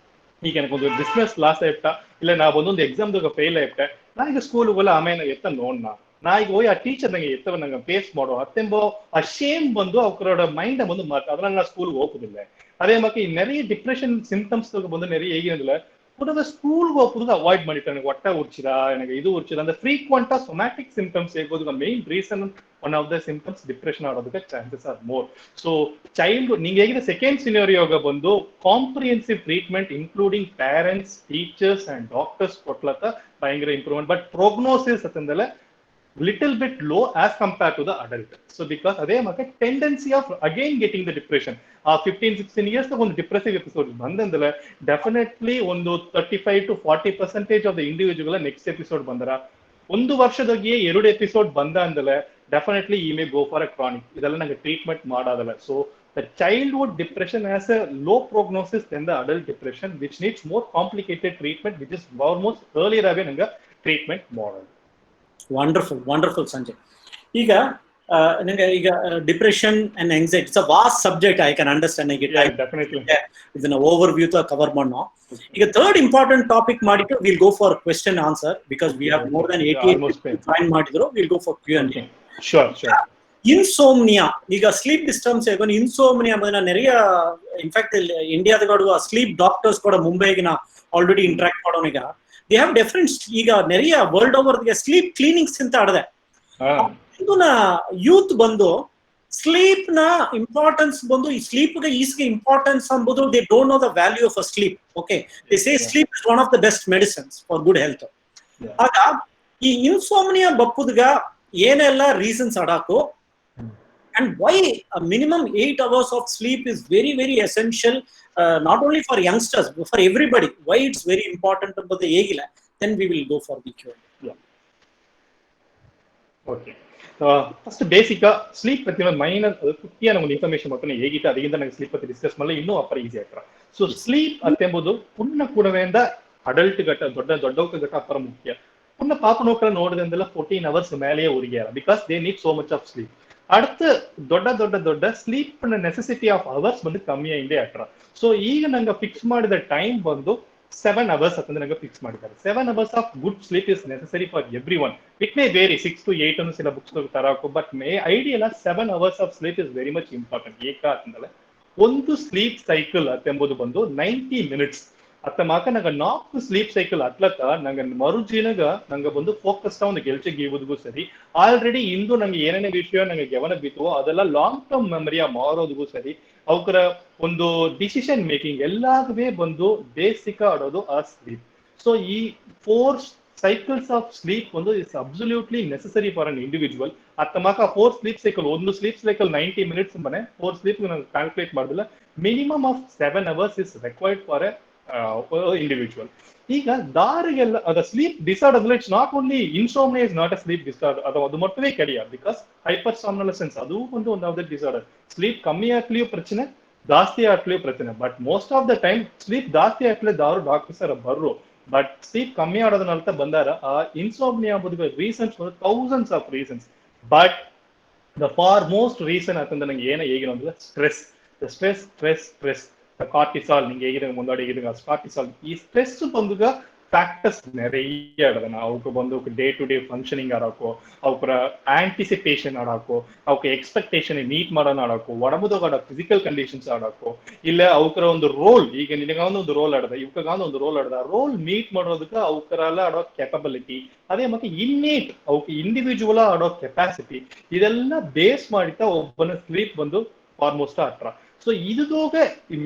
ಈಗ ನನಗೊಂದು ಬಿಸ್ನೆಸ್ ಲಾಸ್ ಆಯ್ತಾ, ಇಲ್ಲ ನಾ ಒಂದೊಂದು ಎಕ್ಸಾಮ್ದಾಗ ಫೇಲ್ ಆಯ್ತೆ, ನಾ ಈಗ ಸ್ಕೂಲ್ ಹೋಗಲ್ಲ ಆಮೇಲೆ ಎತ್ತ ನೋಡ್ನಾ, ನಾ ಈಗ ಹೋಗಿ ಆ ಟೀಚರ್ ನಂಗೆ ಎತ್ತವ ನಂಗೆ ಫೇಸ್ ಮಾಡೋ ಅತ್ತೆಂಬೋ ಆ ಶೇಮ್ ಬಂದು ಅವರ ಮೈಂಡ್ ಬಂದು ಅದ್ರಾಗ ನಾ ಸ್ಕೂಲ್ಗೆ ಹೋಗುದಿಲ್ಲ. அதே மாதிரி நிறைய டிப்ரெஷன் சிம்டம்ஸ் வந்து நிறைய ஏகினதுல கூடவே ஸ்கூலுக்கு போகுது அவாய்ட் பண்ணிட்டேன். எனக்கு ஒட்டை உரிச்சுதா, எனக்கு இது உரிச்சுதா, அந்த ஃப்ரீக்வெண்டா சொமேட்டிக் சிம்டம்ஸ் ஏற்போது main reason one of the symptoms depression ஆகிறதுக்கு chances are more. So child நீங்க ಹೇಗಿದ ಸೆಕೆಂಡ್ ಸಿನಾರಿಯೋಗ ಬಂದು comprehensive treatment including parents, teachers and doctors ಕೊಟ್ಲತ್ತ ಭಯಂಕರ ಇಂಪ್ರೂವ್ಮೆಂಟ್. ಬಟ್ ಪ್ರೋಗ್ನೋಸಿಸ್ ಅಂತಂದಲೆ little bit low as compared to the adult. So because adhe make tendency of again getting the depression 15-16 years ಒಂದು depressive episode ಬಂದಂದ್ರೆ definitely ಒಂದು 35 to 40% of the individual next episode ಬಂದರ ಒಂದು ವರ್ಷದಾಗಿ 2 episode ಬಂದ ಅಂದ್ರೆ definitely ಈ May go for a chronic. ಇದೆಲ್ಲ ನಂಗೆ treatment ಮಾಡೋದಲ್ಲ. So the childhood depression has a low prognosis than the adult depression, which needs more complicated treatment, which is almost earlier away nanga treatment model. Wonderful Sanjay. ಈಗ ನಂಗೆ ಈಗ depression and anxiety it's a vast subject. I can understand. ಇದನ್ನ overview cover ಮಾಡೋ. ಈಗ third important topic ಮಾಡಿಟ್ಟು will go for question answer because we have more than 88 join ಮಾಡಿದ್ರು. Will go for Q&A. Insomnia, ಈಗ sleep disturbance ಆಗೋನು insomnia ಬಂದ ನೆರೆಯ in fact ಇಂಡಿಯಾದ ಸ್ಲೀಪ್ ಡಾಕ್ಟರ್ಸ್ ಕೂಡ ಮುಂಬೈಗೆ ಆಲ್ರೆಡಿ ಇಂಟ್ರಾಕ್ಟ್ ಮಾಡೋನೀಗ ದೇ ಹ್ಯಾವ್ ಡಿಫರೆಂಟ್. ಈಗ ನೆರೆಯ ವರ್ಲ್ಡ್ ಓವರ್ ಸ್ಲೀಪ್ ಕ್ಲೀನಿಕ್ಸ್ ಅಂತ ಆಡದೆ ಯೂತ್ ಬಂದು ಸ್ಲೀಪ್ ನ ಇಂಪಾರ್ಟೆನ್ಸ್ ಬಂದು ಈ ಸ್ಲೀಪ್ಗೆ ಈಸ್ಗೆ ಇಂಪಾರ್ಟೆನ್ಸ್ ಅಂಬುದು they don't know the value of a sleep. Okay, they say sleep is one of the best medicines for good health. ಆಗ ಈ ಇನ್ಸೋಮ್ನಿಯಾ ಬಪ್ಪುದ್ಗ ಏನೆಲ್ಲ reasons ಅಡಾಕು and why a minimum 8 hours of sleep is very very essential, not only for youngsters but for everybody. Why it's very important about the egila, then we will go for the Q&A. Yeah. Okay. First basic sleep ಪತ್ತಿ ಒಂದು minor ಕುಟ್ಟಿಯ ನಮ್ಗೆ information ಮಾಡ್ತಾನೆ ಹೇಗಿತ್ತು ಅದಕ್ಕಿಂತ ನಂಗೆ sleep ಪತ್ತಿ discuss ಮಾಡಲಿ ಇನ್ನೂ ಅಪ್ಪರ ಈಸಿ ಆಗ್ತಾರ. ಸೊ ಸ್ಲೀಪ್ ಅತ್ತೆಂಬುದು ಪುಣ್ಣ ಕೂಡವೆಯಿಂದ ಅಡಲ್ಟ್ ಘಟ್ಟ ದೊಡ್ಡವಕ ಘಟ್ಟ ಅಪ್ಪರ ಮುಖ್ಯ. ಪುಣ್ಣ ಪಾಪನೋಕರ ನೋಡಿದಂದೆಲ್ಲ 14 hours ಮೇಲೆಯೇ ಉರಿಗ್ಯಾರ because they need so much of sleep. அடுத்து ದೊಡ್ಡ ಸ್ಲೀಪ್ ನೆಸೆಸಿಟಿ ಆಫ್ ಅವರ್ಸ್ ಬಂದು ಕಮ್ಮಿ ಆಗಿದೆ ಅಟ್ರ. ಸೊ ಈಗ ನಂಗೆ ಫಿಕ್ಸ್ ಮಾಡಿದ ಟೈಮ್ ಬಂದು 7 hours ಅಂತಂದ್ರೆ ನಂಗೆ ಫಿಕ್ಸ್ ಮಾಡಿದ್ದಾರೆ. 7 hours of good sleep is necessary for everyone. It may vary 6 to 8 ಅನ್ನು ಸಿಲ ಬುಕ್ಸ್ ತರಾಕು, but may ideal 7 hours of sleep is very much important. ಏಕ ಅಂತಂದ್ರೆ ಒಂದು ಸ್ಲೀಪ್ ಸೈಕಲ್ ಅತ್ತೆಂಬುದು ಬಂದು 90 minutes. ಅತ್ತ ಮಾಕ ನಂಗೆ 4 ಸ್ಲೀಪ್ ಸೈಕಲ್ ಅತ್ಲತ್ತ ನಂಗೆ ಮರುಜಿನಗ ನಂಗೆ ಬಂದು ಫೋಕಸ್ ಒಂದು ಗೆಲ್ಚೆಗೆ ಇವುದಿಗೂ ಸರಿ. ಆಲ್ರೆಡಿ ಇಂದು ನಂಗೆ ಏನೇನೇ ವಿಷಯ ನಂಗೆ ಗಮನ ಬಿತ್ತವೋ ಅದೆಲ್ಲ ಲಾಂಗ್ ಟರ್ಮ್ ಮೆಮರಿಯ ಮಾರೋದಿಗೂ ಸರಿ. ಅವರ ಒಂದು ಡಿಸಿಷನ್ ಮೇಕಿಂಗ್ ಎಲ್ಲಾಗೇ ಬಂದು ಬೇಸಿಕ್ ಆಡೋದು ಆ ಸ್ಲೀಪ್. ಸೊ ಈ 4 cycles ಆಫ್ ಸ್ಲೀಪ್ ಒಂದು is absolutely necessary for an individual. ಅತ್ತ ಮಾಕ 4 ಸ್ಲೀಪ್ ಸೈಕಲ್, ಒಂದು ಸ್ಲೀಪ್ ಸೈಕಲ್ 90 minutes ಮನೆ 4 ಸ್ಲೀಪ್ ನಾನು ಕ್ಯಾಲ್ಕುಲೇಟ್ ಮಾಡಿದಿಲ್ಲ. Minimum of 7 hours is required for a individual. ಈಗ ದಾರಿಗೆಲ್ಲ ಅದ sleep disorder it's not only insomnia is not a sleep disorder, ಅದು ಮಟ್ಟವೇ கிடையாது. ಬಿಕಾಸ್ ಹೈಪರ್ ಸಾಮ್ನಲೆಸೆನ್ಸ್ ಅದು ಒಂದು ಆಫ್ ದ ಡಿಸಾರ್ಡರ್. ಸ್ಲೀಪ್ ಕಮ್ಮಿ ಆಗ್ಲಿಯೂ ಪ್ರಚನೆ, ಜಾಸ್ತಿ ಆಗ್ಲಿಯೂ ಪ್ರಚನೆ. But most of the time sleep ಜಾಸ್ತಿ ಆಗ್ಲೇ ದಾರು ಡಾಕ್ಟರ್ಸ್ ಬರ್ರು. ಬಟ್ ಸ್ಲೀಪ್ ಕಮ್ಮಿ ಆಡೋದನ್ನಲ್ತ ಬಂದಾರ ಆ ಇನ್ಸೋಮ್ನಿಯಾ ಬದುಕ reasons thousands of reasons. But the for most reason ಅಂತಂದ್ರೆ ನಂಗೆ ಏನ ಹೇಗಿರೋ ಅಂದ್ರೆ ಸ್ಟ್ರೆಸ್ ಕಾರ್ಟಿಸಾಲ್ ನಿಂಗೆ ಹೇಗಿದೆ ಮುಂದಾಡಿ ಕಾರ್ಟಿಸಾಲ್. ಈ ಸ್ಟ್ರೆಸ್ ಬಂದಾಗ ಫ್ಯಾಕ್ಟರ್ಸ್ ನೆರೆಯ ಆಡೋದನ್ನ ಅವಕ್ಕೆ ಬಂದು ಡೇ ಟು ಡೇ ಫಂಕ್ಷನಿಂಗ್ ಆಡೋಕು ಅವರ ಆಂಟಿಸಿಪೇಷನ್ ಆಡೋಕು ಅವಕ್ಕೆ ಎಕ್ಸ್ಪೆಕ್ಟೇಷನ್ ಮೀಟ್ ಮಾಡೋಣ ಆಡೋಕು ಒಡಂಬದಾಗ ಆಡೋ ಫಿಸಿಕಲ್ ಕಂಡೀಷನ್ಸ್ ಆಡೋಕು ಇಲ್ಲ ಅವರ ಒಂದು ರೋಲ್ ಈಗ ನಿನಗಾದ ಒಂದು ರೋಲ್ ಆಡದ ಇವಕ್ಕಾದ ಒಂದು ರೋಲ್ ಆಡದ ರೋಲ್ ಮೀಟ್ ಮಾಡೋದಕ್ಕೆ ಅವಕರೆಲ್ಲ ಆಡೋ ಕೆಪಬಿಲಿಟಿ ಅದೇ ಮತ್ತೆ ಇನ್ನೇಟ್ ಅವಕ್ಕೆ ಇಂಡಿವಿಜುವಲ್ ಆಡೋ ಕೆಪಾಸಿಟಿ ಇದೆಲ್ಲ ಬೇಸ್ ಮಾಡಿತಾ ಒಬ್ಬನ ಸ್ಲೀಪ್ ಬಂದು ಆಲ್ಮೋಸ್ಟ್ ಅಟ್ರ. ಸೊ ಇದೋಗ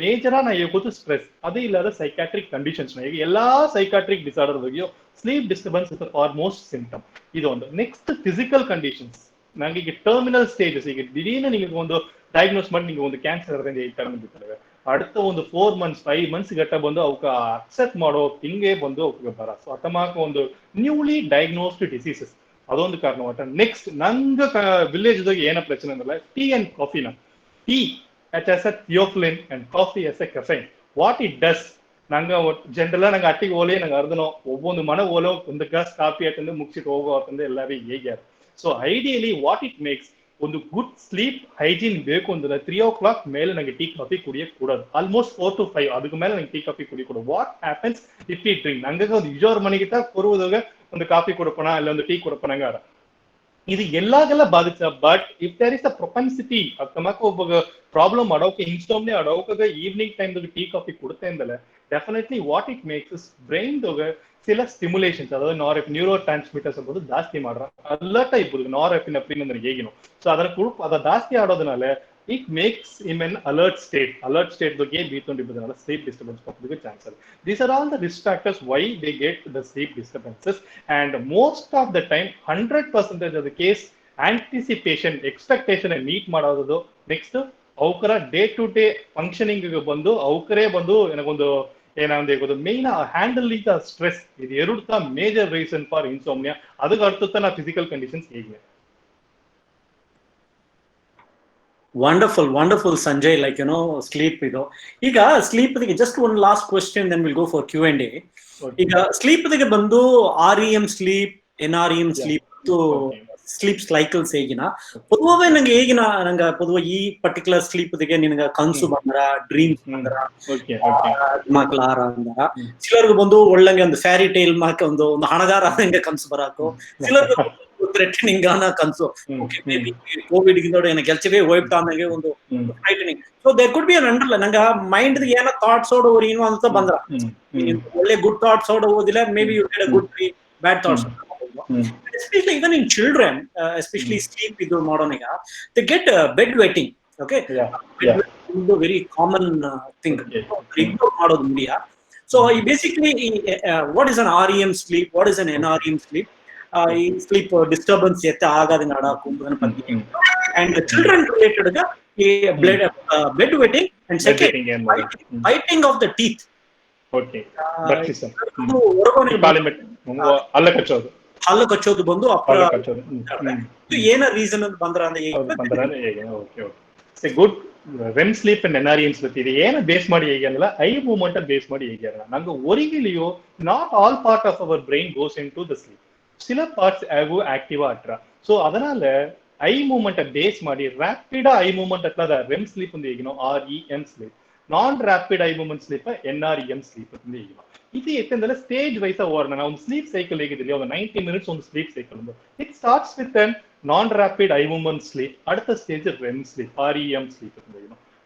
ಮೇಜರಾ ನಾ ಹೇಳ್ಬೋದು ಸ್ಟ್ರೆಸ್ ಅದೇ ಇಲ್ಲದ ಸೈಕಾಟ್ರಿಕ್ ಕಂಡೀಷನ್ಸ್ ಈಗ ಎಲ್ಲಾ ಸೈಕಾಟ್ರಿಕ್ ಡಿಸಾರ್ಡರ್ ಬಗ್ಗೆಯೂ sleep disturbance is almost symptom. ಇದೊಂದು. ನೆಕ್ಸ್ಟ್ ಫಿಸಿಕಲ್ ಕಂಡೀಷನ್ಸ್ ನಂಗೆ ಈಗ ಟರ್ಮಿನಲ್ ಸ್ಟೇಜಸ್ ಈಗ ದಿಢೀರ್ನ ನಿಮಗೆ ಒಂದು ಡಯಾಗ್ನೋಸ್ ಮಾಡಿ ನಿಮಗೆ ಒಂದು ಕ್ಯಾನ್ಸರ್ ಅದರಿಂದ ಈ ತರ ಬಿಡ್ತಾರೆ அடுத்த ಒಂದು 4 months 5 months ಗಟ್ಟ ಬಂದು ಅವಕ್ಕೆ ಅಕ್ಸೆಪ್ಟ್ ಮಾಡೋ ಹಿಂಗೆ ಬಂದು ಅವಕ್ಕೆ ಬರ. ಸೊ ಅತಮಾಕ ಒಂದು ನ್ಯೂಲಿ ಡಯಾಗ್ನೋಸ್ಡ್ ಡಿಸೀಸಸ್ ಅದೊಂದು ಕಾರಣ. ಒಟ್ಟ ನೆಕ್ಸ್ಟ್ ನಂಗ ವಿಲೇಜ್ದಾಗ ಏನ ಪ್ರಚನೆ ಅಂದ್ರೆ ಟೀ ಅಂಡ್ ಕಾಫಿನ tea as a theophylline and coffee as a caffeine. What it does ನಂಗೆ ಜನರಲ್ಲ ನಂಗೆ ಅಟ್ಟಿಗೆ ಓಲೆ ನಂಗೆ ಅರ್ಧನೋ ಒಬ್ಬೊಂದು ಮನೆ ಓಲೋ ಒಂದು ಗ್ಲಾಸ್ ಕಾಫಿ ಆತಂದ್ರೆ ಮುಗಿಸಿಟ್ಟು ಹೋಗೋ ಅಂತಂದ್ರೆ ಎಲ್ಲರಿಗೂ ಹೇಗೆ. So ideally what it makes ಒಂದು ಗುಡ್ ಸ್ಲೀಪ್ ಹೈಜೀನ್ ಬೇಕು ಅಂದ್ರೆ 3 o'clock ಮೇಲೆ ನಂಗೆ ಟೀ ಕಾಫಿ ಕುಡಿಯಕ್ಕೆ ಕೂಡೋದು ಆಲ್ಮೋಸ್ಟ್ 4 to 5 ಅದಕ್ಕೆ ಮೇಲೆ ನಂಗೆ ಟೀ ಕಾಫಿ ಕುಡಿ ಕೊಡೋದು. ವಾಟ್ ಹ್ಯಾಪನ್ಸ್ ಇಫ್ ಈ ಡ್ರಿಂಕ್ ನಂಗೆ ಒಂದು ಯೂಜೋರ್ ಮನೆಗಿಂತ ಕೊರುವುದಾಗ ಒಂದು ಕಾಫಿ ಕೊಡಪ್ಪಣ ಇಲ್ಲ ಒಂದು ಟೀ ಕೊಡಪ್ಪಣ ನಂಗಾರ ಇದು ಎಲ್ಲಾಗೆಲ್ಲ ಬಾಧಿಸ. But if there is a propensity ಅತ್ತಮಕ ಒಬ್ಬ ಪ್ರಾಬ್ಲಮ್ ಮಾಡೋಕೆ ಇನ್ಸ್ಟಾಮ್ನೆ ಆಡೋಕಾಗ ಈವ್ನಿಂಗ್ ಟೈಮ್ದಾಗ ಟೀ ಕಾಫಿ ಕೊಡುತ್ತೆ ಅಂದಲ್ಲ definitely what it makes is ಬ್ರೈನ್ದಾಗ ಸಿಲ ಸ್ಟಿಮ್ಯುಲೇಷನ್ಸ್ ಅதாவது ನ್ಯೂರೋ ಟ್ರಾನ್ಸ್ಮಿಟರ್ಸ್ ಅಂಬೋದು ಜಾಸ್ತಿ ಮಾಡ್ರ ಅಲರ್ಟ್ ಇರ್ಬೋದು ನಾರೆಫಿನೆಫ್ರಿನ್ ಅಂದ್ರೆ ಹೇಗಿನೋ. ಸೊ ಅದರ ಅದ ಜಾಸ್ತಿ ಆಡೋದನಾல it makes him an alert state ಬಗ್ಗೆ ಬೀತೊಂಡಿರೋದனால sleep disturbance ಬರೋದಕ್ಕೆ ಚಾನ್ಸ್ ಇದೆ. These are all the risk factors why they get the sleep disturbances and most of the time 100% of the case anticipation expectation meet ಮಾಡೋದು. Next ಅವಕರ day to day functioning ಬಂದು ಅವಕರೇ ಬಂದು ನನಗೊಂದು ಏನಂದ್ರೆ main handle the stress ಇದು ಎರಡು major reason for insomnia. ಅದಕ್ಕೆ ಅರ್ಥತ ನಾ ಫಿಸಿಕಲ್ ಕಂಡೀಷನ್ಸ್ ಹೇಗೆ. Wonderful Sanjay, like sleep ido iga sleep dige just one last question then we'll go for Q&A. Iga sleep dige bandu REM sleep NREM sleep to sleep cycles hegina ಪೊದುವೆ ನಂಗೆ ಹೇಗಿನ ನಂಗೆ ಪೊದುವೆ ಈ particular sleep dige ನಿನಗೆ ಕನಸು ಬಂದ್ರ dreams ಬಂದ್ರ ಮಕ್ಕಳಾರ ಅಂದ್ರ ಸಿಲರ್ಗೆ ಬಂದು ಒಳ್ಳೆಂಗೆ ಒಂದು ಫ್ಯಾರಿ ಟೇಲ್ ಮಾಕ ಒಂದು ಹಣಗಾರ ಆದಂಗೆ ಕನಸು ಬರಾಕು ಸಿಲರ್ಗೆ ಥ್ರೆಟನಿಂಗ್ ಆನ ಕನಸು ಕೋವಿಡ್ ಗಿಂದೋಡೆ ಏನ ಕೆಲಸವೇ ಹೋಯ್ತಾ ಅನ್ನಂಗೆ ಒಂದು frightening. So there could be an underlying ನಂಗೆ ಮೈಂಡ್ ಗೆ ಏನೋ ಥಾಟ್ಸ್ ಓಡ ಓರಿ ಏನು ಅಂತ ಬಂದ್ರ ಒಳ್ಳೆ ಗುಡ್ ಥಾಟ್ಸ್ ಓಡ ಓದಿಲ್ಲ maybe you get a good dream bad thoughts. Especially even in children, especially sleep idu modoniga they get bed wetting. Okay, is a very common thing. Ignore madodu media. So basically what is an REM sleep, what is an NREM sleep? Sleep disturbance yetta agadinga adaku adana ಬಗ್ಗೆ and children related ga bed wetting and second biting of the teeth. Okay, that's it. ಅಲ್ಲ ಕಚ್ಚೋದು ಹಲ್ಲು ಕಚ್ಚೋದು ಬಂದು ಏನ reason ಅಂತ ಬಂದ್ರ good REM sleep and NREM sleep ಇದು ಏನ base ಮಾಡಿ ಹೇಗೆ ಅಂದ್ರೆ ಐ ಮೂವ್ಮೆಂಟ್ ಬೇಸ್ ಮಾಡಿ ಹೇಗೆ ನಂಗೆ ಒರಿಗಿಲಿಯೋ not all part of our brain goes into the sleep சில பார்ட்ஸ் ஆக்டிவா ஆட்ரா. ஸோ அதனால ஐ மூவ்மெண்ட்டை பேஸ் ಮಾಡಿ ರ್ಯಾಪಿಡ್ ಐ ಮೂವ್ಮೆಂಟ್ ಅತ್ಲಾದ REM ಸ್ಲೀಪ್ ಒಂದು ಹೇಗಿನೋ REM sleep non rapid eye movement sleep NREM sleep ಒಂದು ಹೇಗಿನೋ. ಇದು ಯಾಕಂದ್ರೆ ಸ್ಟೇಜ್ ವೈಸ್ ಓವರ್ ನಾವು ಒಂದು ಸ್ಲೀಪ್ ಸೈಕಲ್ ಹೇಗಿದಿಲ್ಲ ಒಂದು 90 minutes ಒಂದು ಸ್ಲೀಪ್ ಸೈಕಲ್ ಒಂದು it starts with an non rapid eye movement sleep அடுத்த stage REM sleep REM sleep ಒಂದು ಹೇಗಿನೋ.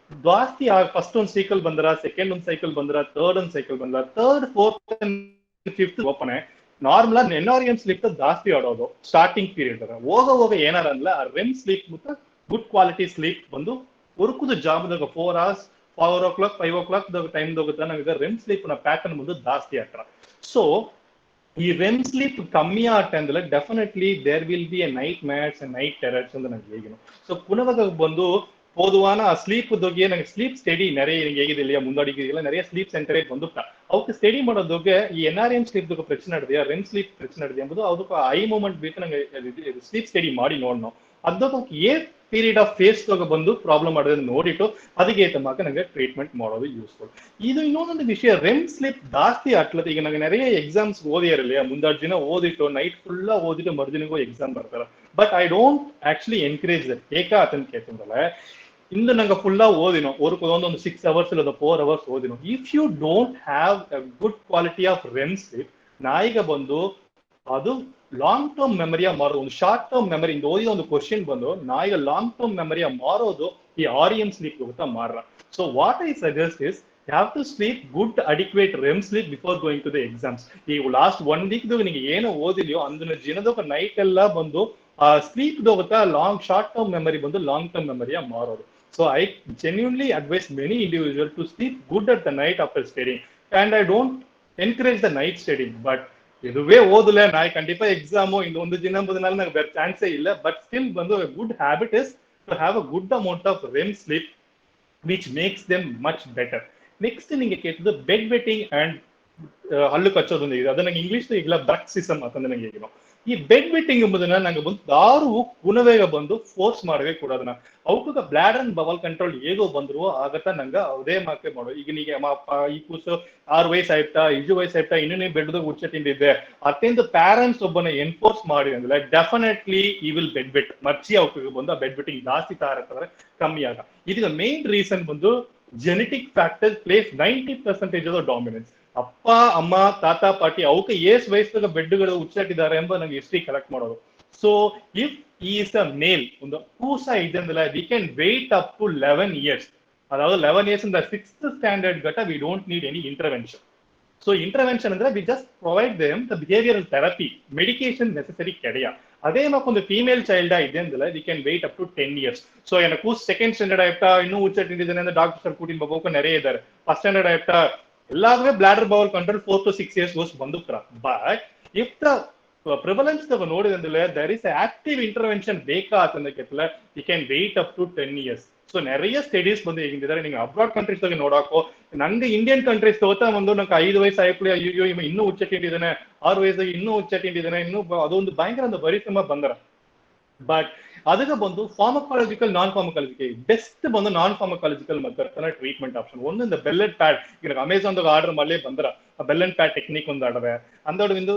ಜಾಸ್ತಿ ಫಸ್ಟ್ ಒಂದು ಸೈಕಲ್ ಬಂದ್ರ ಸೆಕೆಂಡ್ ಒಂದು ಸೈಕಲ್ ಬಂದ್ರ ಥರ್ಡ್ ಒಂದು ಸೈಕಲ್ ಬಂದ್ರ third fourth fifth open normal NREM sleep ಜಾಸ್ತಿ ಆಡೋದು ಸ್ಟಾರ್ಟಿಂಗ್ ಪೀರಿಯಡ್ ಹೋಗ ಏನಾರ ಅಲ್ಲ REM ಸ್ಲೀಪ್ ಮತ್ತೆ ಗುಡ್ ಕ್ವಾಲಿಟಿ ಸ್ಲೀಪ್ ಬಂದು ಉರುಕುದು ಜಾಮದಾಗ 4 hours 4 o'clock 5 o'clock ಟೈಮ್ ಹೋಗುತ್ತಾ ನಮಗೆ REM ಸ್ಲೀಪ್ ನ ಪ್ಯಾಟರ್ನ್ ಬಂದು ಜಾಸ್ತಿ ಆಗ್ತಾರ. ಸೊ ಈ REM ಸ್ಲೀಪ್ ಕಮ್ಮಿ ಆಟ ಅಂದ್ರೆ definitely there will be a nightmares and night terrors ಅಂತ ನಂಗೆ ಹೇಗಿನೋ. ಸೊ ಪುನಃ ಬಂದು போதுவான ஸ்லீப் தொகையை நாங்கள் ஸ்லீப் ஸ்டடி நிறைய ಹೇಗಿದೆ இல்லையா முன்னாடிக்கு நிறைய ஸ்லீப் சென்டரே வந்துட்டா ಅವಕ್ಕೆ ಸ್ಟಡಿ ಮಾಡೋದಕ್ಕೆ ಈ NREM ಸ್ಲೀಪ್ ಪ್ರಚನೆ ನಡೆದಿಯಾ REM ಸ್ಲೀಪ್ ಪ್ರಚನೆ ನಡೆದಿದೆ ಎಂಬುದು ಅದಕ್ಕೆ ಐ ಮೂವ್ಮೆಂಟ್ ಬೇಕು ನಂಗೆ ಸ್ಲೀಪ್ ಸ್ಟಡಿ ಮಾಡಿ ನೋಡೋಣ ಅದಕ್ಕೆ ಏ ಪೀರಿಯಡ್ ಆಫ್ ಫೇಸ್ ಬಂದು ಪ್ರಾಬ್ಲಮ್ ಮಾಡೋದನ್ನ ನೋಡಿಟ್ಟು ಅದಕ್ಕೆ ತಮ್ಮಕ ನಂಗೆ ಟ್ರೀಟ್ಮೆಂಟ್ ಮಾಡೋದು ಯೂಸ್ಫುಲ್. ಇದು ಇನ್ನೊಂದೊಂದು ವಿಷಯ REM ಸ್ಲೀಪ್ ಜಾಸ್ತಿ ಆಗ್ಲದ ಈಗ ನಂಗೆ நிறைய ಎಕ್ಸಾಮ್ಸ್ ಓದಿರಲಿಲ್ಲ ಮುಂದಾಡ್ ದಿನ ಓದಿಟ್ಟು ನೈಟ್ ಫುಲ್ಲ ಓದಿಟ್ಟು ಮರುದಿನಗೂ ಎಕ್ಸಾಮ್ ಬರ್ತಾರೆ. But I don't actually encourage that ಏಕ ಆತನ ಕೇಳ್ತಂದಲ್ಲ ಇಂದು ನಂಗೆ ಫುಲ್ಲಾ ಓದಿನೋ ಒಂದು 6 hours ಇಲ್ಲ 4 hours ಓದಿನೋ. If you don't have a good quality of REM sleep ನಾಯಿಗ ಬಂದು ಅದು ಲಾಂಗ್ ಟರ್ಮ್ ಮೆಮರಿಯ ಮಾರೋದು, ಒಂದು ಶಾರ್ಟ್ ಟರ್ಮ್ ಮೆಮರಿ ಇಂದ ಓದಿದ ಒಂದು ಕ್ವಶನ್ ಬಂದು ನಾಯಿಗ ಲಾಂಗ್ ಟರ್ಮ್ ಮೆಮರಿಯ ಮಾರೋದು ಈ REM ಸ್ಲೀಪ್ ಗೊತ್ತಾ ಮಾರ. So what I suggest is you have to sleep good adequate REM sleep before going to the exams. ಈ ಲಾಸ್ಟ್ 1 week ನಿಮಗೆ ಏನು ಓದಿದೆಯೋ ಅಂದನ ದಿನದ ನೈಟ್ ಎಲ್ಲ ಬಂದು ಸ್ಲೀಪ್ ಗೊತ್ತಾ ಲಾಂಗ್ ಶಾರ್ಟ್ ಟರ್ಮ್ ಮೆಮರಿ ಬಂದು ಲಾಂಗ್ ಟರ್ಮ್ ಮೆಮರಿಯ ಮಾರೋದು. So I genuinely advise many individuals to sleep good at the night after studying, and I don't encourage the night studying. but ಇದುವೇ ಓದಲೆ ನಾಯಿ ಖಂಡಿತ ಎಕ್ಸಾಮು ಇನ್ನೊಂದು ದಿನ ಬದನಾಲ್ ನಂಗೆ ಬೇರೆ ಚಾನ್ಸೇ ಇಲ್ಲ. ಬಟ್ ಸ್ಟಿಲ್ ಬಂದು good habit is to have a good amount of REM sleep which makes them much better. Next ನಿಮಗೆ ಕೇಳಿದ್ದು ಬೆಡ್ ವೆಟ್ಟಿಂಗ್ ಅಂಡ್ ಹಲ್ಲು ಕಚ್ಚೋದೊಂದು ಇದೆ, ಅದು ನಂಗೆ ಇಂಗ್ಲಿಷ್ ಈಗಲ ಬ್ರಕ್ಸಿಸಮ್ ಅಂತಂದ್ರೆ ನಂಗೆ ಈಗ ಈ ಬೆಡ್ ವೆಟ್ಟಿಂಗ್ ಎಂಬುದನ್ನ ನಂಗೆ ಬಂದು ದಾರು ಕುಣವೇಗ ಬಂದು ಫೋರ್ಸ್ ಮಾಡವೇ ಕೊಡೋದನ್ನ ಅವಕ್ಕ ಬ್ಲಾಡರ್ ಅಂಡ್ ಬವಲ್ ಕಂಟ್ರೋಲ್ ಹೇಗೋ ಬಂದ್ರು ಆಗತ್ತ ನಂಗೆ ಅದೇ ಮಾಕೆ ಮಾಡೋ. ಈಗ ನೀಗೆ ಈ ಕೂಸು 6 ವಯಸ್ಸು ಆಯ್ತಾ 5 ವಯಸ್ಸು ಆಯ್ತಾ ಇನ್ನೂ ಬೆಡ್ದಾಗ ಉಚ್ಚ ತಿಂದಿದ್ದೆ ಅತ್ಯಂತ ಪ್ಯಾರೆಂಟ್ಸ್ ಒಬ್ಬನ ಎನ್ಫೋರ್ಸ್ ಮಾಡಿ ಅಂದ್ರೆ ಡೆಫಿನೆಟ್ಲಿ ಈ ವಿಲ್ ಬೆಡ್ ಬೆಟ್ ಮರ್ಚಿ ಅವಕ್ಕೆ ಬಂದು ಆ ಬೆಡ್ ಬೆಟ್ಟಿಂಗ್ ಜಾಸ್ತಿ ತಾರತ್ತಂದ್ರೆ ಕಮ್ಮಿ ಆಗ. ಇದೀಗ ಮೇನ್ ರೀಸನ್ ಬಂದು genetic factors place 90% of dominance. ಅಪ್ಪ ಅಮ್ಮ ತಾತ ಪಾಟಿ ಅವಕ್ಕೆ ಏಸ್ ವಯಸ್ಸಾಗ ಬೆಡ್ಗಳು ಉಚ್ಚಾಟಿದ್ದಾರೆ ಎಂಬ ನಂಗೆ ಹಿಸ್ಟ್ರಿ ಕಲೆಕ್ಟ್ ಮಾಡೋದು. So if is a male ಒಂದು ಕೂಸ ಇದೆ ಅಂದ್ರೆ we can wait up to 11 years. ಅதாவது 11 years ಇಂದ 6th standard ಗಟ we don't need any intervention. So intervention ಅಂದ್ರೆ we just provide them the behavioural therapy, medication necessary ಕೆಡೆಯ. ಅದೇ ಒಂದು ಫೀಮೇಲ್ ಚೈಲ್ಡ್ ಇದೆ ಅಂದ್ರೆ we can wait up to 10 years. So எனக்கு 2nd standard ஆயிட்டா இன்னும் உச்சட்டிண்டிதானே அந்த டாக்டர் சார் கூட்டிட்டு போக நிறைய ಇದ್ದಾರೆ. 1st standard ஆயிட்டா ಎಲ್ಲಾದ್ರೂ bladder bowel control 4 to 6 years goes ಬಂದುಕ್ರ. ಬಟ್ ಇಫ್ ದ ಪ್ರಿವಲೆನ್ಸ್ ನೋಡಿದ್ರೆ there is active intervention ಬೇಕಾ ಅಂತಂದ್ರೆ we can wait up to 10 years. So நிறைய ಸ್ಟಡೀಸ್ ಬಂದು ಹೇಗಿದ್ದಾರೆ ನಿಂಗೆ ಅಬ್ರಾಡ್ ಕಂಟ್ರೀಸ್ ಗೆ ನೋಡಾಕೋ. ನಂಗೆ ಇಂಡಿಯನ್ ಕಂಟ್ರೀಸ್ ತಗೋತಾ ಒಂದು ನಂಗೆ 5 ವಯಸ್ಸು ಆಯ್ತು ಅಯ್ಯೋ ಇವ ಇನ್ನೂ ಉಚ್ಚಟ್ಟಿದ್ದಾನೆ, 6 ವಯಸ್ಸಾಗಿ ಇನ್ನೂ ಉಚ್ಚಟ್ಟಿದ್ದಾನೆ, ಇನ್ನೂ ಅದೊಂದು ಭಯಂಕರ ಒಂದು ಬರಿತಮ್ಮ ಬಂದರ. ಬಟ್ ಅದಕ್ಕೆ ಬಂದು ಫಾರ್ಮಕಾಲಜಿಕಲ್ ನಾನ್ ಫಾರ್ಮಕಾಲಜಿಕಲ್ ಬೆಸ್ಟ್ ಬಂದು ನಾನ್ ಫಾರ್ಮಕಾಲಜಿಕಲ್ ಮೆಥಡ್ ಟ್ರೀಟ್ಮೆಂಟ್ ಆಪ್ಷನ್ ಒಂದು இந்த ಬೆಲ್ಲೆಟ್ ಪ್ಯಾಡ್ ಈಗ ಅಮೆಜಾನ್ದಾಗ ಆರ್ಡರ್ ಮಾಡಲೇ ಬಂದ್ರ ಆ ಬೆಲ್ಲೆಟ್ ಪ್ಯಾಡ್ ಟೆಕ್ನಿಕ್ ಒಂದು ಆಡವೆ ಅಂದೊಂದು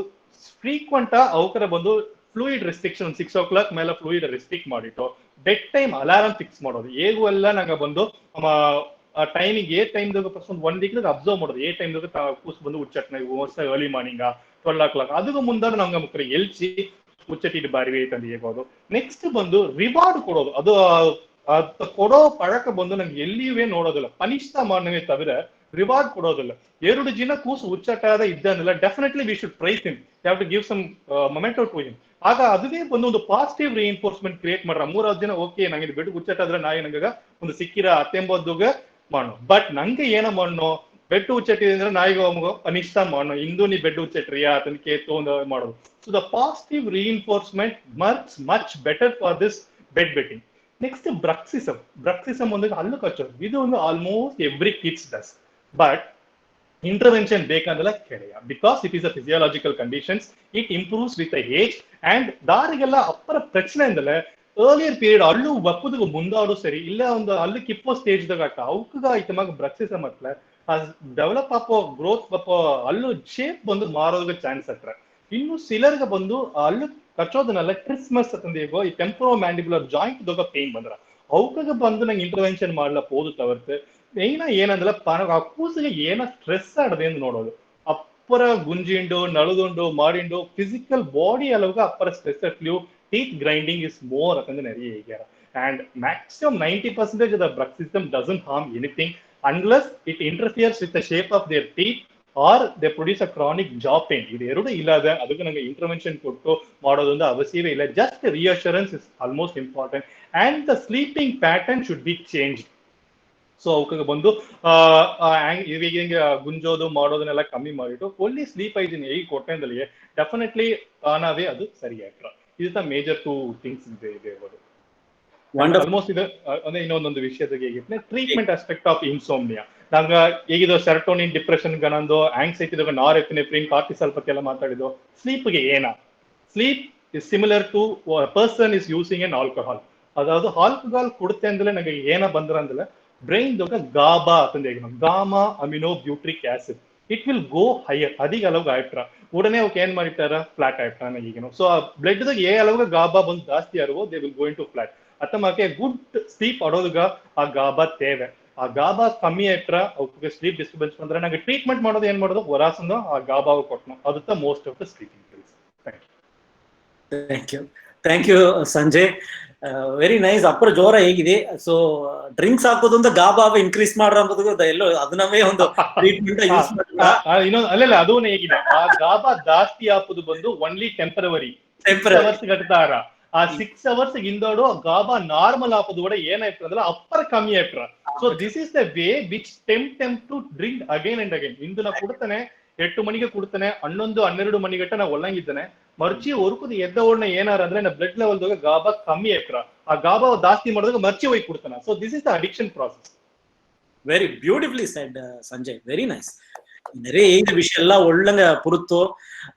ಫ್ರೀಕ್ವೆಂಟ್ ಅವಕರ ಬಂದು ಫ್ಲೂಯಿಡ್ ರೆಸ್ಟ್ರಿಕ್ಷನ್ 6 o'clock ಮೇಲೆ ಫ್ಲೂಯಿಡ್ ರೆಸ್ಟ್ರಿಕ್ಟ್ ಮಾಡಿಟ್ಟು ಬೆಡ್ ಟೈಮ್ ಅಲಾರಾಮ್ ಫಿಕ್ಸ್ ಮಾಡೋದು. ಹೇಗೂ ಎಲ್ಲ ನಂಗೆ ಬಂದು ಆ ಟೈಮಿಗೆ ಏ ಟೈಮ್ದಾಗ ಫಸ್ಟ್ 1 week ಅಬ್ಸರ್ವ್ ಮಾಡೋದು ಏ ಟೈಮ್ದಾಗ ಕೂಸ್ ಬಂದು ಉಚ್ಚಟ್ನ ಅರ್ಲಿ ಮಾರ್ನಿಂಗ್ 12 o'clock ಅದಕ್ಕೂ ಮುಂದೆ ನಂಗೆ ಮುಖ್ಯ ಎಲ್ಸಿ ಉಚ್ಚಟಿಟ್ಟು ಬಾರಿ ತಂದು ಹೇಗೋದು. ನೆಕ್ಸ್ಟ್ ಬಂದು ರಿವಾರ್ಡ್ ಕೊಡೋದು. ಅದು ಕೊಡೋ ಪழಕ ಬಂದು ನಂಗೆ ಎಲ್ಲಿಯೂ ನೋಡೋದಿಲ್ಲ, ಪನಿಷ್ಠ ಮಾಡನೇ ತವಿರ ರಿವಾರ್ಡ್ ಕೊಡೋದಿಲ್ಲ. 2 ದಿನ ಕೂಸು ಉಚ್ಚಟಾದ ಇದ್ದಾನಲ್ಲ definitely we should praise him, you have to give some memento to him. ಆಗ ಅದುವೇ ಬಂದು ಒಂದು ಪಾಸಿಟಿವ್ ರಿಇನ್ಫೋರ್ಸ್ಮೆಂಟ್ ಕ್ರಿಯೇಟ್ ಮಾಡ್ರ. 3 ದಿನ ಓಕೆ ನಂಗೆ ಬೆಡ್ ಉಚ್ಚಟಾದ್ರೆ ನಾಯಿ ನಂಗ ಒಂದು ಸಿಕ್ಕಿರ 19 ಮಾಡೋ. ಬಟ್ ನಂಗೆ ಏನ ಮಾಡೋ ಬೆಡ್ ಉಚ್ಚಟ್ಟಿದೆ ಅಂದ್ರೆ ನಾಯಿಗ ಅನಿಷ್ಟ ಮಾಡೋ ಇಂದು ನೀ ಬೆಡ್ ಉಚ್ಚಟ್ರಿಯಾ ಅದನ್ನ ಕೇತು ಮಾಡೋದು. So the positive reinforcement much better for this bed wetting. Next bruxism ಒಂದು ಹಲ್ಲು ಕಚ್ಚೋದು. ಇದು ಒಂದು almost every kids does. But intervention ಬೇಕಂದ್ರೆ ಕೆಳೆಯ because it is a physiological conditions, it improves with the age. And ದಾರಿಗೆಲ್ಲ ಅಪ್ಪರ ಪ್ರಶ್ನೆ ಅಂದ್ರೆ ಏರ್ಲಿಯರ್ ಪೀರಿಯಡ್ ಹಲ್ಲು ಒಪ್ಪುದು ಮುಂದಾಡು ಸರಿ ಇಲ್ಲ ಒಂದು ಹಲ್ಲು ಕಿಪ್ಪೋ ಸ್ಟೇಜ್ದಾಗ ಅವಕ್ಕ ಐತಮಾಗ ಬ್ರಕ್ಸಿಸಮ್ ಹತ್ಲ ಡೆವಲಪ್ ಆಪೋ ಗ್ರೋತ್ ಅಪ್ಪೋ ಹಲ್ಲು ಶೇಪ್ ಬಂದು ಮಾರೋದಕ್ಕೆ ಚಾನ್ಸ್ ಹತ್ರ. ಇನ್ನು ಸಿಲರ್ಗೆ ಬಂದು ಹಲ್ಲು ಕಚ್ಚೋದನ್ನೆಲ್ಲ ಕ್ರಿಸ್ಮಸ್ ಅಂತಂದೇಗೋ ಈ ಟೆಂಪ್ರೋ ಮ್ಯಾಂಡಿಬುಲರ್ ಜಾಯಿಂಟ್ ದೊಡ್ಡ ಪೇನ್ ಬಂದ್ರ ಅವಕಾಗ ಬಂದು ನಂಗೆ ಇಂಟರ್ವೆನ್ಷನ್ ಮಾಡ್ಲಕ್ ಹೋದು ತವರ್ತೆ ಮೇಯ್ನ ಏನಂದ್ರೆ ಆ ಕೂಸಿಗೆ ಏನ ಸ್ಟ್ರೆಸ್ ಆಡದೆ ಅಂತ ನೋಡೋದು. ಅಪ್ಪರ ಗುಂಜಿಂಡು ನಳುದುಂಡು ಮಾಡಿಂಡು ಫಿಸಿಕಲ್ ಬಾಡಿ ಅಲ್ಲವಾಗ ಅಪ್ಪರ ಸ್ಟ್ರೆಸ್ ಅಟ್ಲಿಯೂ ಟೀತ್ ಗ್ರೈಂಡಿಂಗ್ ಇಸ್ ಮೋರ್ ಅಂತಂದ್ರೆ நிறைய ಹೇಳ್ಯಾರ. And maximum 90% of the bruxism doesn't harm anything unless it interferes with the shape of their teeth or they produce a chronic jaw pain. ಇದು ಎರಡು ಇಲ್ಲದ ಅದಕ್ಕೆ ನಂಗೆ ಇಂಟರ್ವೆನ್ಷನ್ ಕೊಟ್ಟು ಮಾಡೋದೊಂದು ಅವಶ್ಯವೇ ಇಲ್ಲ. Just reassurance is almost important and the sleeping pattern should be change. So ಅವಕ್ಕೆ ಬಂದು ಈಗ ಗುಂಜೋದು ಮಾಡೋದನ್ನೆಲ್ಲ ಕಮ್ಮಿ ಮಾಡಿಟ್ಟು ಒಳ್ಳೆ ಸ್ಲೀಪ್ ಹೈಜಿನ್ ಹೇಗೆ ಕೊಟ್ಟಂದಲ್ಲಿ ಡೆಫಿನೆಟ್ಲಿ ತಾನಾವೇ ಅದು ಸರಿಯಾಗ್ರ. ಇದು ಮೇಜರ್ 2 ಥಿಂಗ್ಸ್ ಇದೆ ಆಲ್ಮೋಸ್ಟ್ ಇದು ಅಂದ್ರೆ ಇನ್ನೊಂದೊಂದು ವಿಷಯದಾಗ ಹೇಗಿತ್ತು ಟ್ರೀಟ್ಮೆಂಟ್ ಆಸ್ಪೆಕ್ಟ್ ಆಫ್ ಇನ್ಸೋಮ್ನಿಯಾ. ನಂಗ ಹೇಗಿದ್ದು ಸೆರೋಟೋನಿನ್ ಡಿಪ್ರೆಷನ್ ಗನಂದು ಆಂಗ್ಸೈಟಿದಾಗ ನಾರೆಪಿನೆಫ್ರಿನ್ ಕಾರ್ಟಿಸಾಲ್ ಬಗ್ಗೆ ಎಲ್ಲ ಮಾತಾಡಿದ್ದು. ಸ್ಲೀಪ್ಗೆ ಏನ sleep is similar to person is using an alcohol. ಅದಾவது ಆಲ್ಕೋಹಾಲ್ ಕುಡುತ್ತೆ ಅಂದ್ರೆ ನಂಗೆ ಏನ ಬಂದ್ರ ಅಂದ್ರೆ ಬ್ರೈನ್ ಗಾಬಾ ಅಂತಂದ gamma amino butyric acid it will go higher. ಅದೀಗ ಅಲವಾಗ ಆಯ್ಟ್ರ ಉಡನೆ ಅವಕ್ಕೆ ಏನ್ ಮಾಡಿಟ್ಟಾರ ಫ್ಲಾಟ್ ಆಯ್ತಾನ ಈಗಿನ. ಸೊ ಆ ಬ್ಲಡ್ ದಾಗ ಅಲವಾಗ ಗಾಬಾ ಬಂದು ಜಾಸ್ತಿ ಆಗುವ they will go into flat. ಅತ್ತಮಾಕೆ ಗುಡ್ ಸ್ಲೀಪ್ ಆಡೋದಗ ಆ ಗಾಬಾ ತೇವೆ. ಆ ಗಾಬಾ ಕಮ್ಮಿ ಆಯ್ತ್ರ ಅವಕ್ಕೆ ಸ್ಲೀಪ್ ಡಿಸ್ಟರ್ಬೆನ್ಸ್ ಬಂದ್ರೆ ನಂಗೆ ಟ್ರೀಟ್ಮೆಂಟ್ ಮಾಡೋದು ಏನ್ ಮಾಡೋದು ವರಾಸಂದು ಆ ಗಾಬಾವು ಕೊಟ್ಟನು ಅದುತ್ತ most of the sleeping pills. Thank you Sanjay, very nice. ಅಪ್ಪರ ಜೋರ ಹೇಗಿದೆ. ಸೊ ಡ್ರಿಂಕ್ಸ್ ಹಾಕೋದ್ರಿಂದ ಗಾಬಾವ ಇನ್ಕ್ರೀಸ್ ಮಾಡ್ರ ಅಂಬುದು ಎಲ್ಲೋ ಅದನ್ನವೇ ಒಂದು ಟ್ರೀಟ್ಮೆಂಟ್ ಯೂಸ್ ಇನ್ನೊಂದು ಅಲ್ಲ ಅದು ಹೇಗಿದೆ, ಆ ಗಾಬಾ ಜಾಸ್ತಿ ಹಾಕುದು ಬಂದು ಓನ್ಲಿ ಟೆಂಪರವರಿ ಅವರ್ಸ್ ಕಟ್ತಾರ. ಆ 6 hours ಹಿಂದೋಡು ಗಾಬಾ ನಾರ್ಮಲ್ ಹಾಕೋದು ಕೂಡ ಏನಾಯ್ತು ಅಂದ್ರೆ ಅಪ್ಪರ ಕಮ್ಮಿ ಆಯ್ತ್ರ. So this is the way which tempt to drink again and again. ಇಂದು ನಾ ಕೊಡ್ತಾನೆ 8 ಮಣಿಗೆ ಕೊಡ್ತಾನೆ, 11-12 ಮಣಿಗಟ್ಟ ನಾ ಒಳ್ಳಂಗಿದ್ದಾನೆ, ಮರ್ಚಿ ಹೊರ್ಕುದು ಎದ್ದ ಓಡ್ನ ಏನಾರ ಅಂದ್ರೆ ನಾ ಬ್ಲಡ್ ಲೆವೆಲ್ ಗಾಬಾ ಕಮ್ಮಿ ಆಯ್ತ್ರ. ಆ ಗಾಬಾ ಜಾಸ್ತಿ ಮಾಡಿದಾಗ ಮರ್ಚಿ ಹೋಗಿ ಕೊಡ್ತಾನೆ. So this is the addiction process. Very beautifully shed Sanjay, very nice. ನೆರೆ ಏಯ್ದ ವಿಷಯ ಎಲ್ಲ ಒಳ್ಳಂಗ ಪುರುತ್ತು.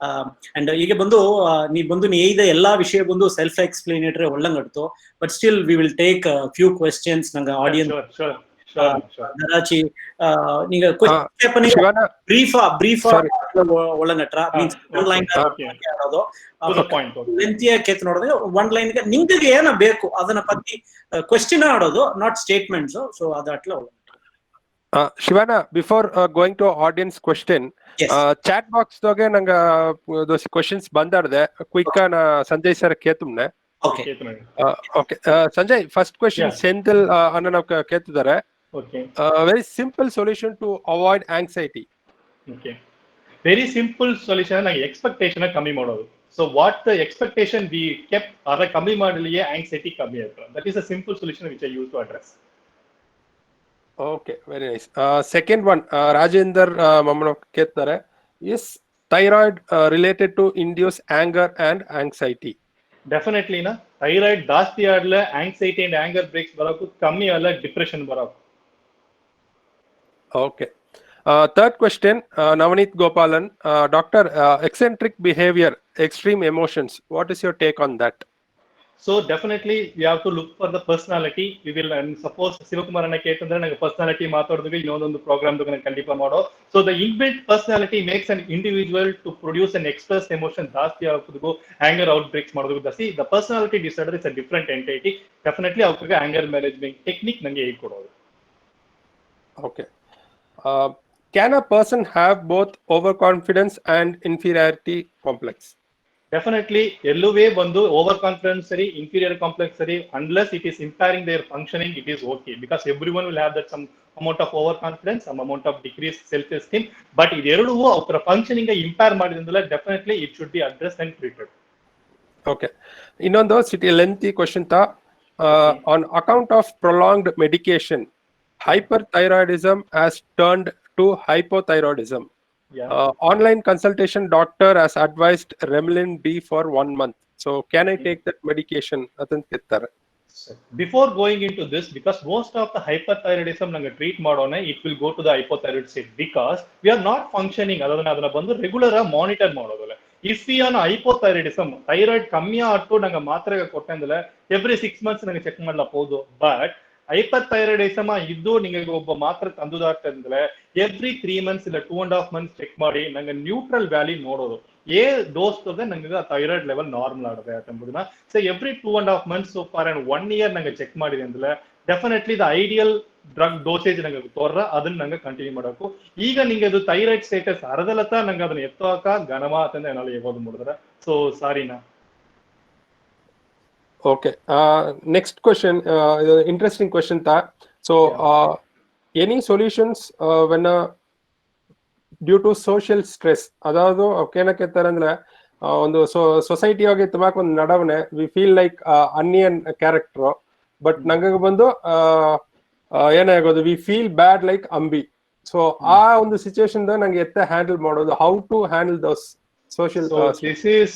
ಅಂಡ್ ಈಗ ಬಂದು ನೀ ಏಯ್ದ ಎಲ್ಲಾ ವಿಷಯ ಬಂದು ಸೆಲ್ಫ್ ಎಕ್ಸ್ಪ್ಲೇನೇಟರಿ ಒಳ್ಳಂಗ ಇಡ್ತು. But still we will take few questions ನಂಗೆ ಆಡಿಯನ್ಸ್ ದರಾಚಿ ನೀಗ ಬ್ರೀಫ್ ಒಳ್ಳಂಗಟ್ರ ಮೀನ್ಸ್ ಒನ್ ಲೈನ್ ಆಡೋದು ಲೆಂತಿಯ ಕೇತ್ ನೋಡಿದ್ರೆ ಒನ್ ಲೈನ್ ನಿಂಗೆ ಏನ ಬೇಕು ಅದನ್ನ ಪತ್ತಿ ಕ್ವೆಶ್ಚನ್ ಆಡೋದು, ನಾಟ್ ಸ್ಟೇಟ್ಮೆಂಟ್ಸ್. ಸೊ ಅದಟ್ಲ Shivanna, before going to audience question, chat box ದಾಗೆ ನಂಗೆ ಕ್ವೆಶ್ಚನ್ಸ್ ಬಂದಾಡ್ದೆ. ಕ್ವಿಕ್ ನಾ ಸಂಜಯ್ ಸರ್ ಕೇತುಮ್ನೆ. Okay Sanjay, first question Senthil ಅನ್ನ ನಾವು ಕೇಳ್ತಿದ್ದಾರೆ. Very simple solution to avoid anxiety. Very simple solution ನಂಗೆ ಎಕ್ಸ್ಪೆಕ್ಟೇಷನ್ ಕಮ್ಮಿ ಮಾಡೋದು. So what the expectation we kept ಅದ ಕಮ್ಮಿ ಮಾಡಲಿಯೇ ಆಂಗ್ಸೈಟಿ ಕಮ್ಮಿ ಆಯ್ತು. That is a simple solution which I use to address. Okay, very nice. Second one, Rajender Mamano Ketare, is thyroid related to induce anger and anxiety? Definitely na. Thyroid ಜಾಸ್ತಿ ಆಡ್ಲೆ anxiety and anger breaks ಬರೋಕು, ಕಮ್ಮಿ ಆಡ್ಲೆ depression ಬರೋಕು. Okay. Third question, Navneet Gopalan, Doctor, eccentric behavior, extreme emotions. What is your take on that? So definitely we have to look for the personality. We will, and suppose Sivakumar anna ketandre nange personality maatadodige innondondu program dogana kandipa mado. So the inbuilt personality makes an individual to produce and express emotion ಜಾಸ್ತಿ ಆಗುವುದು, anger outbreaks ಮಾಡೋದು. ದಸಿ the personality disorder is a different entity. Definitely ಅವರಿಗೆ anger management technique nange ಹೇಳಿಕೊಡೋದು. Okay. Can a person have both overconfidence and inferiority complex? Definitely, ಎಲ್ಲುವೇ ಬಂದು overconfidence ಸರಿ, inferior complex ಸರಿ, unless it is impairing their functioning, it is okay. Because everyone will have that some amount of overconfidence, some amount of decrease self esteem. But ಇದೆರಡೂ ಅವರ functioning impair ಮಾಡಿದ್ರಿಂದ definitely it should be address and treated. Okay, ಇನ್ನೊಂದು lengthy question ತಾ. On account of prolonged medication, hyperthyroidism has turned to hypothyroidism. Online consultation doctor has advised Remlin B for 1 month. So can I take that medication? Before going into this, because most of the hyperthyroidism nanga treat madone, it will go to the hypothyroid state because we are not functioning. ಅದನ್ನ ಬಂದು regular monitor ಮಾಡೋದಿಲ್ಲ. If we on hypothyroidism, thyroid ಕಮ್ಮಿ ಆಟ್ಟು ನಂಗೆ ಮಾತ್ರೆ ಕೊಟ್ಟೆ ಅಂದ್ರೆ every 6 months ನಂಗೆ check ಮಾಡ್ಲಬಹುದು. But ಹೈಪರ್ಥೈರಾಯ್ಡಿಸಮ್ ಇದ್ದು ನಿಮಗೆ ಒಬ್ಬ ಮಾತ್ರ ತಂದುದಾಗ್ತಂದ್ರೆ ಎವ್ರಿ 3 months ಇಲ್ಲ 2.5 months ಚೆಕ್ ಮಾಡಿ ನಂಗೆ ನ್ಯೂಟ್ರಲ್ ವ್ಯಾಲ್ಯೂ ನೋಡೋದು. ಏ ಡೋಸ್ ತೋದೆ ನಂಗೆ ಥೈರಾಯ್ಡ್ ಲೆವೆಲ್ ನಾರ್ಮಲ್ ಆಗಿದೆ ಅಂತಂಬುದನ್ನ. So every 2.5 months for and 1 year ನಂಗೆ ಚೆಕ್ ಮಾಡಿದೆ ಅಂದ್ರೆ definitely the ideal drug dosage ನಂಗೆ ತೋರ್ರ ಅದನ್ನ ನಂಗೆ ಕಂಟಿನ್ಯೂ ಮಾಡಬೇಕು. ಈಗ ನಿಂಗೆ ಅದು ಥೈರಾಯ್ಡ್ ಸ್ಟೇಟಸ್ ಅರ್ಧಲತ್ತ ನಂಗೆ ಅದನ್ನ ಎತ್ತೋಕ ಘನಮ ಅಂತಂದ್ರೆ ಏನಾದ್ರು ಹೇಗೋದು ಮಾಡಿದ್ರೆ. So ಸಾರಿನಾ. Okay, next question, interesting question tha. So any solutions when due to social stress, adadu ಏನಕ್ಕೆ ಅಂದ್ರೆ ಒಂದು ಸೊಸೈಟಿ ಆಗಿ ತುಂಬಾಕ್ ಒಂದು ನಡವನೆ, we feel like onion character, but ನಂಗೆ ಬಂದು ಏನಾಗೋದು, ವಿ ಫೀಲ್ ಬ್ಯಾಡ್ ಲೈಕ್ ಅಂಬಿ. ಸೊ ಆ ಒಂದು ಸಿಚುವೇಶನ್ ನಂಗೆ ಎತ್ತ ಹ್ಯಾಂಡಲ್ ಮಾಡೋದು, how to handle those social this is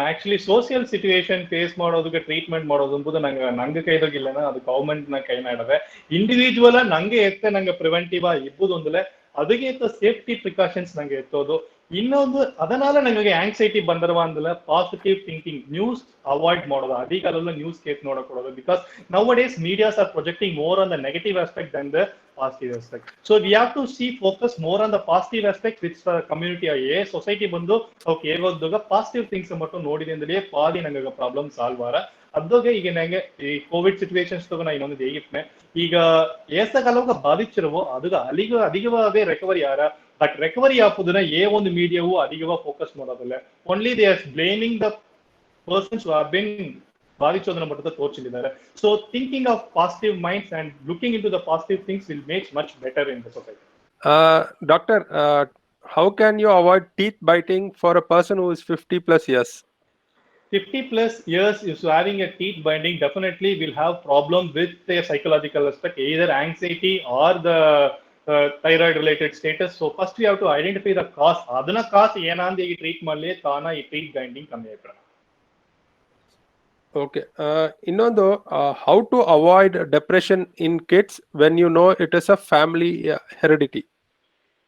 actually social situation face ಮಾಡೋದಕ್ಕೆ ಟ್ರೀಟ್ಮೆಂಟ್ ಮಾಡೋದು ಎಂಬುದು ನಂಗೆ ಕೈದೋಗಿಲ್ಲ. ಅದು ಗವರ್ಮೆಂಟ್ ನ ಕೈ ನಾಡದೆ. ಇಂಡಿವಿಜುವಲ್ ನಂಗೆ ಎತ್ತೆ ನಂಗೆ ಪ್ರಿವೆಂಟಿವ್ ಇಬ್ಬುದು ಒಂದಲೆ ಅದಕ್ಕೆ ಸೇಫ್ಟಿ ಪ್ರಿಕಾಷನ್ಸ್ ನಂಗೆ ಎತ್ತೋದು. ಇನ್ನೊಂದು ಅದನಾಲ ನಂಗೆ ಆಂಗ್ಸೈಟಿ ಬಂದಿರುವ ಅಂದ್ರೆ ಪಾಸಿಟಿವ್ ಥಿಂಕಿಂಗ್, ನ್ಯೂಸ್ ಅವಾಯ್ಡ್ ಮಾಡೋದು. ಅದಿಗೆಲ್ಲ ನ್ಯೂಸ್ ಕೇಸ್ ನೋಡಕೊಡೋದು. Because nowadays medias are projecting more on the negative aspect than the positive aspect. So we have to see focus more on the positive aspect which the community society ಬಂದು okay ಹೇಗೋದಾಗ positive things ಮಟ್ಟು ನೋಡಿದೆ ಅಂದ್ರೆ ಪಾದಿ ನಂಗೆ problem solve ಆರ. ಅದ್ದಾಗ ಈಗ ನಂಗೆ ಈ Covid situations ತಗೋ ನಾ ಇನ್ನೊಂದು ಹೇಗಿಟ್ನೆ ಈಗ ಏಸಕಾಲವಾಗ ಬಾಧಿச்சிருவோ அதுக்கு அதிகமாவே ரெக்கவரி ஆறா பட் ரெக்கவரி ஆகுதுன்னா ಒಂದು ಮೀಡಿಯಾವು அதிகமா ಫೋಕಸ್ ಮಾಡೋದಿಲ್ಲ only they are blaming the persons who have been ಬಾಧಿಸೋದನ್ನ மட்டும் ತೋರಿಸಿದ್ದಾರೆ so thinking of positive minds and looking into the positive things will make much better in the society. Doctor, how can you avoid teeth biting for a person who is 50 plus years? 50 plus years is having a teeth binding definitely will have problem with their psychological aspect, either anxiety or the thyroid related status. So first we have to identify the cause. adana cause ಏನಂತ ಈ treat ಮಾಡಲಿ ತಾನ ಈ teeth binding ಕಮ್ಮಿ ಆಗ್ತದೆ. Okay. ಇನ್ನೊಂದು how to avoid depression in kids when you know it is a family heredity?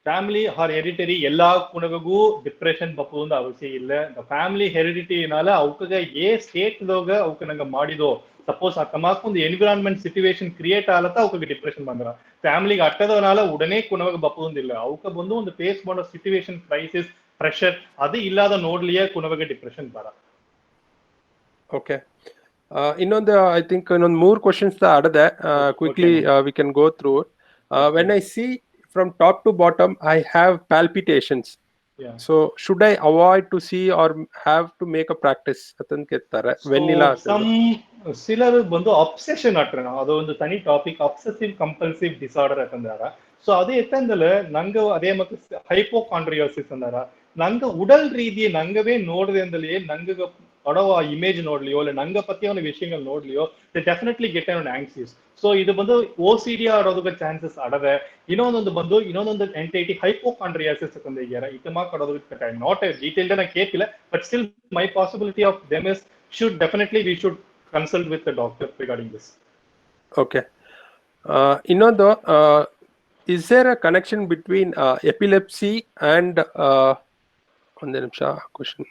Family or hereditary ಎಲ್ಲಾ ಕುಣಗಗೂ ಡಿಪ್ರೆಷನ್ ಬಪ್ಪುದು ಅವಶ್ಯ ಇಲ್ಲ. ಫ್ಯಾಮಿಲಿ ಹೆರಿಡಿಟಿನಾಲ ಅವಕ್ಕೆ ಏ ಸ್ಟೇಟ್ದಾಗ ಅವಕ್ಕೆ ನಂಗೆ ಮಾಡಿದೋ ಸಪೋಸ್ ತಮಾಕ್ ಒಂದು ಎನ್ವಿರಾನ್ಮೆಂಟ್ ಸಿಚುವೇಶನ್ ಕ್ರಿಯೇಟ್ ಆಗಲತ್ತ ಅವಕ್ಕೆ ಡಿಪ್ರೆಷನ್ ಬಂದ್ರ ಫ್ಯಾಮಿಲಿಗೆ ಅಟ್ಟದವನಾಲ ಉಡನೆ ಕುಣವಾಗ ಬಪ್ಪುದಿಲ್ಲ ಅವಕ್ಕೆ ಬಂದು ಒಂದು ಫೇಸ್ ಮಾಡೋ ಸಿಚುವೇಶನ್ ಕ್ರೈಸಿಸ್ ಪ್ರೆಷರ್ ಅದು ಇಲ್ಲದ ನೋಡ್ಲಿಯೇ ಕುಣವಾಗ ಡಿಪ್ರೆಷನ್ ಬರ. ಓಕೆ ಇನ್ನೊಂದು ಐ ಥಿಂಕ್ ಇನ್ನೊಂದು 3 ಕ್ವೆಶ್ಚನ್ಸ್ ಆಡದೆ quickly we can go through. When I see from top to bottom I have palpitations. Yeah. So should I avoid to see or have to make a practice adan kettare vanilla some ಸಿಲರ್ ಬಂದು obsession ಅಟ್ರೆ ಅದು ಒಂದು ತನಿ topic obsessive compulsive disorder ಅಂತಂದಾರ. So ಅದು ಎತ್ತಂದಲೆ ನಂಗೆ அதே ಮತ್ತೆ ಹೈಪೋಕಾಂಡ್ರಿಯೋಸಿಸ್ ಅಂದಾರ ನಂಗೆ ಉಡಲ್ ರೀತಿ ನಂಗವೇ ನೋಡಿದೆ ಅಂದಲೇ ನಂಗೆ ಅಡವ ಇಮೇಜ್ ನೋಡ್ಲಿಯೋ ಇಲ್ಲ ನಂಗ ಪತ್ತಿಯವನ ವಿಷಯಗಳು ನೋಡ್ಲಿಯೋ ಡೆಫಿನೆಟ್ಲಿ ಗೆಟ್ ಆನ್ ಆಂಕ್ಸಿಯಸ್. ಸೊ ಇದು ಬಂದು OCD ಆಡೋದಕ್ಕೆ ಚಾನ್ಸಸ್ ಅಡವೆ. ಇನ್ನೊಂದೊಂದು ಎಂಟೈಟಿ ಹೈಪೋಕಾಂಡ್ರಿಯಾಸಿಸ್ ಅಂತಂದಿದ್ದಾರೆ ಇದಮ್ಮ ಕೊಡೋದಕ್ಕೆ ನಾಟ್ ಎ ಡೀಟೇಲ್ಡ್ ನಾ ಕೇಳಿಲ್ಲ but still my possibility of them is should definitely we should consult with the doctor regarding this. Okay. Innondu is there a connection between epilepsy and one nimsha question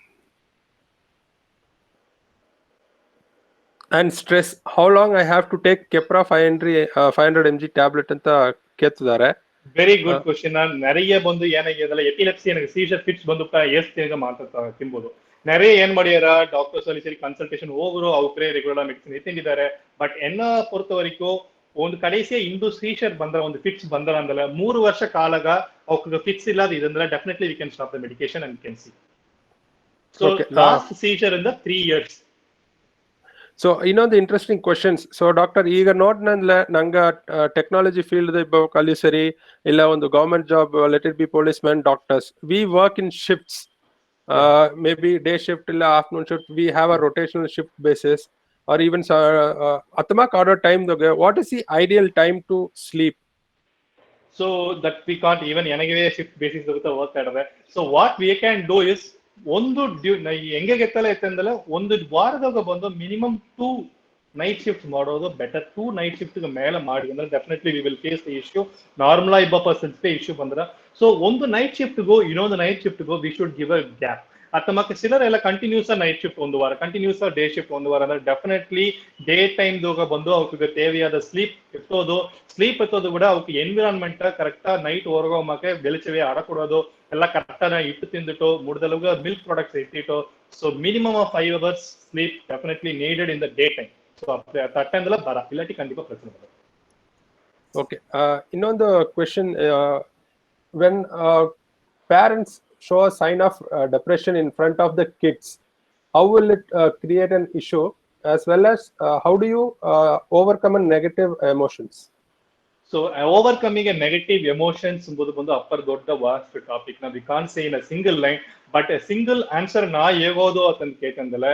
and stress? How long I have to take Keppra 500 mg tablet anta ಕೇಳ್ತಿದ್ದಾರೆ. Very good question. நிறைய ಬಂದು ಏನಾಗಿದಲ್ಲ epilepsy எனக்கு scissor fits ಬಂದುಪ್ಪ ಎಷ್ಟು ತಿಂಗ ಮಾತಾಡ್ತಾ ತಿನ್ಬೋದು. நிறைய ಏನ್ ಮಾಡ್ಯಾರ ಡಾಕ್ಟರ್ಸ್ ಅಲ್ಲಿ ಸರಿ ಕನ್ಸಲ್ಟೇಷನ್ ಹೋಗರು ಅವರೇ ರೆಗ್ಯುಲರ್ ಮೆಡಿಸಿನ್ ಎತ್ತಿದ್ದಾರೆ. ಬಟ್ ಎನ್ನ பொறுத்த வரைக்கும் ಒಂದು ಕಡೆಸೇ ಇಂದು ಸೀಜರ್ ಬಂದ್ರ ಒಂದು ಫಿಟ್ಸ್ ಬಂದ್ರ ಅಂದಲ್ಲ 3 ವರ್ಷ ಕಾಲಗ ಅವಕ್ಕೆ ಫಿಟ್ಸ್ ಇಲ್ಲದ ಇದಂದ್ರೆ definitely we can stop the medication and can see. So last seizure ಇಂದ 3 years. ಸೊ ಇನ್ನೊಂದು ಇಂಟ್ರೆಸ್ಟಿಂಗ್ ಕ್ವಶನ್ಸ್. ಸೊ ಡಾಕ್ಟರ್ ಈಗ ನೋಡ್ನಂದ್ಲೆ ನಂಗೆ ಟೆಕ್ನಾಲಜಿ ಫೀಲ್ಡ್ ಕಲಿ ಸರಿ ಇಲ್ಲ ಒಂದು government job let it be police man doctors we work in shifts maybe day shift illa afternoon shift we have a rotational shift basis or even atmak order time doge what is the ideal time to sleep? So that we can't even enagave shift basis dogutta work adave. So what we can do is ಒಂದು ಹೆಂಗೆ ಗೆತ್ತಲ್ಲ ಎತ್ತಂದಲ್ಲ ಒಂದು ವಾರದಾಗ ಬಂದು minimum 2 night shift ಮಾಡೋದು better. 2 night shift ಮೇಲೆ ಮಾಡಿ ಅಂದ್ರೆ definitely we will face the issue. Normal ಆಗಿ ಪರ್ಸನ್ಸ್ಗೆ ಇಶ್ಯೂ ಬಂದ್ರ ಸೊ ಒಂದು ನೈಟ್ ಶಿಫ್ಟ್ಗೂ ಇನ್ನೊಂದು ನೈಟ್ ಶಿಫ್ಟ್ಗೂ we should give a gap. ಅಥವಾ ಸಿಲರ್ ಎಲ್ಲ ಕಂಟಿನ್ಯೂಸ್ ನೈಟ್ ಶಿಫ್ಟ್ ಒಂದು ವಾರ ಕಂಟಿನ್ಯೂಸ್ ಡೇ ಶಿಫ್ಟ್ ಒಂದು ವಾರ ಅಂದ್ರೆ ಡೆಫಿನೆಟ್ಲಿ ಡೇ ಟೈಮ್ ದೋಗ ಬಂದು ಅವಕ್ಕೆ ತೇವೆಯಾದ ಸ್ಲೀಪ್ ಎತ್ತೋದು ಕೂಡ ಅವಕ್ಕೆ ಎನ್ವಿರಾನ್ಮೆಂಟ್ ಕರೆಕ್ಟಾ ನೈಟ್ ಹೊರಗೋಮಕ್ಕೆ ಬೆಳಚವೇ ಆಡ ಕೊಡೋದು ಎಲ್ಲ ಕರೆಕ್ಟಾಗಿ ಇಟ್ಟು ತಿಂದಿಟ್ಟು ಮುಡ್ದಲ್ಗ ಮಿಲ್ಕ್ ಪ್ರಾಡಕ್ಟ್ಸ್ ಇಟ್ಟಿಟ್ಟು so minimum of 5 hours sleep definitely needed in the day time. So ತಟ್ಟೆಂದೆಲ್ಲ ಬರ ಇಲ್ಲಾಟಿ ಖಂಡಿತ ಪ್ರಶ್ನೆ ಬರ. ಓಕೆ ಇನ್ನೊಂದು question. when parents show a sign of depression in front of the kids, how will it create an issue as well as how do you overcome a negative emotions? So overcoming a negative emotions ಎಂಬುದು ಬಂದು ಅಪ್ಪರ್ ದೊಡ್ಡ vast topic. ನಾವು we can't say in a single line but a single answer ನಾ ಹೇಗೋದು ಅಂತ ಕೇಳ್ಕಂದಲೆ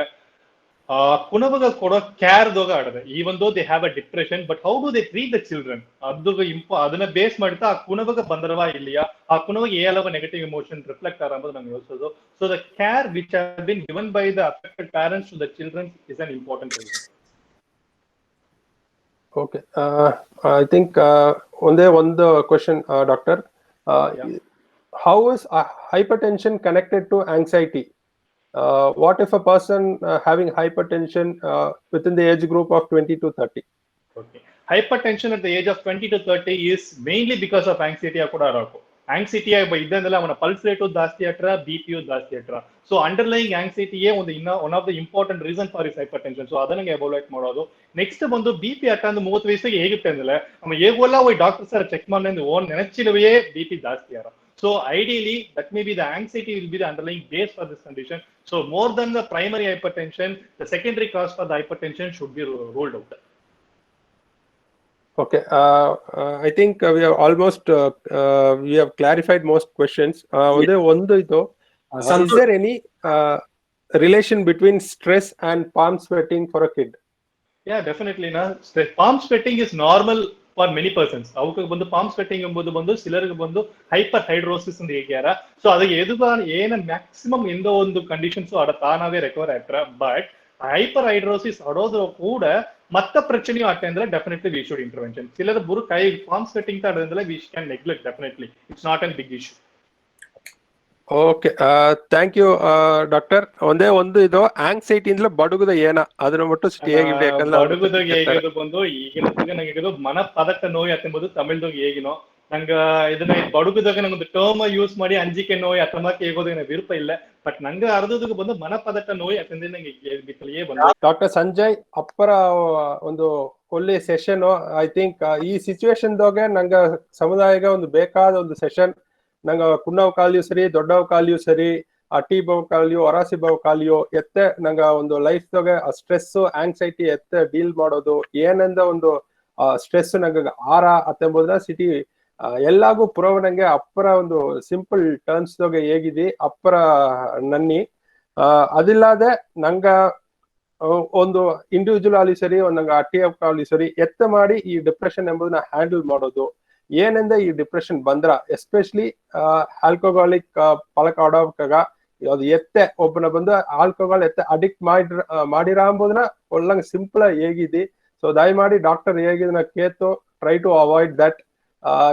ಕುಣವಾಗ ಕೊಡೋ ಕೇರ್ ದೋಗ ಆಡದೆ even though they have a depression but how do they treat the children ಅದನ್ನ ಬೇಸ್ ಮಾಡ್ತಾ ಆ ಕುಣವಾಗ ಬಂದರವಾ ಇಲ್ಲಿಯಾ ಆ ಕುಣವಾಗ ಏಲವ ನೆಗೆಟಿವ್ ಇಮೋಷನ್ ರಿಫ್ಲೆಕ್ಟ್ ಆರ ಅಂಬುದು ನಮ್ಗೆ ಯೋಚಿಸೋದು. So the care which have been given by the affected parents to the children is an important reason. Okay, I think one question, doctor. How is hypertension connected to anxiety? What if a person having hypertension within the age group of 20 to 30? Okay, hypertension at the age of 20 to 30 is mainly because of anxiety. Anxiety ಇದ್ದಂದಲ್ಲ ಅವನ pulse rate ಜಾಸ್ತಿ ಆಟ್ರ ಬಿಪಿಯು ಜಾಸ್ತಿ ಆಟ್ರ. So underlying ಆಂಗ್ಸೈಟಿಯೇ ಒಂದು one of the important reason for is hypertension. So ಅದನ್ನ evaluate ಮಾಡೋದು. Next ಬಂದು BP ಅಟ್ಟಂದು 30 ವಯಸ್ಸಿಗೆ ಹೇಗಿತ್ತೆ ಅಂದ್ರೆ ಅವ ಹೇಗೋಲ್ಲ ಹೋಯ್ ಡಾಕ್ಟರ್ ಸರ್ ಚೆಕ್ ಮಾಡಿ ಓನ್ ನೆನಚಿಲವೇ ಬಿಪಿ ಜಾಸ್ತಿ ಯಾರ. So ideally, that may be the anxiety will be the underlying base for this condition. So more than the primary hypertension, the secondary cause for the hypertension should be ruled out. Okay, I think we have almost we have clarified most questions. Is there any relation between stress and palm sweating for a kid? Yeah, definitely. Palm sweating is normal for many persons. ಅವಕ್ಕೆ ಬಂದು palm sweating ಎಂಬುದು ಬಂದು ಸಿಲರ್ಗೆ ಬಂದು hyper hidrosis ಅಂತ ಹೇಳ್ಯಾರ. So ಅದಕ್ಕೆ ಏನ maximum ಎಂದ ಒಂದು ಕಂಡೀಷನ್ಸ್ ಅಡ ತಾನಾವೇ ರೆಕವರ್ ಆಗ್ತಾರ. ಬಟ್ ಹೈಪರ್ ಹೈಡ್ರೋಸಿಸ್ ಅಡೋದ್ರ ಕೂಡ ಮತ್ತ ಪ್ರಚನೆಯು ಆಟ ಅಂದ್ರೆ ಡೆಫಿನೆಟ್ಲಿ ವಿ ಶುಡ್ ಇಂಟರ್ವೆನ್ಷನ್. ಸಿಲರ್ ಬರು ಕೈ ಪಾಮ್ ಸ್ವೆಟ್ಟಿಂಗ್ ಆಡೋದ್ರಲ್ಲ we can neglect. Definitely it's not an big issue. Okay, thank you doctor. ಒಂದೇ ಒಂದು ಇದು ಆಂಗ್ಸೈಟಿ ಇಂದಲೇ ಬಡುಗುದ ಏನ ಅದನ್ನ ಬಿಟ್ಟು ಬಡುಗುದಾಗ ಹೇಗಿರೋದು ಬಂದು ಈಗಿನ ನಂಗೆ ಮನ ಪದಕ ನೋಯ್ ಎಂಬುದು ತಮಿಳ್ದಾಗ ಹೇಗಿನೋ ನಂಗ ಇದನ್ನ ಬಡುಗುದಾಗ ನಂಗೊಂದು ಟರ್ಮ್ ಯೂಸ್ ಮಾಡಿ ಅಂಜಿಕೆ ನೋಯ್ ಅತಮಕ್ಕೆ ಹೇಗೋದಾಗ ವಿರುಪ ಇಲ್ಲ. ಬಟ್ ನಂಗೆ ಅರ್ಧದಾಗ ಬಂದು ಮನ ಪದಕ ನೋಯ್ ಯಾಕಂದ್ರೆ ನಂಗೆ ಬಂದು ಡಾಕ್ಟರ್ ಸಂಜಯ್ ಅಪ್ಪರ ಒಂದು ಒಳ್ಳೆ ಸೆಷನ್. ಐ ಥಿಂಕ್ ಈ ಸಿಚುವೇಶನ್ ದಾಗ ನಂಗ ಸಮುದಾಯಗ ಒಂದು ಬೇಕಾದ ಒಂದು ಸೆಷನ್. ನಂಗ ಕುನ್ನವ್ ಕಾಲಿಯು ಸರಿ, ದೊಡ್ಡವ್ ಕಾಲಿಯು ಸರಿ, ಟಿ ಬವ್ ಕಾಲಿಯೋ ಅರಾಸಿ ಬವ್ ಕಾಲಿಯೋ ಎತ್ತೆ ನಂಗ ಒಂದು ಲೈಫ್ ದಾಗ ಸ್ಟ್ರೆಸ್ ಆಂಗ್ಸೈಟಿ ಎತ್ತೆ ಡೀಲ್ ಮಾಡೋದು ಏನಂದ ಒಂದು ಸ್ಟ್ರೆಸ್ ನಂಗ ಆರ ಅತ್ತೆಂಬುದನ್ನ ಸಿಟಿ ಎಲ್ಲಾಗೂ ಪುರವನಂಗೆ ಅಪ್ಪರ ಒಂದು ಸಿಂಪಲ್ ಟರ್ಮ್ಸ್ ದಾಗ ಹೇಗಿದಿ ಅಪ್ಪರ ನನ್ನಿ ಅದಿಲ್ಲದೆ ನಂಗ ಒಂದು ಇಂಡಿವಿಜುವಲ್ ಅಲ್ಲಿ ಸರಿ ನಂಗೆ ಟಿ ಎಫ್ ಕಾಲಿ ಸರಿ ಎತ್ತ ಮಾಡಿ ಈ ಡಿಪ್ರೆಷನ್ ಎಂಬುದನ್ನ ಹ್ಯಾಂಡಲ್ ಮಾಡೋದು ಏನಂದ ಈ ಡಿಪ್ರೆಷನ್ ಬಂದ್ರ ಎಸ್ಪೆಷಲಿ ಆಲ್ಕೋಹಾಲಿಕ್ ಪಲಕ ಆಡೋಕಾಗ ಅದು ಎತ್ತೆ ಒಬ್ಬನ ಬಂದು ಆಲ್ಕೋಹಾಲ್ ಎತ್ತೆ ಅಡಿಕ್ಟ್ ಮಾಡಿರ ಅಂಬುದನ್ನ ಒಳ್ಳಂಗ ಸಿಂಪಲ್ ಹೇಗಿದಿ. ಸೊ ದಯಮಾಡಿ ಡಾಕ್ಟರ್ ಹೇಗಿದನ್ನ ಕೇತು try to avoid that.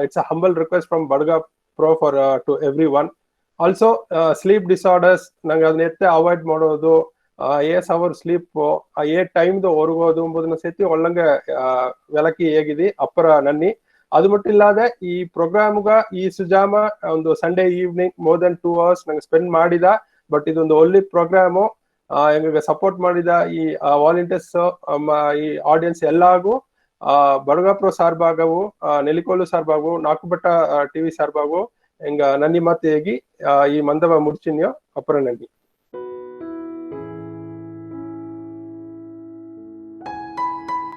It's a humble request from ಬಡ್ಗಾ ಪ್ರೋ for to everyone. Also sleep disorders ನಂಗೆ ಅದನ್ನ ಎತ್ತೆ ಅವಾಯ್ಡ್ ಮಾಡೋದು, ಏಸ್ ಅವರ್ ಸ್ಲೀಪ್ ಏ ಟೈಮ್ದು ಹೊರಗೋದು ಎಂಬುದನ್ನ ಸೇತಿ ಒಳ್ಳಂಗೆ ವೆಲಕಿ ಹೇಗಿದಿ ಅಪ್ಪರ ನನ್ನಿ. ಅದು ಮಟ್ಟಿಲ್ಲದೆ ಈ ಪ್ರೋಗ್ರಾಮ್ಗ ಈ ಸುಜಾಮ ಒಂದು Sunday evening more than 2 hours ನಂಗೆ ಸ್ಪೆಂಡ್ ಮಾಡಿದ. ಬಟ್ ಇದೊಂದು ಒಳ್ಳೆ ಪ್ರೋಗ್ರಾಮು. ಹೆಂಗ ಸಪೋರ್ಟ್ ಮಾಡಿದ ಈ ವಾಲಂಟಿಯರ್ಸ್ ಈ ಆಡಿಯನ್ಸ್ ಎಲ್ಲಾಗೂ ಬಡ್ಗಾ ಪ್ರೋ ಸಾರ್ಬಾಗವು, ನೆಲಿಕೋಲು ಸಾರ್ಬಾಗು, ನಾಕುಬೆಟ್ಟ ಟಿವಿ ಸಾರ್ಬಾಗು ಹೆಂಗ ನನ್ನಿ ಮತ್ತೆ ಹೇಗಿ ಈ ಮಂದವ ಮುಡ್ಚಿನ್ಯೋ ಅಪ್ಪರ ನನ್ನಿ.